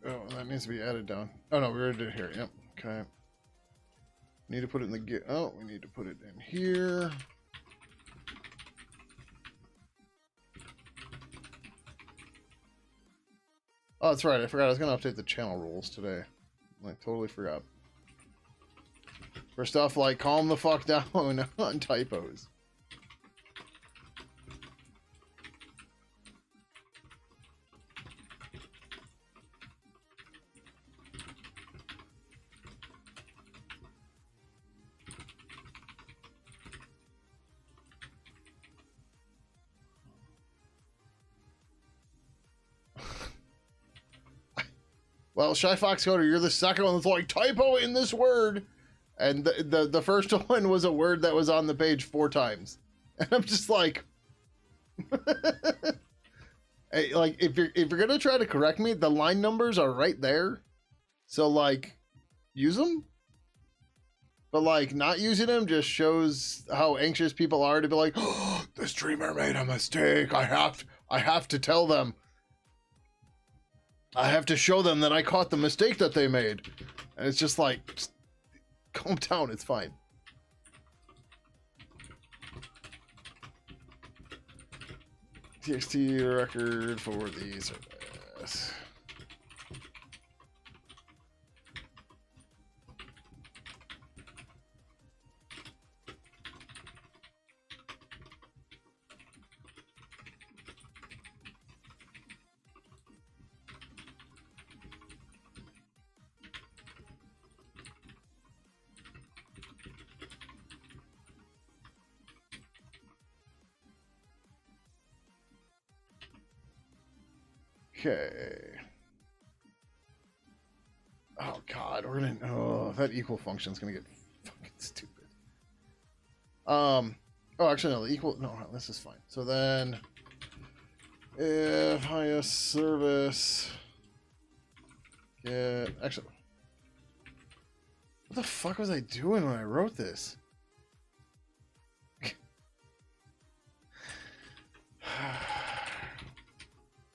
S1: Oh, that needs to be added down. Oh, no, we already did it here. Yep. Okay. Need to put it in the Git. Oh, we need to put it in here. Oh, that's right. I forgot I was going to update the channel rules today. I totally forgot. For stuff like calm the fuck down on typos. Well, Shy Fox Coder, you're the second one that's like, typo in this word. And the first one was a word that was on the page 4 times. And I'm just like... hey, like, if you're going to try to correct me, the line numbers are right there. So, like, use them. But, like, not using them just shows how anxious people are to be like, oh, the streamer made a mistake. I have to tell them. I have to show them that I caught the mistake that they made. And it's just like, just calm down, it's fine. TXT record for the service. Okay. Oh god, we're gonna. Oh, that equal function is gonna get fucking stupid. Oh, actually no, the equal. No, this is fine. So then, if highest service get actually, what the fuck was I doing when I wrote this?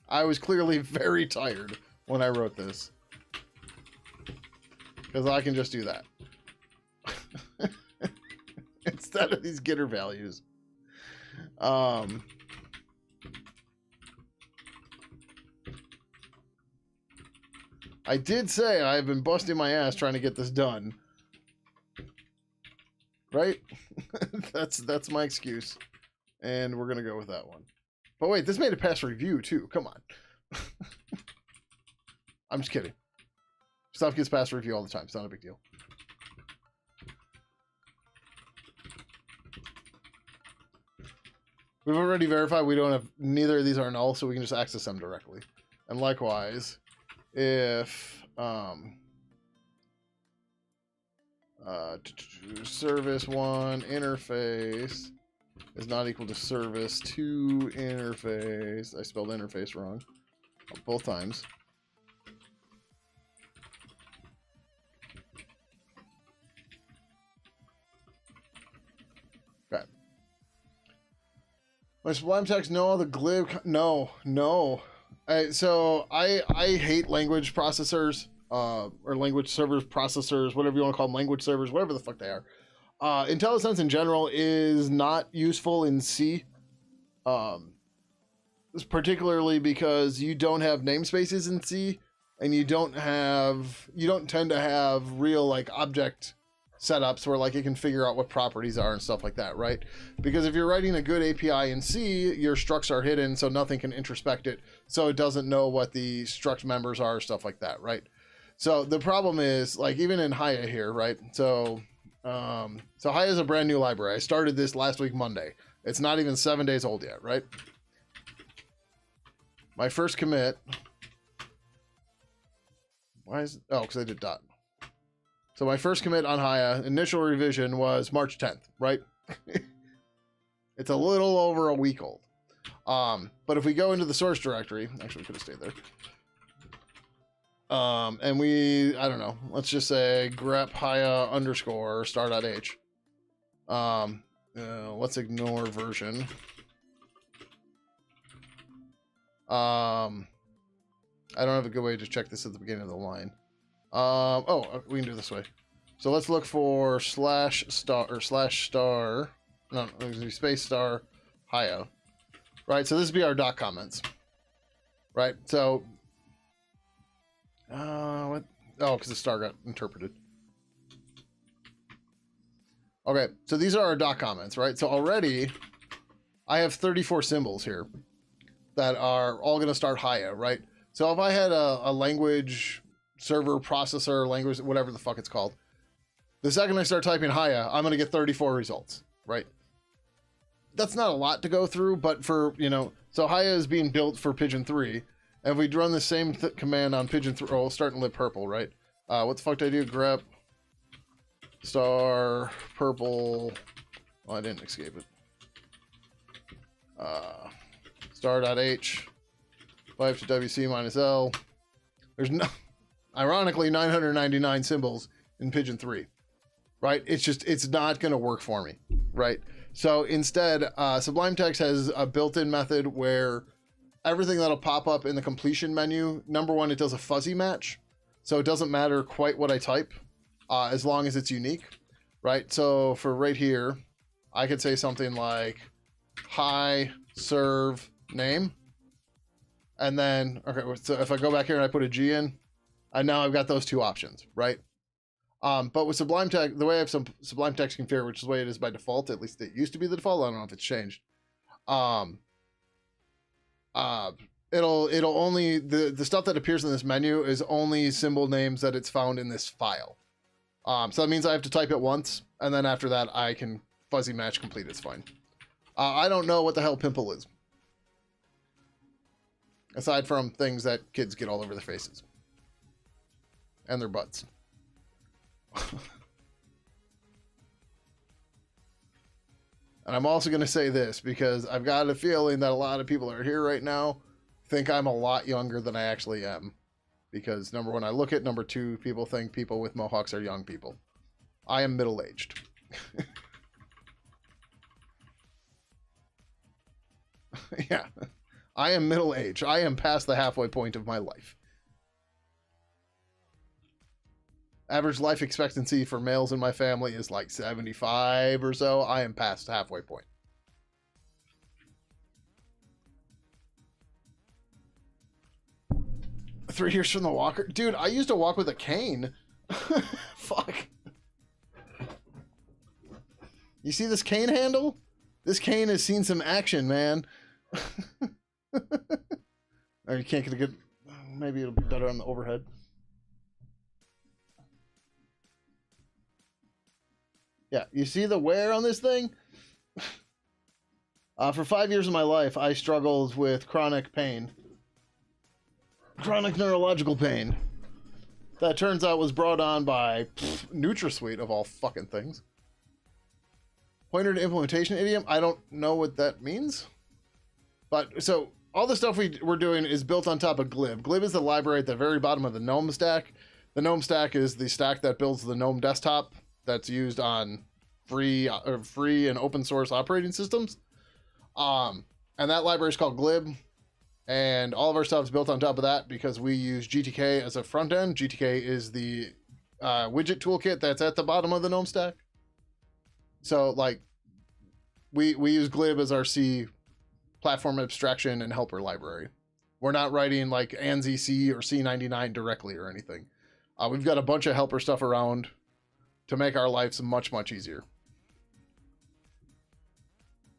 S1: I was clearly very tired when I wrote this. Because I can just do that. Instead of these getter values. I did say I've been busting my ass trying to get this done. Right? That's my excuse. And we're going to go with that one. But wait, this made it past review, too. Come on. I'm just kidding. Stuff gets past review all the time. It's not a big deal. We've already verified we don't have... Neither of these are null, so we can just access them directly. And likewise, if... service 1 interface is not equal to service 2 interface. I spelled interface wrong both times. Okay. My Sublime Text, no, all the glib, no. So I hate language processors. Or language servers, processors, whatever you want to call them, language servers, whatever the fuck they are. IntelliSense in general is not useful in C. Particularly because you don't have namespaces in C, and you don't tend to have real like object setups where like it can figure out what properties are and stuff like that, right? Because if you're writing a good API in C, your structs are hidden, so nothing can introspect it, so it doesn't know what the struct members are, stuff like that, right? So the problem is, like, even in Haya here, right? So Haya is a brand new library. I started this last week, Monday. It's not even 7 days old yet, right? My first commit. Why is... Oh, because I did dot. So my first commit on Haya, initial revision was March 10th, right? It's a little over a week old. But if we go into the source directory... Actually, we could have stayed there. And we, I don't know, let's just say grep haya underscore star.h. Let's ignore version. I don't have a good way to check this at the beginning of the line. Oh, we can do it this way. So let's look for /star or /star, no, space star haya. Right, so this would be our doc comments. Right, so what? Oh, because the star got interpreted. Okay, so these are our doc comments, right? So already I have 34 symbols here that are all going to start Haya, right? So if I had a language server processor, language, whatever the fuck it's called, the second I start typing Haya, I'm going to get 34 results, right? That's not a lot to go through, but for, you know, so Haya is being built for Pidgin 3. And if we run the same command on Pidgin 3, oh, we'll start in lib purple, right? What the fuck did I do? Grep star purple. Oh, I didn't escape it. Star.h 5 to WC minus L. There's no, ironically, 999 symbols in Pidgin 3, right? It's not going to work for me, right? So instead, Sublime Text has a built-in method where everything that'll pop up in the completion menu, number one, it does a fuzzy match. So it doesn't matter quite what I type, as long as it's unique, right? So for right here, I could say something like, hi, serve, name. And then, okay, so if I go back here and I put a G in, and now I've got those two options, right? But with Sublime Text, the way I have some Sublime Text configured, which is the way it is by default, at least it used to be the default, I don't know if it's changed. It'll only, the stuff that appears in this menu is only symbol names that it's found in this file. So that means I have to type it once, and then after that I can fuzzy match complete, it's fine. I don't know what the hell pimple is. Aside from things that kids get all over their faces. And their butts. And I'm also going to say this, because I've got a feeling that a lot of people that are here right now think I'm a lot younger than I actually am. Because number one, I look at, number two, people think people with mohawks are young people. I am middle-aged. Yeah. I am middle-aged. I am past the halfway point of my life. Average life expectancy for males in my family is like 75 or so. I am past the halfway point. 3 years from the walker. Dude, I used to walk with a cane. Fuck. You see this cane handle? This cane has seen some action, man. Or you can't get a good... Maybe it'll be better on the overhead. Yeah, you see the wear on this thing? For 5 years of my life, I struggled with chronic pain. Chronic neurological pain. That turns out was brought on by NutraSweet of all fucking things. Pointer to implementation idiom? I don't know what that means. But, so, all the stuff we're doing is built on top of Glib. Glib is the library at the very bottom of the GNOME stack. The GNOME stack is the stack that builds the GNOME desktop that's used on free and open source operating systems. And that library is called Glib. And all of our stuff is built on top of that because we use GTK as a front end. GTK is the widget toolkit that's at the bottom of the GNOME stack. So, like, we use Glib as our C platform abstraction and helper library. We're not writing like ANSI C or C99 directly or anything. We've got a bunch of helper stuff around to make our lives much, much easier.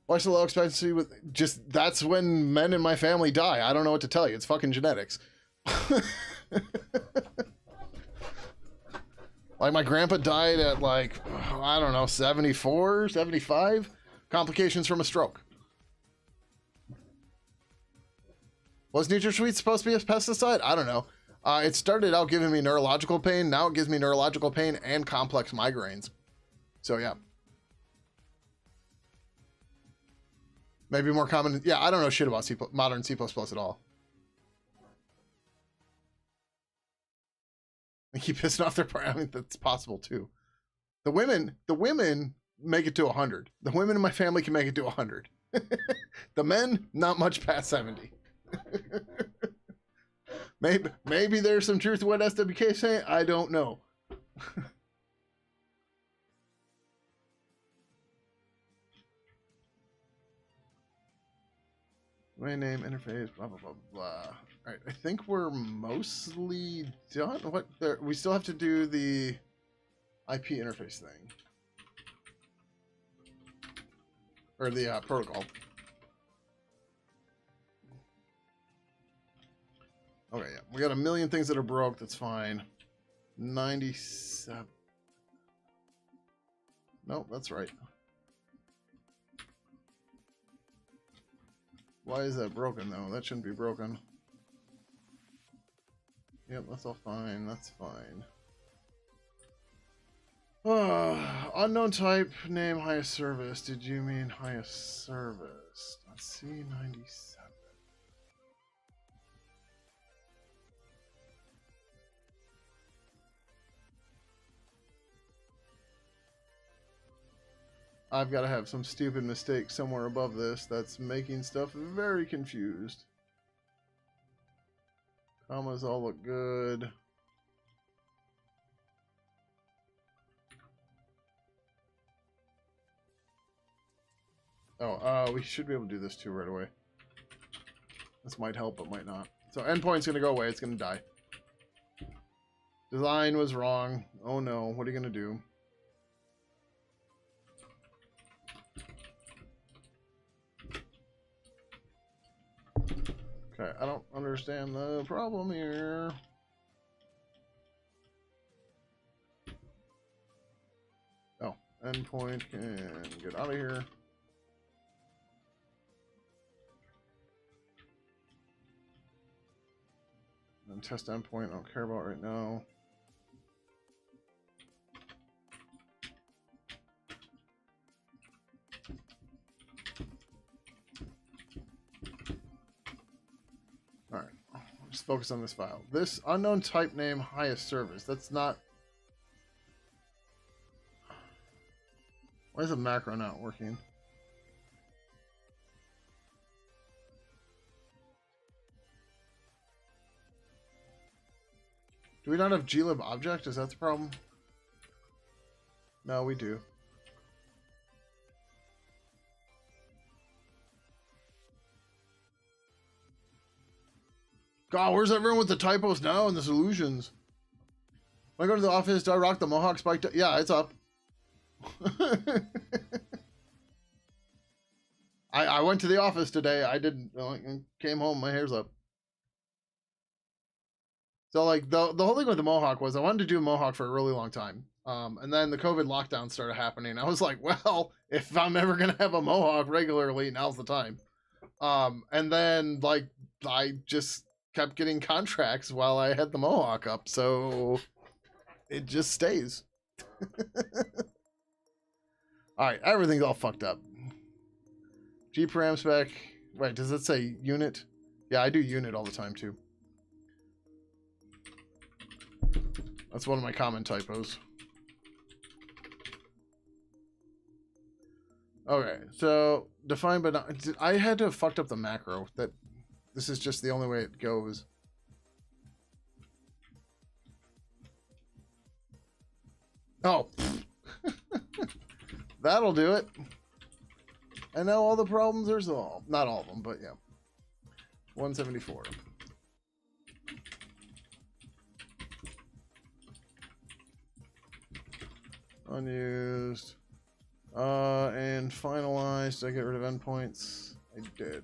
S1: Why so low expectancy with just, that's when men in my family die. I don't know what to tell you. It's fucking genetics. Like my grandpa died at like, I don't know, 74, 75. Complications from a stroke. Was NutraSweet supposed to be a pesticide? I don't know. It started out giving me neurological pain. Now it gives me neurological pain and complex migraines. So yeah. Maybe more common. Yeah, I don't know shit about modern C++ at all. They keep pissing off their part. I mean, that's possible too. The women make it to 100. The women in my family can make it to 100. The men, not much past 70. Maybe there's some truth to what SWK is saying. I don't know. My name, interface, blah, blah, blah, blah. All right, I think we're mostly done. What? We still have to do the IP interface thing. Or the protocol. Okay, yeah. We got a million things that are broke. That's fine. 97. Nope, that's right. Why is that broken, though? That shouldn't be broken. Yep, that's all fine. That's fine. Unknown type, name, highest service. Did you mean highest service? Let's see, 97. I've got to have some stupid mistake somewhere above this that's making stuff very confused. Commas all look good. Oh, we should be able to do this too right away. This might help, but might not. So endpoint's going to go away. It's going to die. Design was wrong. Oh no, what are you going to do? Okay, I don't understand the problem here. Oh, endpoint can get out of here. And test endpoint, I don't care about right now. Alright, just focus on this file. This unknown type name highest service. That's not... Why is the macro not working? Do we not have glib object? Is that the problem? No, we do. God, where's everyone with the typos now and the solutions? When I go to the office, do I rock the Mohawk spike? Yeah, it's up. I went to the office today. I didn't. Came home, my hair's up. So like the whole thing with the Mohawk was I wanted to do a Mohawk for a really long time. And then the COVID lockdown started happening. I was like, well, if I'm ever gonna have a Mohawk regularly, now's the time. And then like I just kept getting contracts while I had the Mohawk up, so it just stays. All right, everything's all fucked up. G param spec. Wait, does it say unit? Yeah, I do unit all the time too. That's one of my common typos. Okay, so define but not. I had to have fucked up the macro. That this is just the only way it goes. Oh, that'll do it. And now all the problems are solved. Not all of them, but yeah. 174. Unused. And finalized. Did I get rid of endpoints? I did.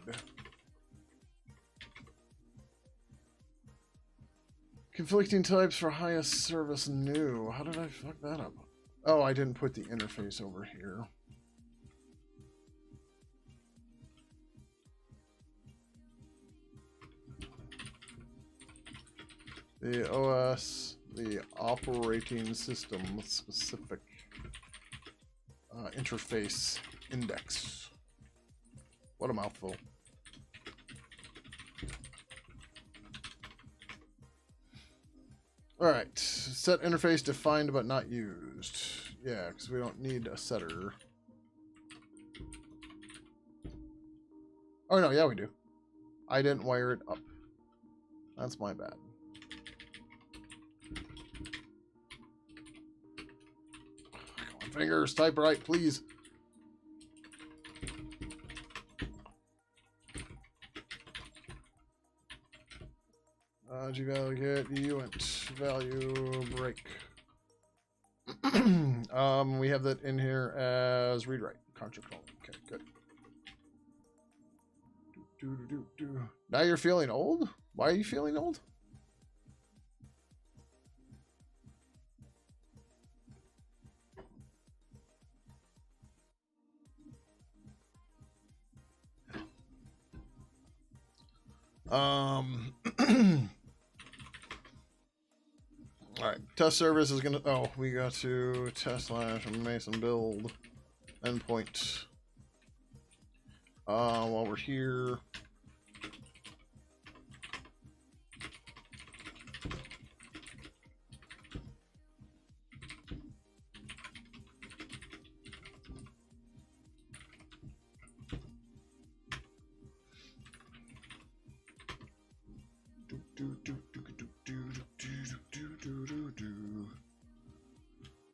S1: Conflicting types for highest service new. How did I fuck that up? Oh, I didn't put the interface over here. The OS, the operating system specific interface index. What a mouthful. All right, set interface defined but not used. Yeah, because we don't need a setter. Oh no, yeah we do. I didn't wire it up. That's my bad. Come on, fingers, type right, please. G value get uint value break. We have that in here as read write contract call. Okay, good. Now you're feeling old? Why are you feeling old? All right, test service is gonna. Oh, we got to test slash Mason build endpoint. While we're here.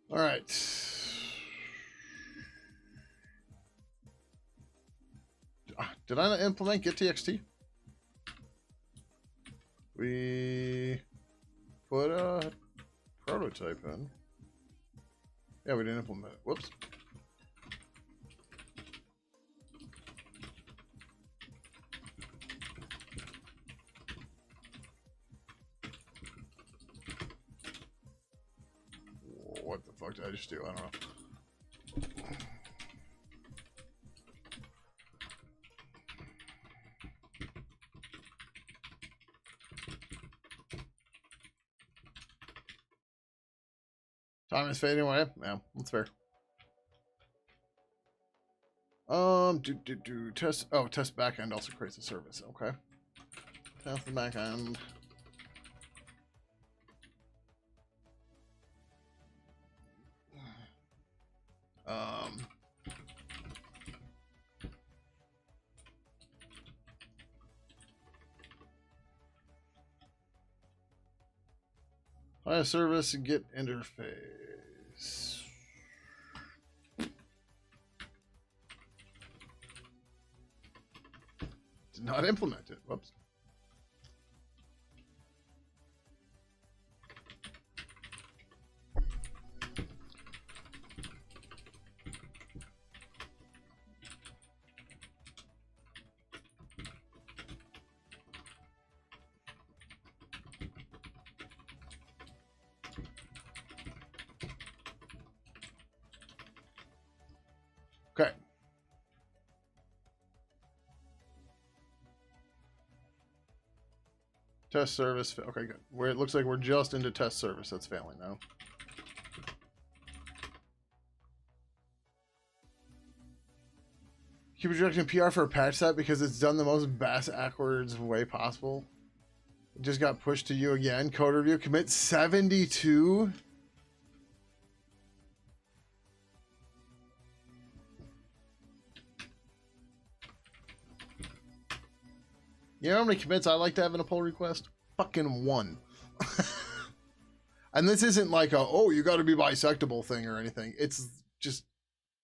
S1: All right. Did I not implement get.txt? We put a prototype in. Yeah, we didn't implement it. Whoops. What the fuck did I just do? I don't know. Time is fading away. Yeah, that's fair. Test. Oh, test backend also creates a service. Okay. Test the backend. High service get interface. Did not implement it. Whoops. Okay. Test service. Okay, good. It looks like we're just into test service. That's failing now. Keep rejecting PR for a patch set because it's done the most backwards way possible. It just got pushed to you again. Code review. Commit 72. You know how many commits I like to have in a pull request? Fucking 1. And this isn't like a, oh, you got to be bisectable thing or anything. It's just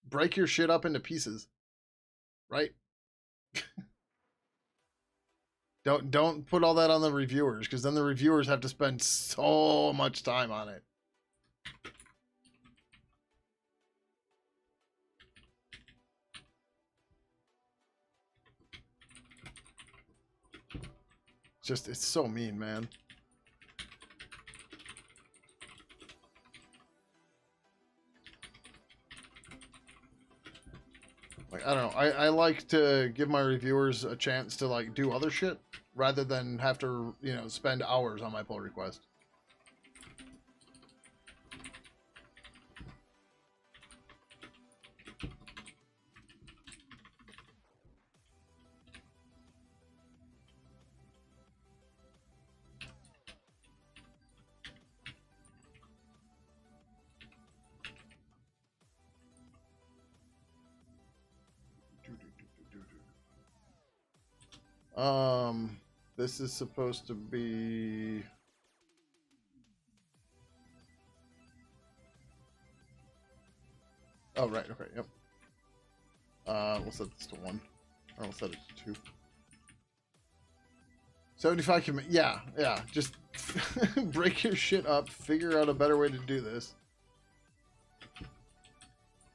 S1: break your shit up into pieces. Right? Don't put all that on the reviewers, because then the reviewers have to spend so much time on it. It's so mean, man. Like, I don't know. I like to give my reviewers a chance to, like, do other shit rather than have to, you know, spend hours on my pull request. This is supposed to be... Oh, right, okay, yep. We'll set this to 1. Or we'll set it to 2. 75 commit, yeah, just break your shit up, figure out a better way to do this.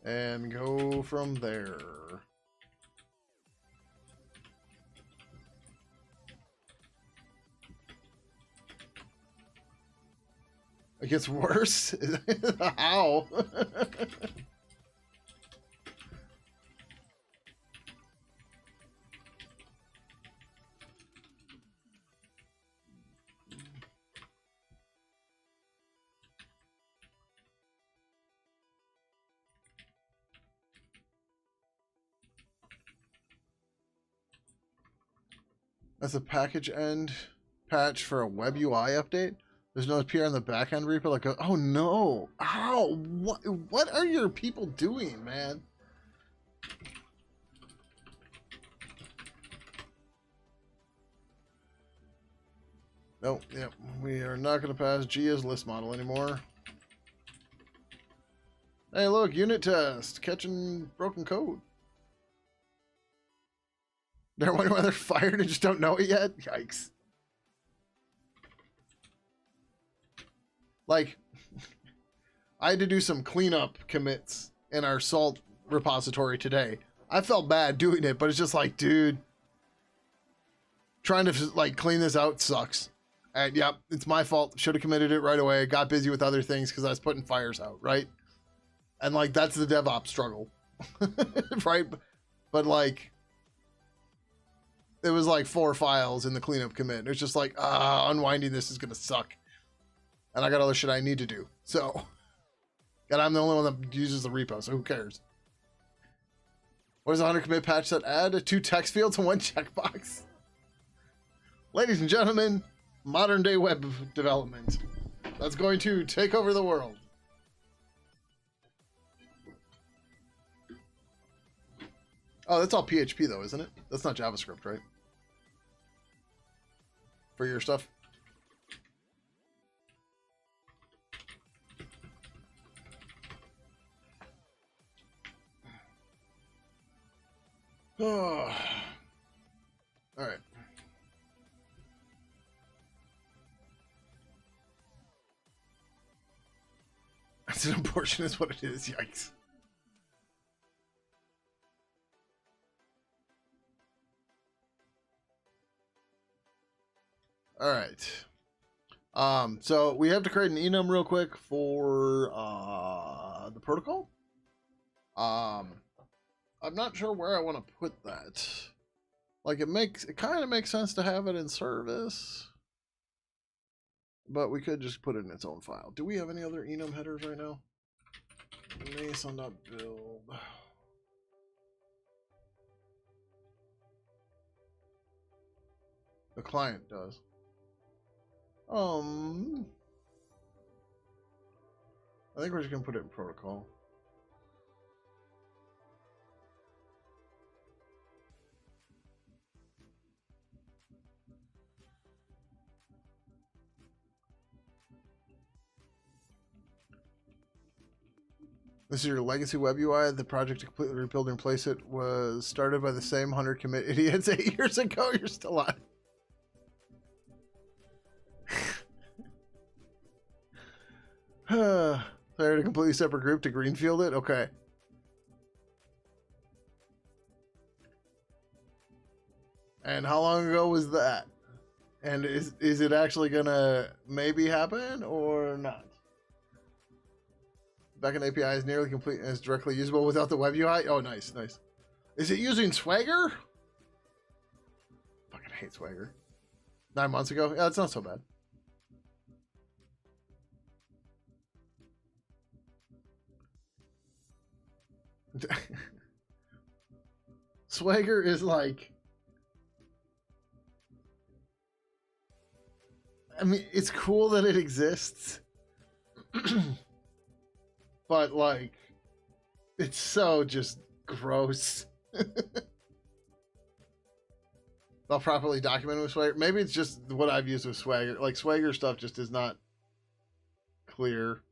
S1: And go from there. It gets worse? How? That's a package end patch for a web UI update. There's no PR on the backend repo. Like, oh no! How? What are your people doing, man? Nope. Yep. We are not going to pass Gia's list model anymore. Hey, look, unit test catching broken code. They're wondering why they're fired and just don't know it yet. Yikes. Like, I had to do some cleanup commits in our salt repository today. I felt bad doing it, but it's just like, dude, trying to like clean this out sucks. And yep, it's my fault. Should have committed it right away. Got busy with other things because I was putting fires out, right? And like, that's the DevOps struggle, right? But like, it was like 4 files in the cleanup commit. It's just like, unwinding this is going to suck. And I got other shit I need to do. So, and I'm the only one that uses the repo, so who cares? What does a 100 commit patch set add? 2 text fields and 1 checkbox. Ladies and gentlemen, modern day web development. That's going to take over the world. Oh, that's all PHP though, isn't it? That's not JavaScript, right? For your stuff? Oh. All right. That's an abortion is what it is. Yikes. All right. So we have to create an enum real quick for the protocol. I'm not sure where I want to put that. Like it kind of makes sense to have it in service, but we could just put it in its own file. Do we have any other enum headers right now? Mason.build. The client does. I think we're just gonna put it in protocol. This is your legacy web UI. The project to completely rebuild and replace it was started by the same 100 commit idiots 8 years ago. You're still on. So I had a completely separate group to greenfield it? Okay. And how long ago was that? And is it actually gonna maybe happen or not? Backend API is nearly complete and is directly usable without the web UI. Oh, nice, nice. Is it using Swagger? Fucking hate Swagger. 9 months ago? Yeah, it's not so bad. Swagger is like... I mean, it's cool that it exists. But, like, it's so just gross. Not properly documented with Swagger. Maybe it's just what I've used with Swagger. Like, Swagger stuff just is not clear.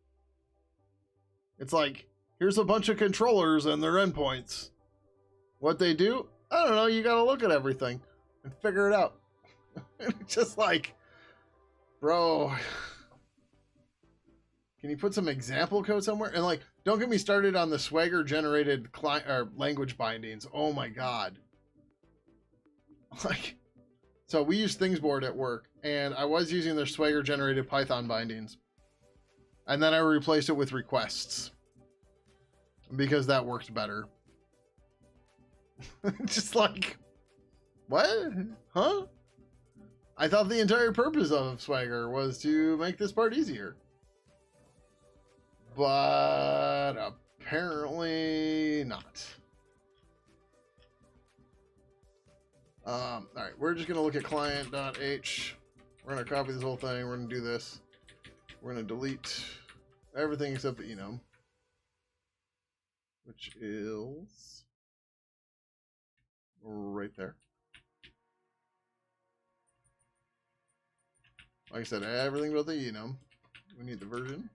S1: It's like, here's a bunch of controllers and their endpoints. What they do? I don't know. You got to look at everything and figure it out. It's just like, bro, can you put some example code somewhere? And like, don't get me started on the Swagger generated client or language bindings. Oh my God. Like, so we use Thingsboard at work, and I was using their Swagger generated Python bindings. And then I replaced it with requests because that worked better. Just like, what? Huh? I thought the entire purpose of Swagger was to make this part easier. But apparently not. All right, we're just going to look at client.h. We're going to copy this whole thing. We're going to do this. We're going to delete everything except the enum, which is right there. Like I said, everything but the enum. We need the version.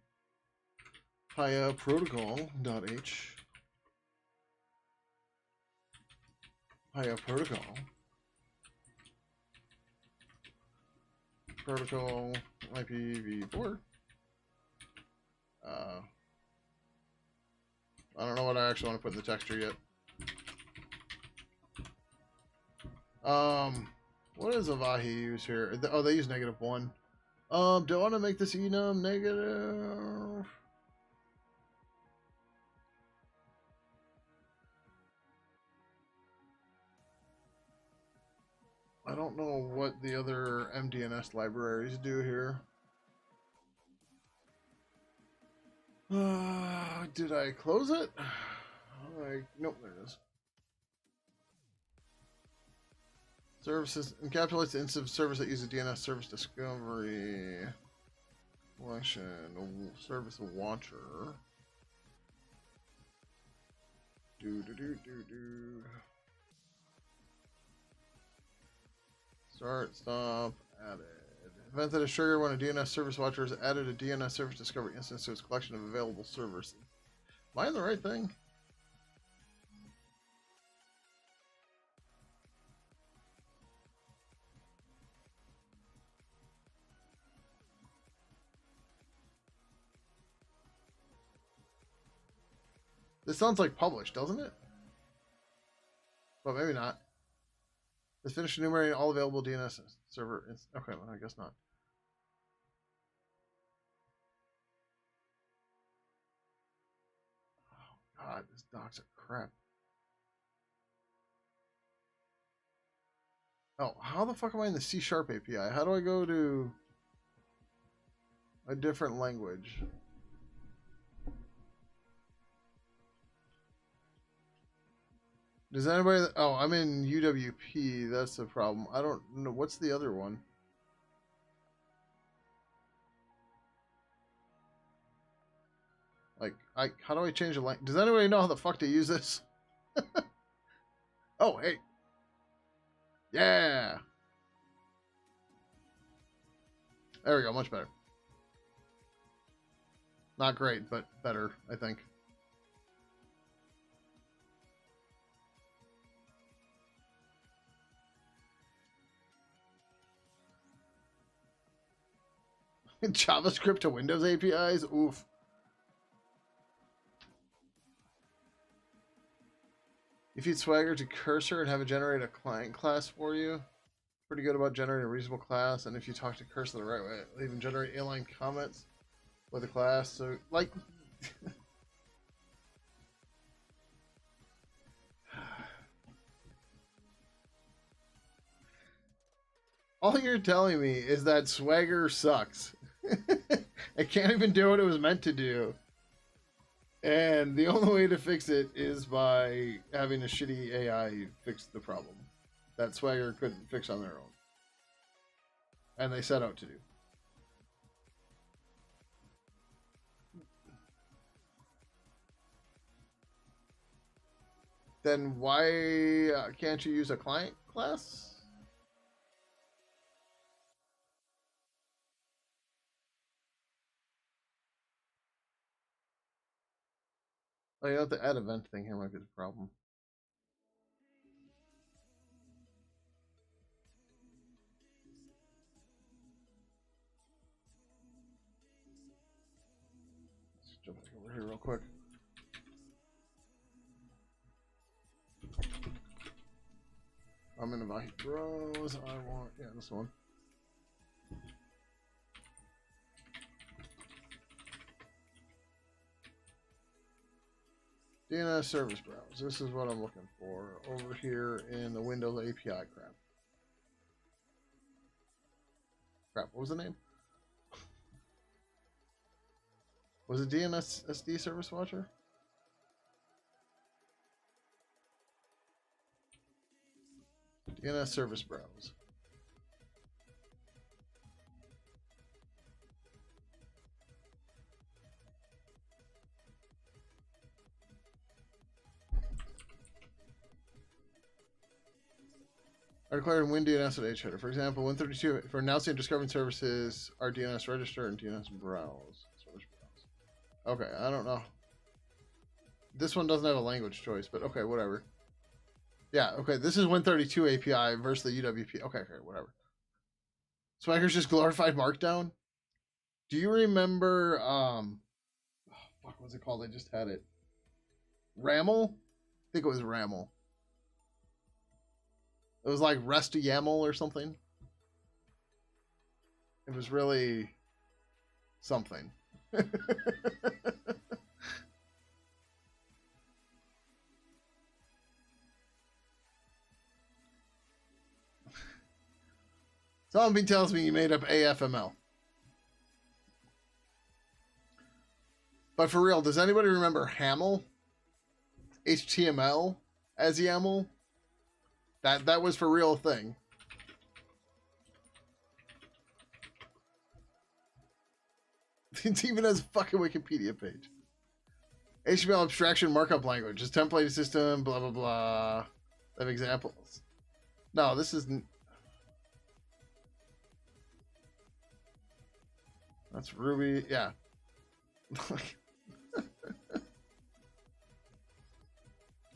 S1: Hiya protocol.h. Hiya protocol. Protocol IPv4. I don't know what I actually want to put in the texture yet. What does Avahi use here? Oh, they use -1. Do I want to make this enum negative? I don't know what the other MDNS libraries do here. Did I close it? Nope, there it is. Services encapsulates the instance of service that uses DNS service discovery collection service watcher. Start, stop, added. Event that is triggered when a DNS service watcher has added a DNS service discovery instance to its collection of available servers. Am I on the right thing? This sounds like published, doesn't it? But maybe not. Let's finish enumerating all available DNS server. Okay, well, I guess not. Oh, God, this doc's a crap. Oh, how the fuck am I in the C# API? How do I go to a different language? Does anybody... Oh, I'm in UWP. That's the problem. I don't know. What's the other one? Like, how do I change the language? Does anybody know how the fuck to use this? Oh, hey. Yeah. There we go. Much better. Not great, but better, I think. JavaScript to Windows APIs? Oof. If you'd Swagger to Cursor and have it generate a client class for you, pretty good about generating a reasonable class. And if you talk to Cursor the right way, it'll even generate inline comments with a class. So, like... All you're telling me is that Swagger sucks. It can't even do what it was meant to do. And the only way to fix it is by having a shitty AI fix the problem that Swagger couldn't fix on their own. And they set out to do. Then why can't you use a client class? Oh, you know, the add event thing here might be the problem. Let's jump back over here real quick. I'm in my rows. I want, yeah, this one. DNS service browse. This is what I'm looking for over here in the Windows API crap. Crap, what was the name? Was it DNS SD Service Watcher? DNS Service Browse. I declared WinDNS at H header. For example, 132 for announcing and discovering services are DNS register and DNS browse. Service browse. Okay, I don't know. This one doesn't have a language choice, but okay, whatever. Yeah, okay, this is 132 API versus the UWP. Okay, whatever. Swagger's just glorified Markdown. Do you remember, fuck, what's it called? I just had it. Ramel? I think it was Ramel. It was like Rest YAML or something. It was really something. Something tells me you made up AFML. But for real, does anybody remember Haml? HTML as YAML? That was for real thing. It even has a fucking Wikipedia page. HTML abstraction markup language. It's template system, blah, blah, blah. They have examples. No, this isn't. That's Ruby. Yeah.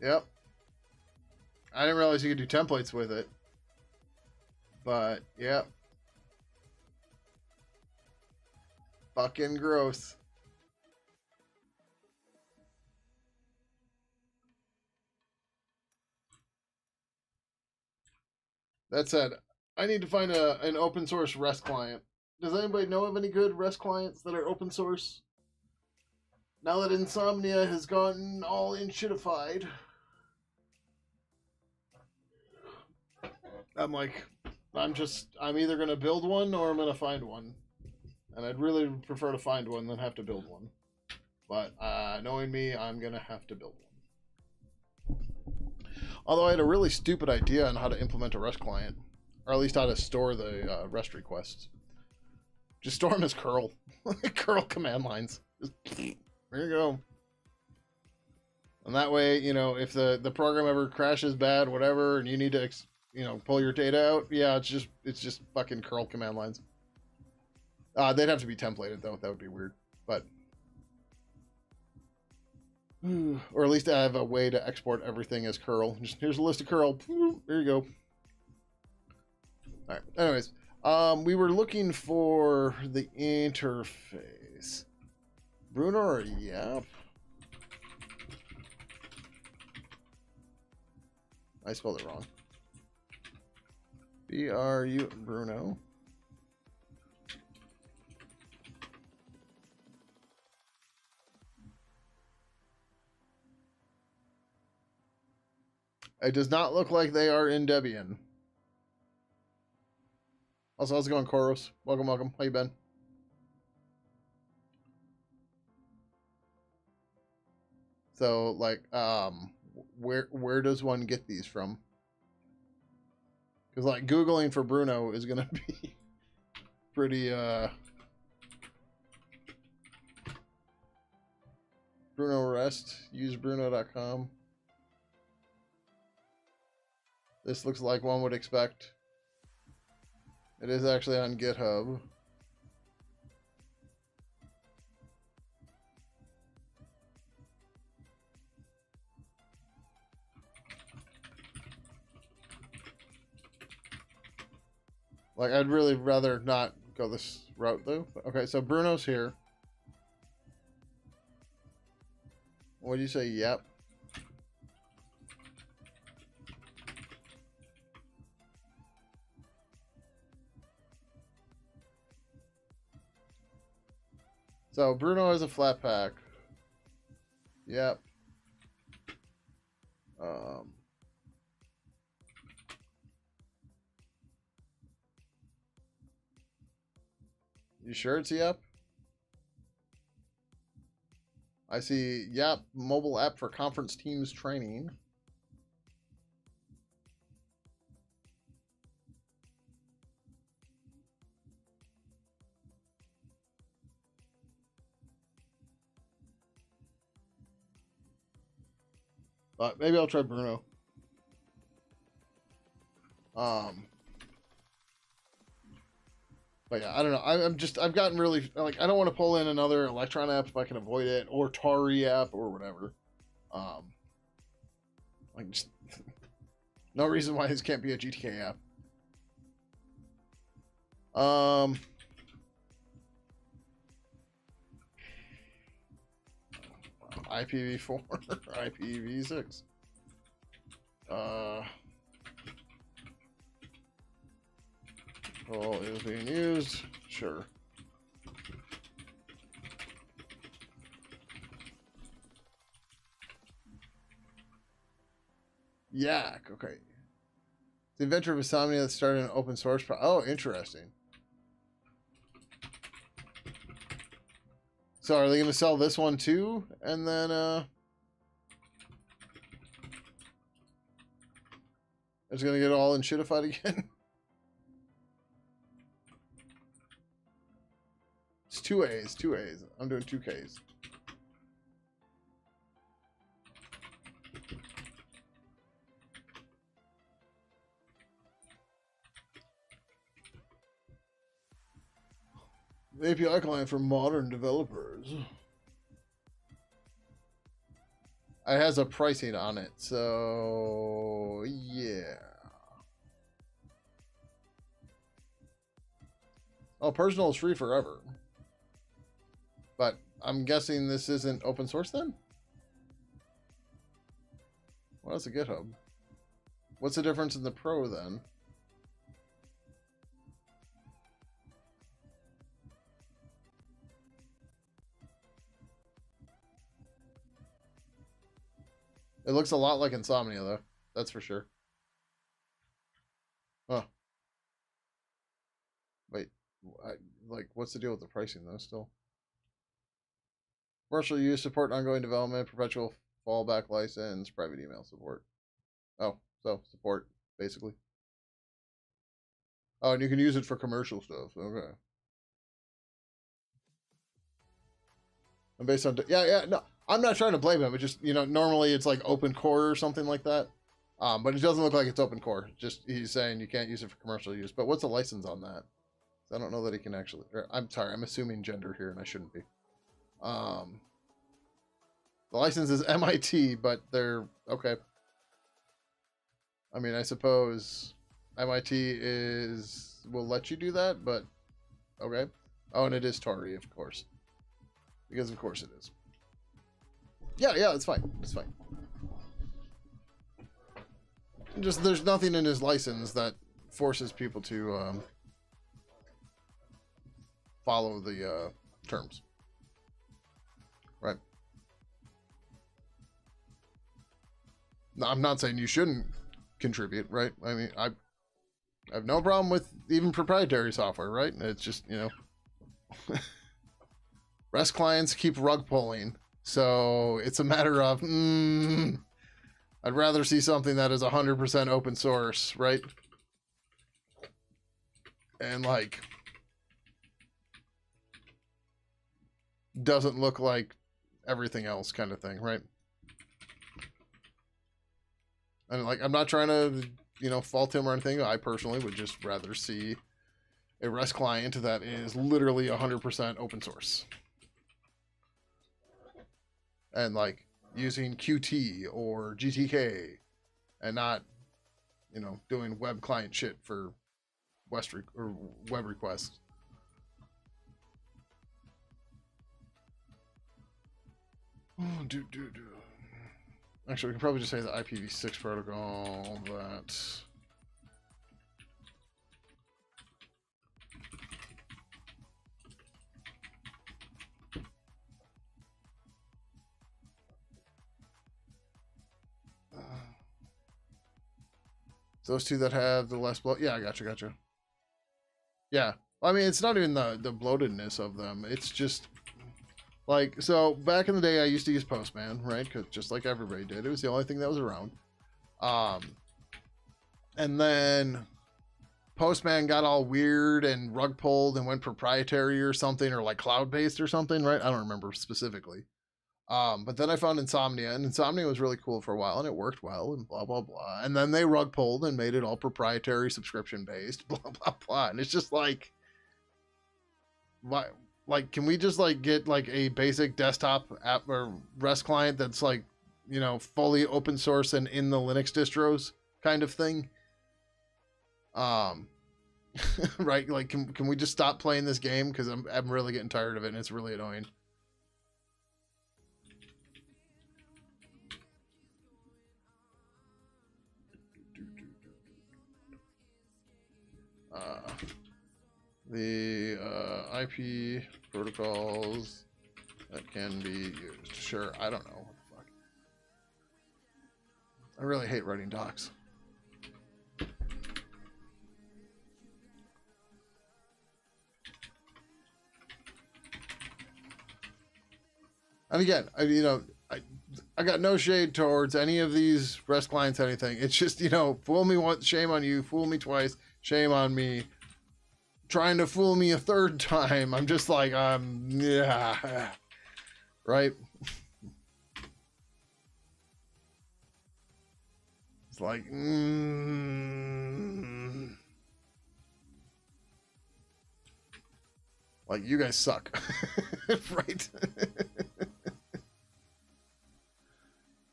S1: Yep. I didn't realize you could do templates with it. But, yep. Fucking gross. That said, I need to find an open source REST client. Does anybody know of any good REST clients that are open source? Now that Insomnia has gotten all in-shitified, I'm like, I'm either gonna build one or I'm gonna find one, and I'd really prefer to find one than have to build one. But knowing me, I'm gonna have to build one. Although I had a really stupid idea on how to implement a REST client, or at least how to store the REST requests. Just store them as curl, curl command lines. Just, there you go. And that way, you know, if the program ever crashes bad, whatever, and you need to, you know, pull your data out, yeah, it's just fucking curl command lines. They'd have to be templated though. That would be weird, but or at least I have a way to export everything as curl. Just here's a list of curl. There you go. All right. Anyways, we were looking for the interface. Bruno or Yap? I spelled it wrong. B-R-U Bruno. It does not look like they are in Debian. Also, how's it going, Koros? Welcome, welcome. How you been? So, like, where does one get these from? Because, like, Googling for Bruno is going to be pretty, Bruno REST, use bruno.com. This looks like one would expect. It is actually on GitHub. Like, I'd really rather not go this route, though. Okay, so Bruno's here. What did you say? Yep. So Bruno has a flat pack. Yep. You sure it's Yep? I see Yep, mobile app for conference teams training. Maybe I'll try Bruno. But yeah, I don't know. I've gotten really, like, I don't want to pull in another Electron app if I can avoid it, or Tari app, or whatever. Like, just no reason why this can't be a GTK app. IPv4, IPv6. All is being used. Sure. Yak. Okay. The inventor of Insomnia that started an open source. Oh, interesting. So are they going to sell this one too? And then it's going to get all in shitified again? It's 2As, 2As. I'm doing 2Ks. The API client for modern developers. It has a pricing on it, so yeah. Oh, personal is free forever. But I'm guessing this isn't open source then? Well, that's a GitHub. What's the difference in the Pro then? It looks a lot like Insomnia, though. That's for sure. Huh. like, what's the deal with the pricing though? Still, commercial use, support ongoing development, perpetual fallback license, private email support. Oh, so support basically. Oh, and you can use it for commercial stuff. Okay. And based on yeah. No, I'm not trying to blame him. It just normally it's like open core or something like that. But it doesn't look like it's open core. Just he's saying you can't use it for commercial use. But what's the license on that? I don't know that he can actually. I'm sorry, I'm assuming gender here, and I shouldn't be. The license is MIT, but they're okay. I mean, I suppose MIT will let you do that, but okay. Oh, and it is Tori, of course, because of course it is. Yeah, it's fine. It's fine. Just there's nothing in his license that forces people to follow the terms. Right. No, I'm not saying you shouldn't contribute, right? I mean, I have no problem with even proprietary software, right? It's just, REST clients keep rug pulling. So it's a matter of, I'd rather see something that is 100% open source, right? And like, doesn't look like everything else kind of thing, right? And like, I'm not trying to, fault him or anything. I personally would just rather see a REST client that is literally 100% open source. And like using Qt or GTK and not, doing web client shit for or web requests. Oh, Actually, we can probably just say the IPv6 protocol that. Those two that have the less bloat. Yeah, I gotcha. Yeah. I mean, it's not even the bloatedness of them. It's just like, so back in the day, I used to use Postman, right? Because just like everybody did, it was the only thing that was around. And then Postman got all weird and rug pulled and went proprietary or something, or like cloud based or something, right? I don't remember specifically. But then I found Insomnia, and Insomnia was really cool for a while, and it worked well, and blah blah blah. And then they rug pulled and made it all proprietary, subscription based, blah blah blah. And it's just like, why? Like, can we just like get like a basic desktop app or REST client that's like, fully open source and in the Linux distros kind of thing? Right? Like, can we just stop playing this game? Because I'm really getting tired of it, and it's really annoying. The IP protocols that can be used. Sure, I don't know. What the fuck? I really hate writing docs. And again, I got no shade towards any of these REST clients, anything. It's just, fool me once, shame on you. Fool me twice, shame on me. Trying to fool me a third time, I'm just like, yeah, right? It's like, like you guys suck, right?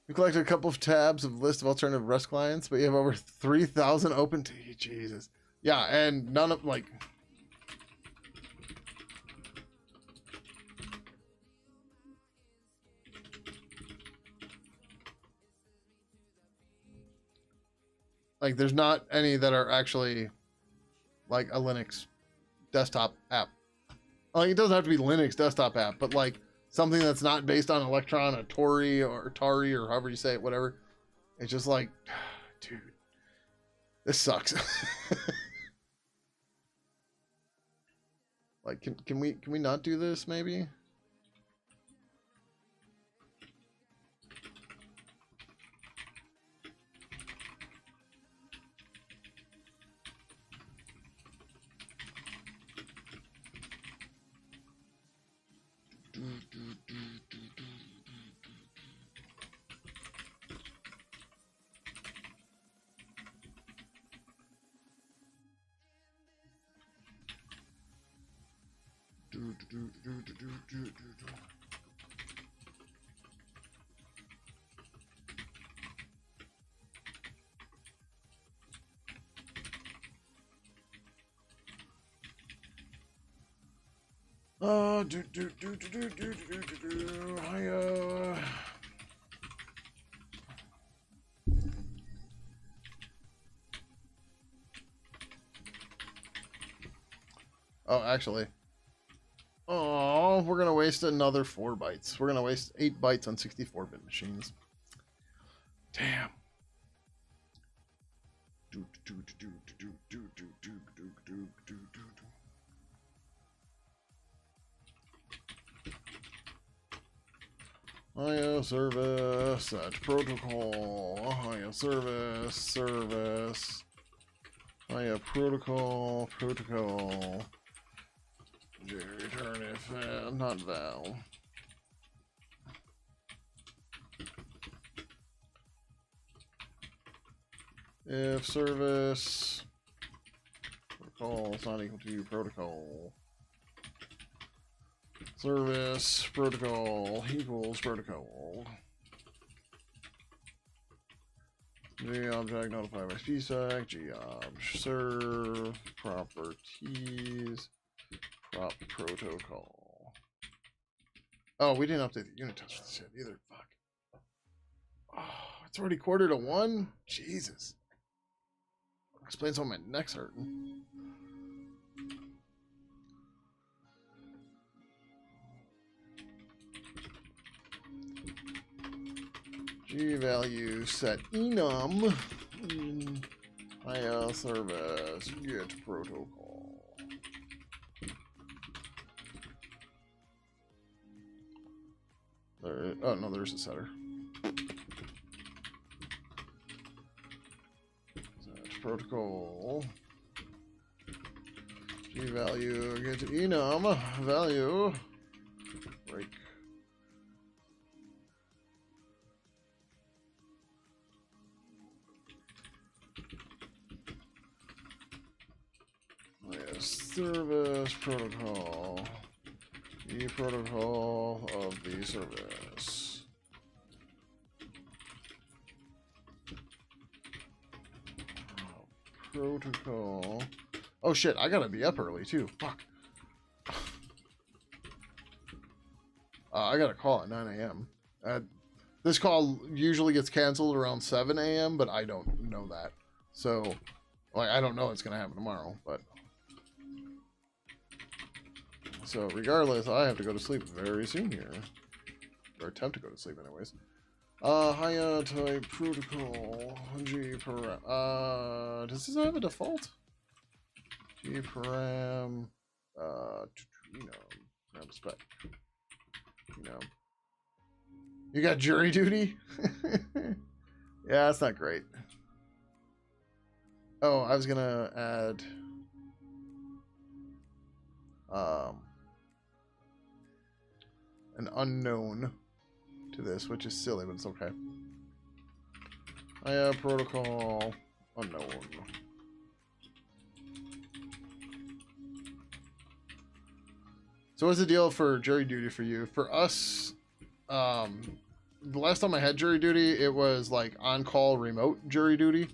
S1: We collected a couple of tabs of list of alternative REST clients, but you have over 3,000 open to Jesus. Yeah, and none of like. Like, there's not any that are actually like a Linux desktop app. Like, it doesn't have to be Linux desktop app, but like something that's not based on Electron or Tori or Atari or however you say it, whatever. It's just like, dude, this sucks. Like, can we not do this maybe? Oh, actually. Oh, we're gonna waste another 4 bytes. We're gonna waste 8 bytes on 64-bit machines. Damn. IO service, that's protocol, IO service, service, IO protocol, protocol, return if not val. If service protocol is not equal to protocol. Service protocol equals protocol. G object notified by spec, G obj serve properties prop protocol. Oh, we didn't update the unit test for this yet either. Fuck. Oh, it's already quarter to 1? Jesus. Explains why my neck's hurting. G value set enum in IL service get protocol. There, oh no, there's a setter. Set protocol. G value get enum value break. Service protocol. The protocol of the service. Protocol. Oh shit, I gotta be up early too. Fuck. I got a call at 9 a.m. This call usually gets canceled around 7 a.m., but I don't know that. So, like, I don't know what's gonna happen tomorrow, but. So regardless, I have to go to sleep very soon here. Or attempt to go to sleep anyways. Higher type protocol. G param. Does this have a default? G param. Param spec. You got jury duty? Yeah, that's not great. Oh, I was gonna add an unknown to this, which is silly, but it's okay. I have protocol unknown. So what's the deal for jury duty for you? For us, the last time I had jury duty, it was like on-call remote jury duty.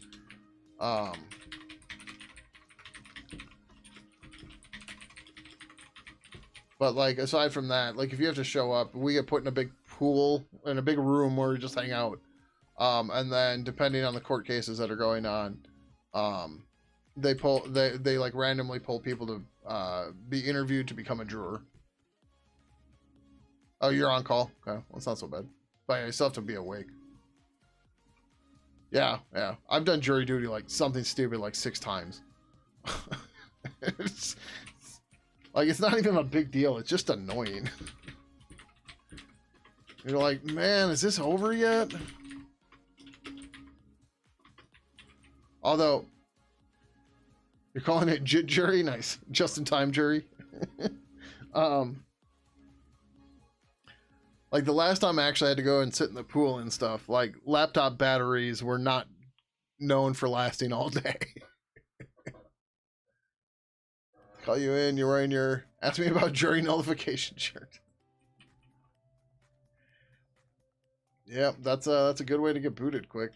S1: But like aside from that, like if you have to show up, we get put in a big pool in a big room where we just hang out. And then depending on the court cases that are going on, they like randomly pull people to be interviewed to become a juror. Oh, you're on call. Okay, well, it's not so bad. But you still have to be awake. Yeah. I've done jury duty like something stupid like 6 times. Like, it's not even a big deal. It's just annoying. You're like, man, is this over yet? Although, you're calling it JIT jury? Nice. Just-in-time jury. Like, the last time I actually had to go and sit in the pool and stuff, like, laptop batteries were not known for lasting all day. Call you in, you're wearing your ask me about jury nullification shirt. Yep, that's a good way to get booted quick.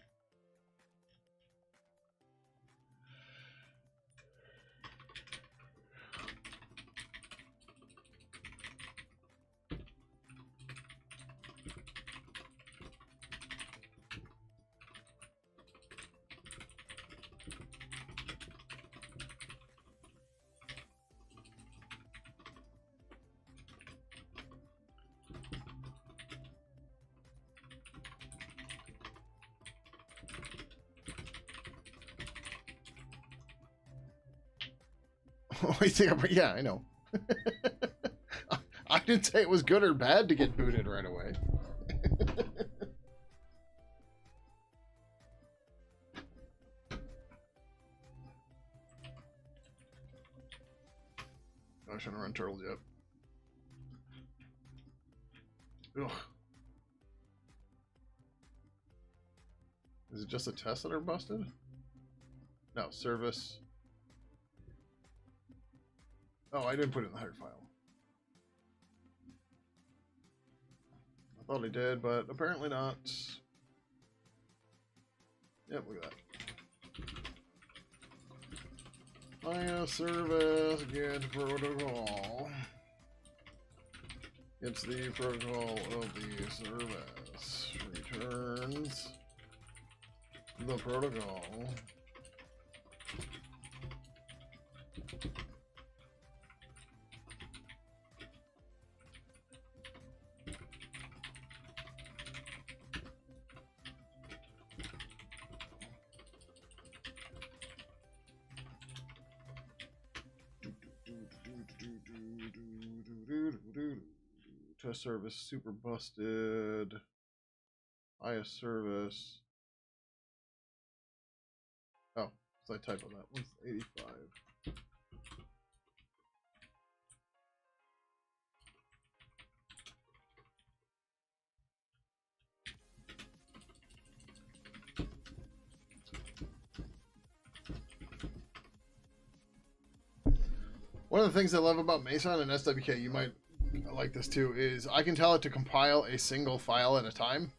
S1: What do you think? Yeah, I know. I didn't say it was good or bad to get booted right away. I shouldn't run turtles yet. Ugh. Is it just the tests that are busted? No, service. Oh, I didn't put it in the header file. I thought I did, but apparently not. Yep, look at that. Via service, get protocol. It's the protocol of the service. Returns the protocol. Test service super busted. IS service. Oh, so I typo that. One's 85. One of the things I love about Meson and SWK, you might like this too, is I can tell it to compile a single file at a time.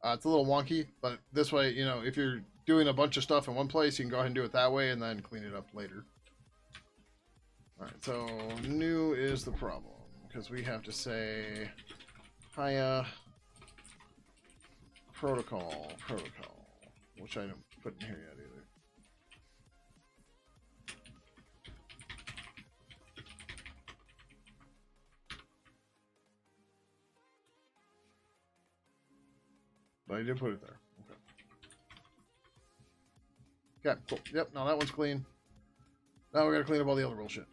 S1: It's a little wonky, but this way, you know, if you're doing a bunch of stuff in one place, you can go ahead and do it that way and then clean it up later. All right, so new is the problem because we have to say hiya protocol, which I didn't put in here yet either. But I did put it there. Okay. Okay, cool. Yep, now that one's clean. Now we gotta clean up all the other bullshit.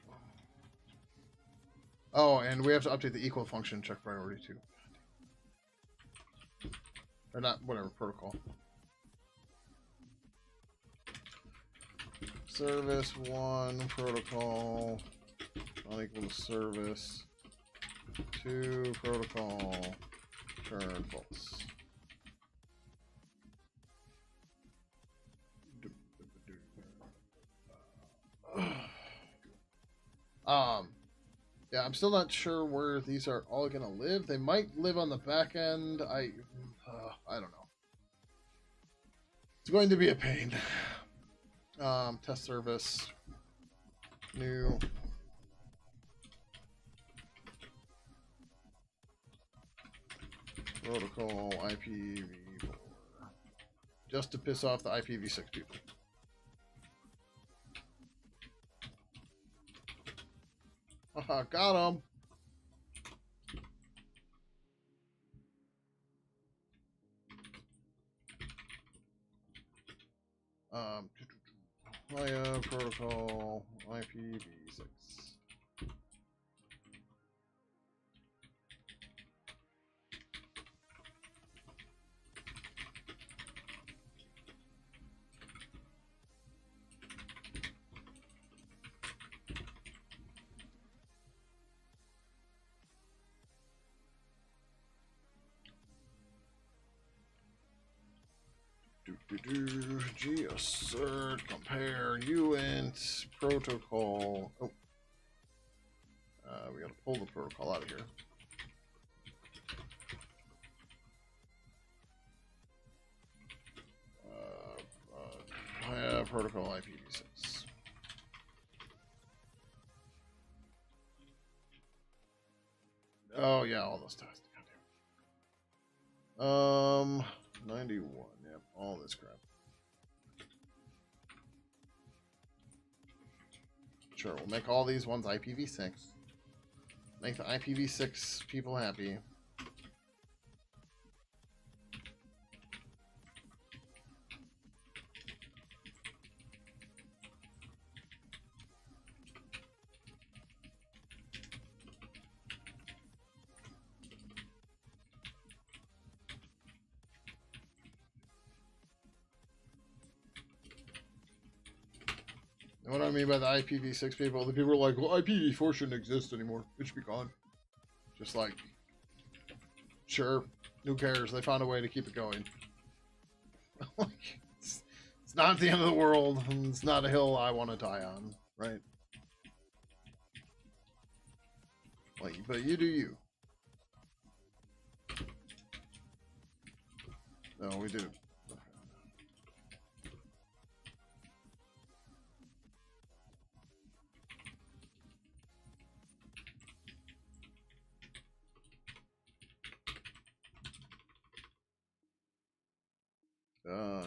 S1: Oh, and we have to update the equal function check priority too. Or not, whatever, protocol. Service 1 protocol not equal to service 2 protocol turn false. Yeah, I'm still not sure where these are all gonna live. They might live on the back end. I don't know. It's going to be a pain. Test service, new. Protocol IPv4. Just to piss off the IPv6 people. Haha, got him. Via protocol IPv6. G assert compare uint protocol. Oh, we gotta pull the protocol out of here. Protocol IPv6. Oh yeah, all those tests. 91. Yep, all this crap. Sure, we'll make all these ones IPv6. Make the IPv6 people happy. What I mean by the IPv6 people, the people are like, well, IPv4 shouldn't exist anymore. It should be gone. Just like, sure, who cares? They found a way to keep it going. it's not the end of the world. And it's not a hill I want to die on, right? Like, but you do you. No, we do.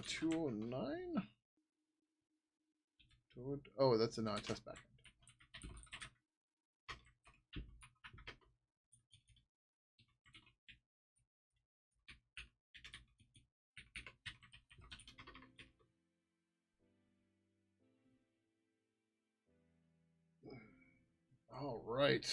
S1: 209? Oh, that's a non-test backend. All right.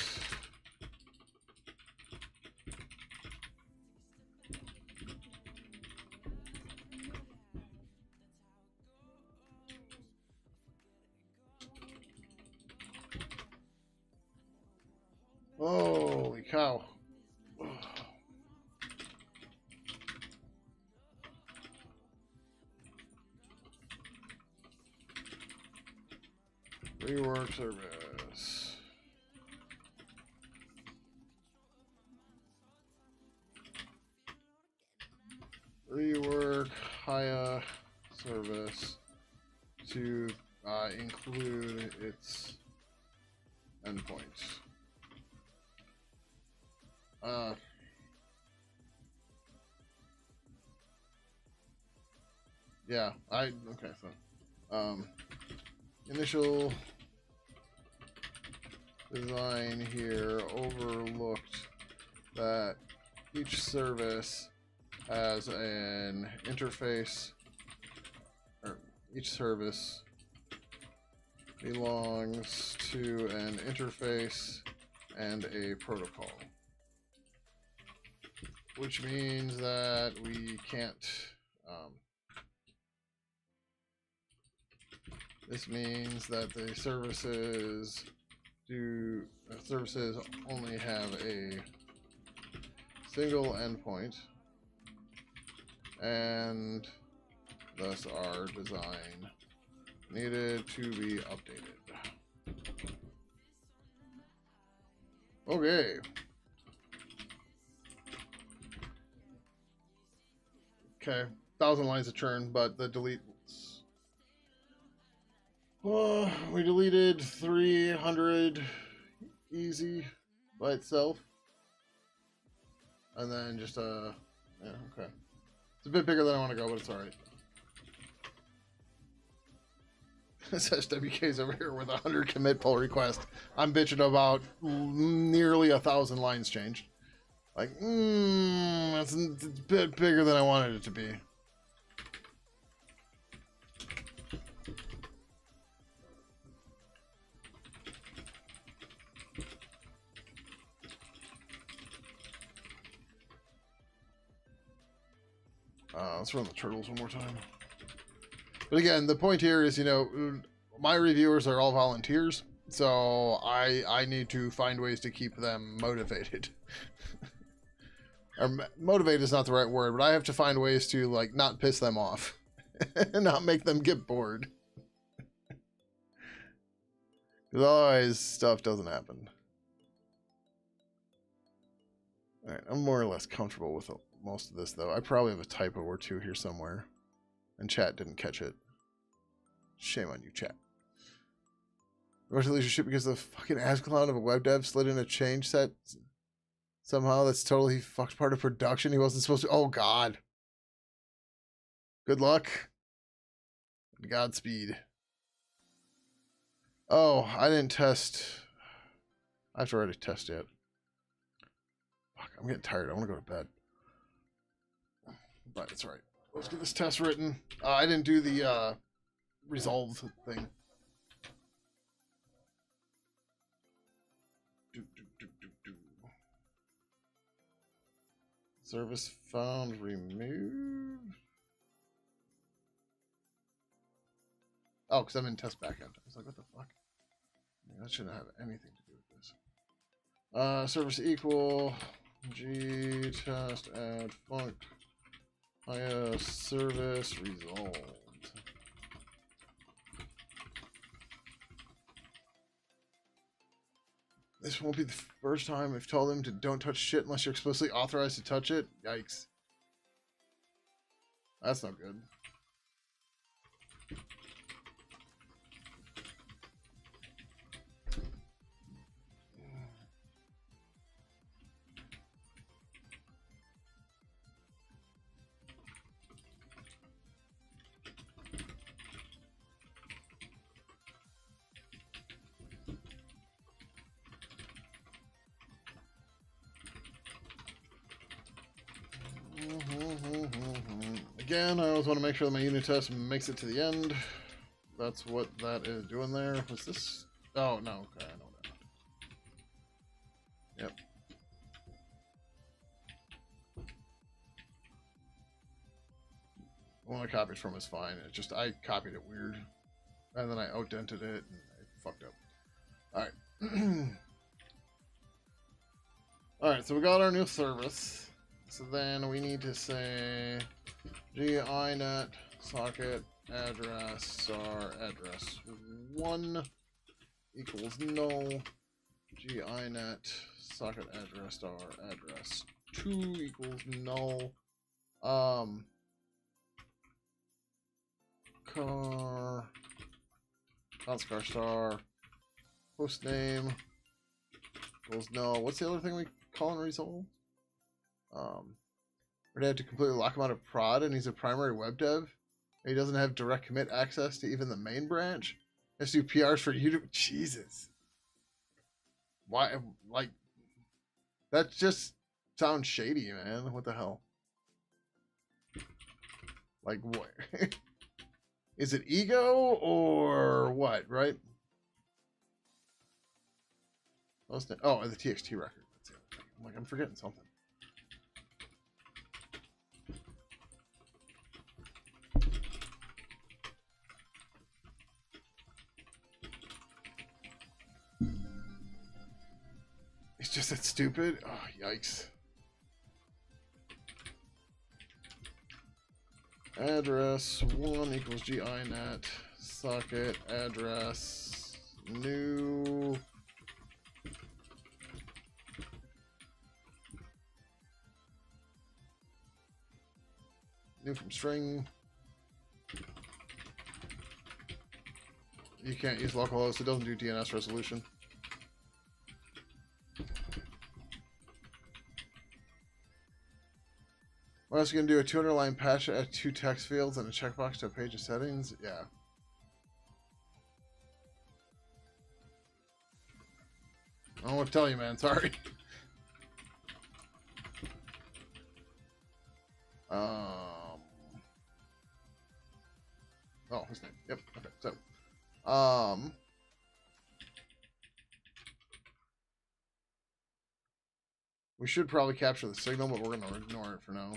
S1: Holy cow. Rework service. Rework Haya service to include its endpoints. Yeah, okay, so initial design here overlooked that each service has an interface, or each service belongs to an interface and a protocol, which means that we can't this means that the services only have a single endpoint, and thus our design needed to be updated. Okay. Okay, 1,000 lines of churn, but the delete. We deleted 300 easy by itself, and then just yeah, okay. It's a bit bigger than I want to go, but it's all right. SWK's over here with 100 commit pull request. I'm bitching about nearly 1,000 lines changed. Like, it's a bit bigger than I wanted it to be. Let's run the turtles one more time. But again, the point here is, you know, my reviewers are all volunteers, so I need to find ways to keep them motivated. Or motivate is not the right word, but I have to find ways to, like, not piss them off and not make them get bored. Because otherwise, stuff doesn't happen. Alright, I'm more or less comfortable with most of this, though. I probably have a typo or two here somewhere. And chat didn't catch it. Shame on you, chat. Russia leadership because the fucking ass clown of a web dev slid in a change set. Somehow that's totally fucked part of production. He wasn't supposed to. Oh, God. Good luck. Godspeed. Oh, I didn't test. I have to write a test yet. Fuck, I'm getting tired. I want to go to bed. But it's alright. Let's get this test written. I didn't do the resolve thing. Service found removed. Oh, because I'm in test backend. I was like, what the fuck? That shouldn't have anything to do with this. Service equal G test add func service resolved. This won't be the first time I've told them to don't touch shit unless you're explicitly authorized to touch it. Yikes. That's not good. Again, I always want to make sure that my unit test makes it to the end. That's what that is doing there. What's this? Oh, no. Okay, I know that. Yep. The one I copied from is fine. It just, I copied it weird. And then I outdented it and I fucked up. Alright. Alright, so we got our new service. So then we need to say ginet socket address star address 1 equals null. Ginet socket address star address 2 equals null. Car car star host name equals null. What's the other thing we call and resolve? We're gonna have to completely lock him out of prod, and he's a primary web dev. He doesn't have direct commit access to even the main branch. He has to do PRs for YouTube. Jesus. Why? Like, that just sounds shady, man. What the hell? Like, what? Is it ego or what, right? Oh, the TXT record. That's the other thing. I'm like, I'm forgetting something. It's just that stupid. Oh, yikes. Address 1 equals ginet socket address new from string. You can't use localhost. It doesn't do DNS resolution. What else are you going to do? A 200-line patch at 2 text fields and a checkbox to a page of settings? Yeah. I don't know what to tell you, man. Sorry. Oh, his name. Yep. Okay. So, we should probably capture the signal, but we're going to ignore it for now.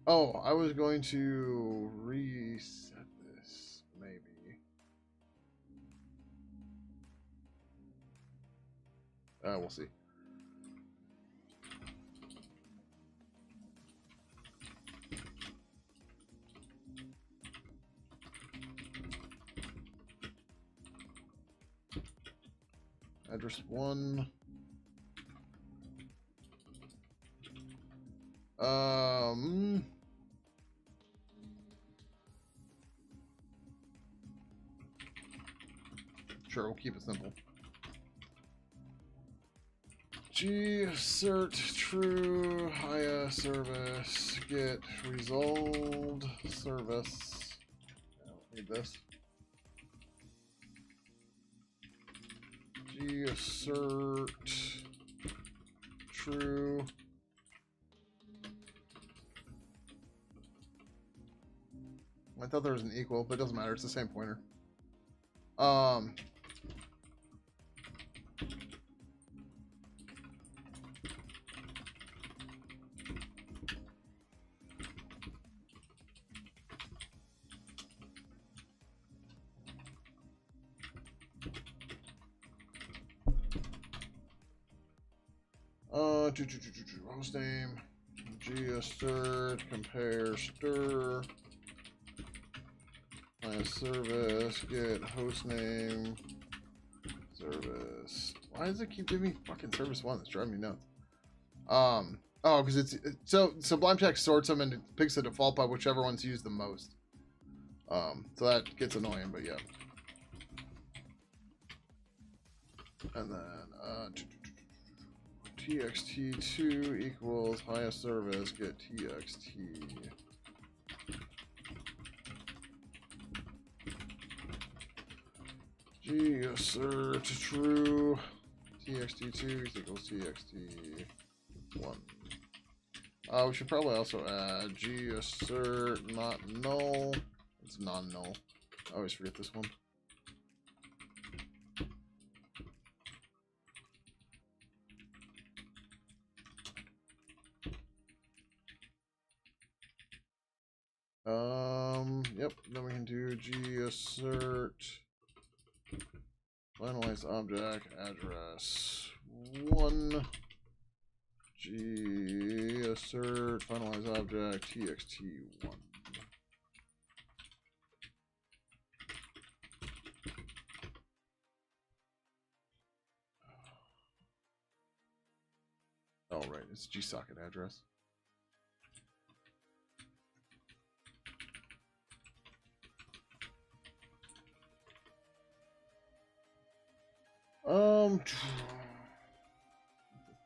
S1: Oh, I was going to reset this, maybe. We'll see. Address 1. Sure, we'll keep it simple. G assert true Haya service get resolved service. I don't need this. G assert true. I thought there was an equal, but it doesn't matter. It's the same pointer. Host name, G assert compare stir. My service get host name service. Why does it keep giving me fucking service 1? That's driving me nuts. Oh, because it's so Sublime Text sorts them and it picks the default by whichever one's used the most. So that gets annoying, but yeah. And then txt2 equals highest service get txt. G assert true txt2 equals txt1. We should probably also add G assert not null. It's non-null. I always forget this one. Yep, then we can do G assert finalize object address 1 G assert finalize object txt1. Oh right, it's gsocket address.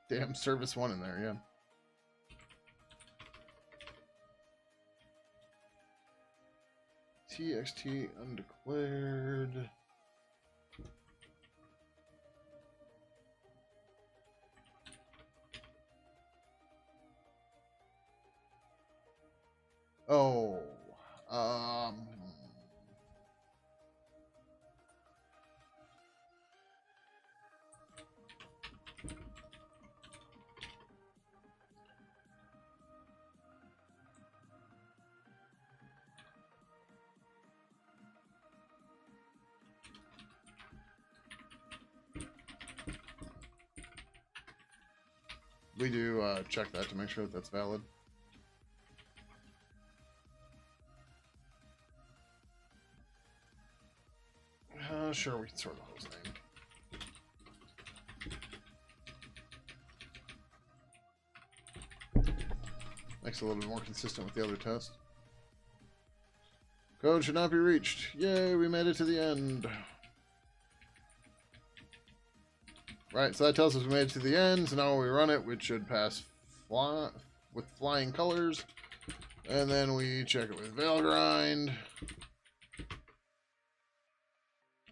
S1: Damn service 1 in there, yeah. TXT undeclared. Oh, we do check that to make sure that that's valid. Sure, we can sort the host name. Makes it a little bit more consistent with the other test. Code should not be reached. Yay, we made it to the end. Right, so that tells us we made it to the end. So now when we run it, we should pass with flying colors. And then we check it with Valgrind.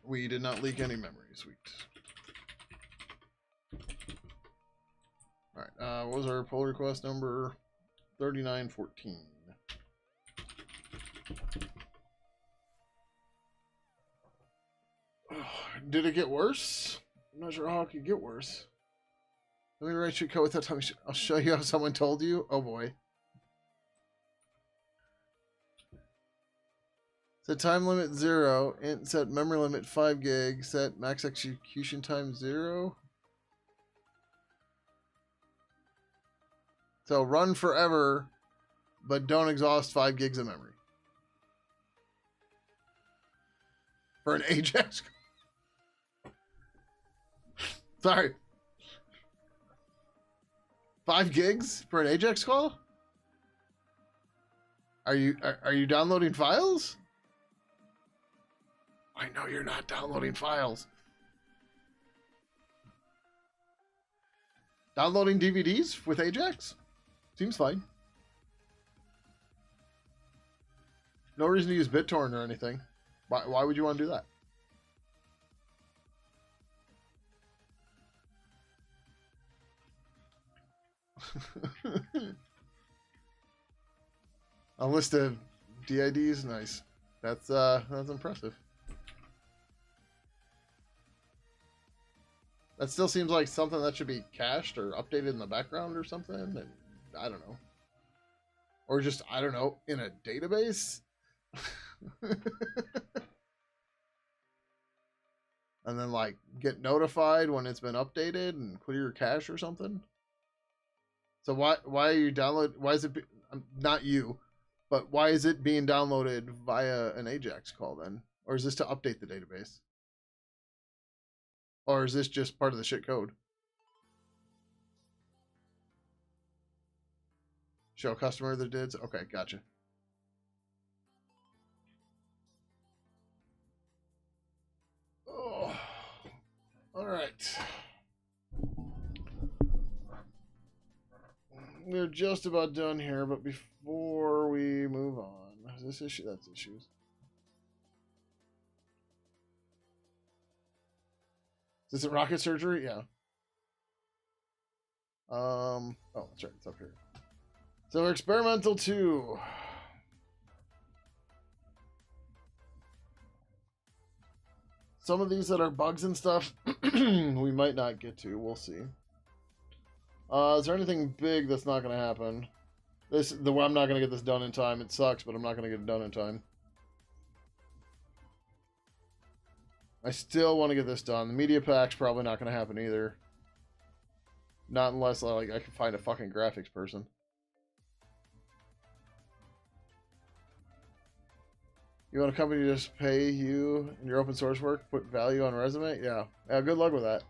S1: We did not leak any memory. Sweet. Alright, what was our pull request number? 3914. Did it get worse? I'm not sure how it could get worse. Let me write your code without telling me. I'll show you how someone told you. Oh boy. Set time limit 0. Int set memory limit 5 gig. Set max execution time 0. So run forever, but don't exhaust 5 gigs of memory. For an Ajax. Sorry. 5 gigs for an Ajax call? Are you downloading files? I know you're not downloading files. Downloading DVDs with Ajax? Seems fine. No reason to use BitTorrent or anything. Why would you want to do that? A list of DIDs? Nice. That's impressive. That still seems like something that should be cached or updated in the background or something. And I don't know. Or just, I don't know, in a database? And then, like, get notified when it's been updated and clear your cache or something? So why are you why is it, not you, but why is it being downloaded via an Ajax call then? Or is this to update the database? Or is this just part of the shit code? Show customer the dids? Okay, gotcha. Oh, all right. We're just about done here, but before we move on, is this issue? That's issues. Is this a rocket surgery? Yeah. Oh, that's right. It's up here. So experimental 2. Some of these that are bugs and stuff, we might not get to. We'll see. Is there anything big that's not going to happen? I'm not going to get this done in time. It sucks, but I'm not going to get it done in time. I still want to get this done. The media pack's probably not going to happen either. Not unless I can find a fucking graphics person. You want a company to just pay you in your open source work, put value on a resume? Yeah. Yeah, good luck with that.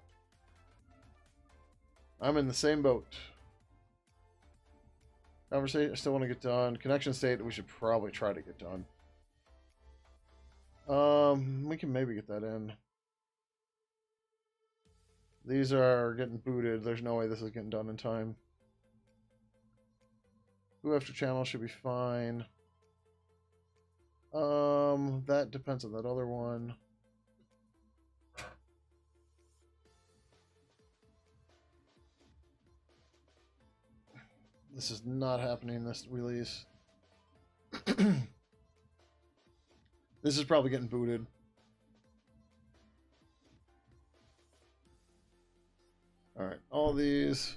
S1: I'm in the same boat. Conversation, I still want to get done. Connection state, we should probably try to get done. We can maybe get that in. These are getting booted. There's no way this is getting done in time. Who after channel should be fine. That depends on that other one. This is not happening this release. This is probably getting booted. All right, all these.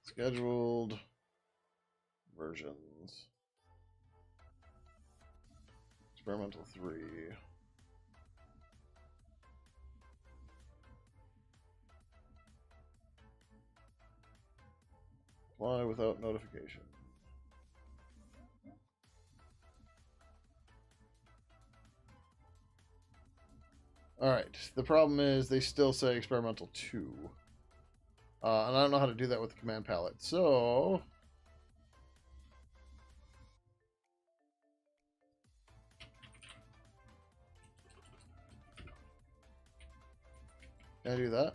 S1: Scheduled versions. Experimental 3. Apply without notification. Alright, the problem is they still say experimental 2. And I don't know how to do that with the command palette. So can I do that?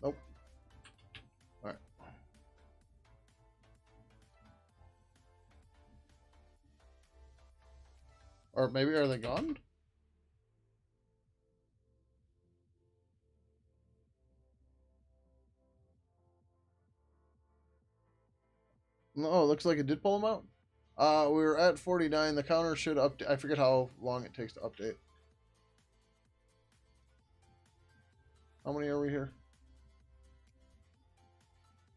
S1: Nope. Alright. Or maybe are they gone? No, it looks like it did pull them out. We were at 49. The counter should update. I forget how long it takes to update. How many are we here?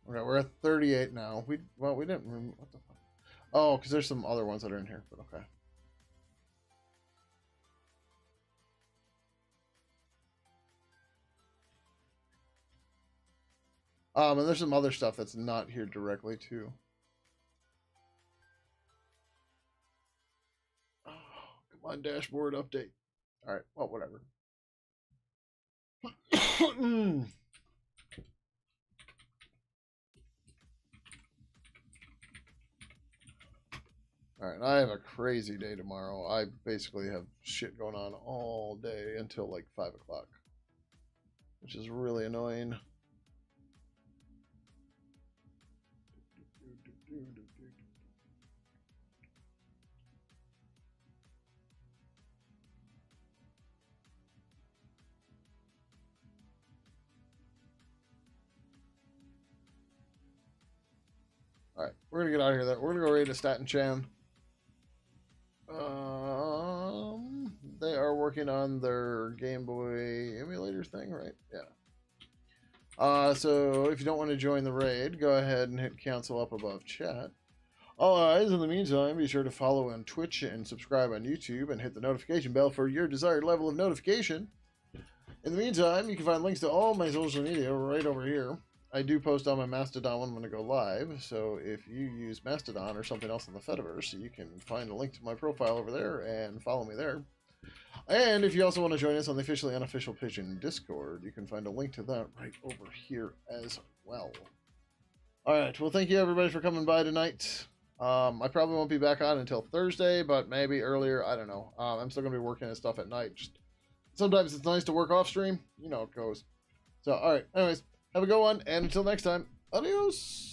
S1: Okay, we're at 38 now. We didn't. What the fuck? Oh, because there's some other ones that are in here. But okay. And there's some other stuff that's not here directly too. Oh, come on, dashboard update. All right, well, whatever. All right, I have a crazy day tomorrow. I basically have shit going on all day until like 5 o'clock, which is really annoying. All right, we're gonna get out of here. We're gonna go raid a Staten Chan. They are working on their Game Boy emulator thing, right? Yeah. So if you don't want to join the raid, go ahead and hit cancel up above chat. Otherwise, in the meantime, be sure to follow on Twitch and subscribe on YouTube and hit the notification bell for your desired level of notification. In the meantime, you can find links to all my social media right over here. I do post on my Mastodon when I'm going to go live, so if you use Mastodon or something else in the Fediverse, you can find a link to my profile over there and follow me there. And if you also want to join us on the officially unofficial Pidgin Discord, you can find a link to that right over here as well. All right, well, thank you everybody for coming by tonight. I probably won't be back on until Thursday, but maybe earlier. I don't know. I'm still going to be working on stuff at night. Just sometimes it's nice to work off stream. You know how it goes. So, all right. Anyways, have a good one. And until next time, adios.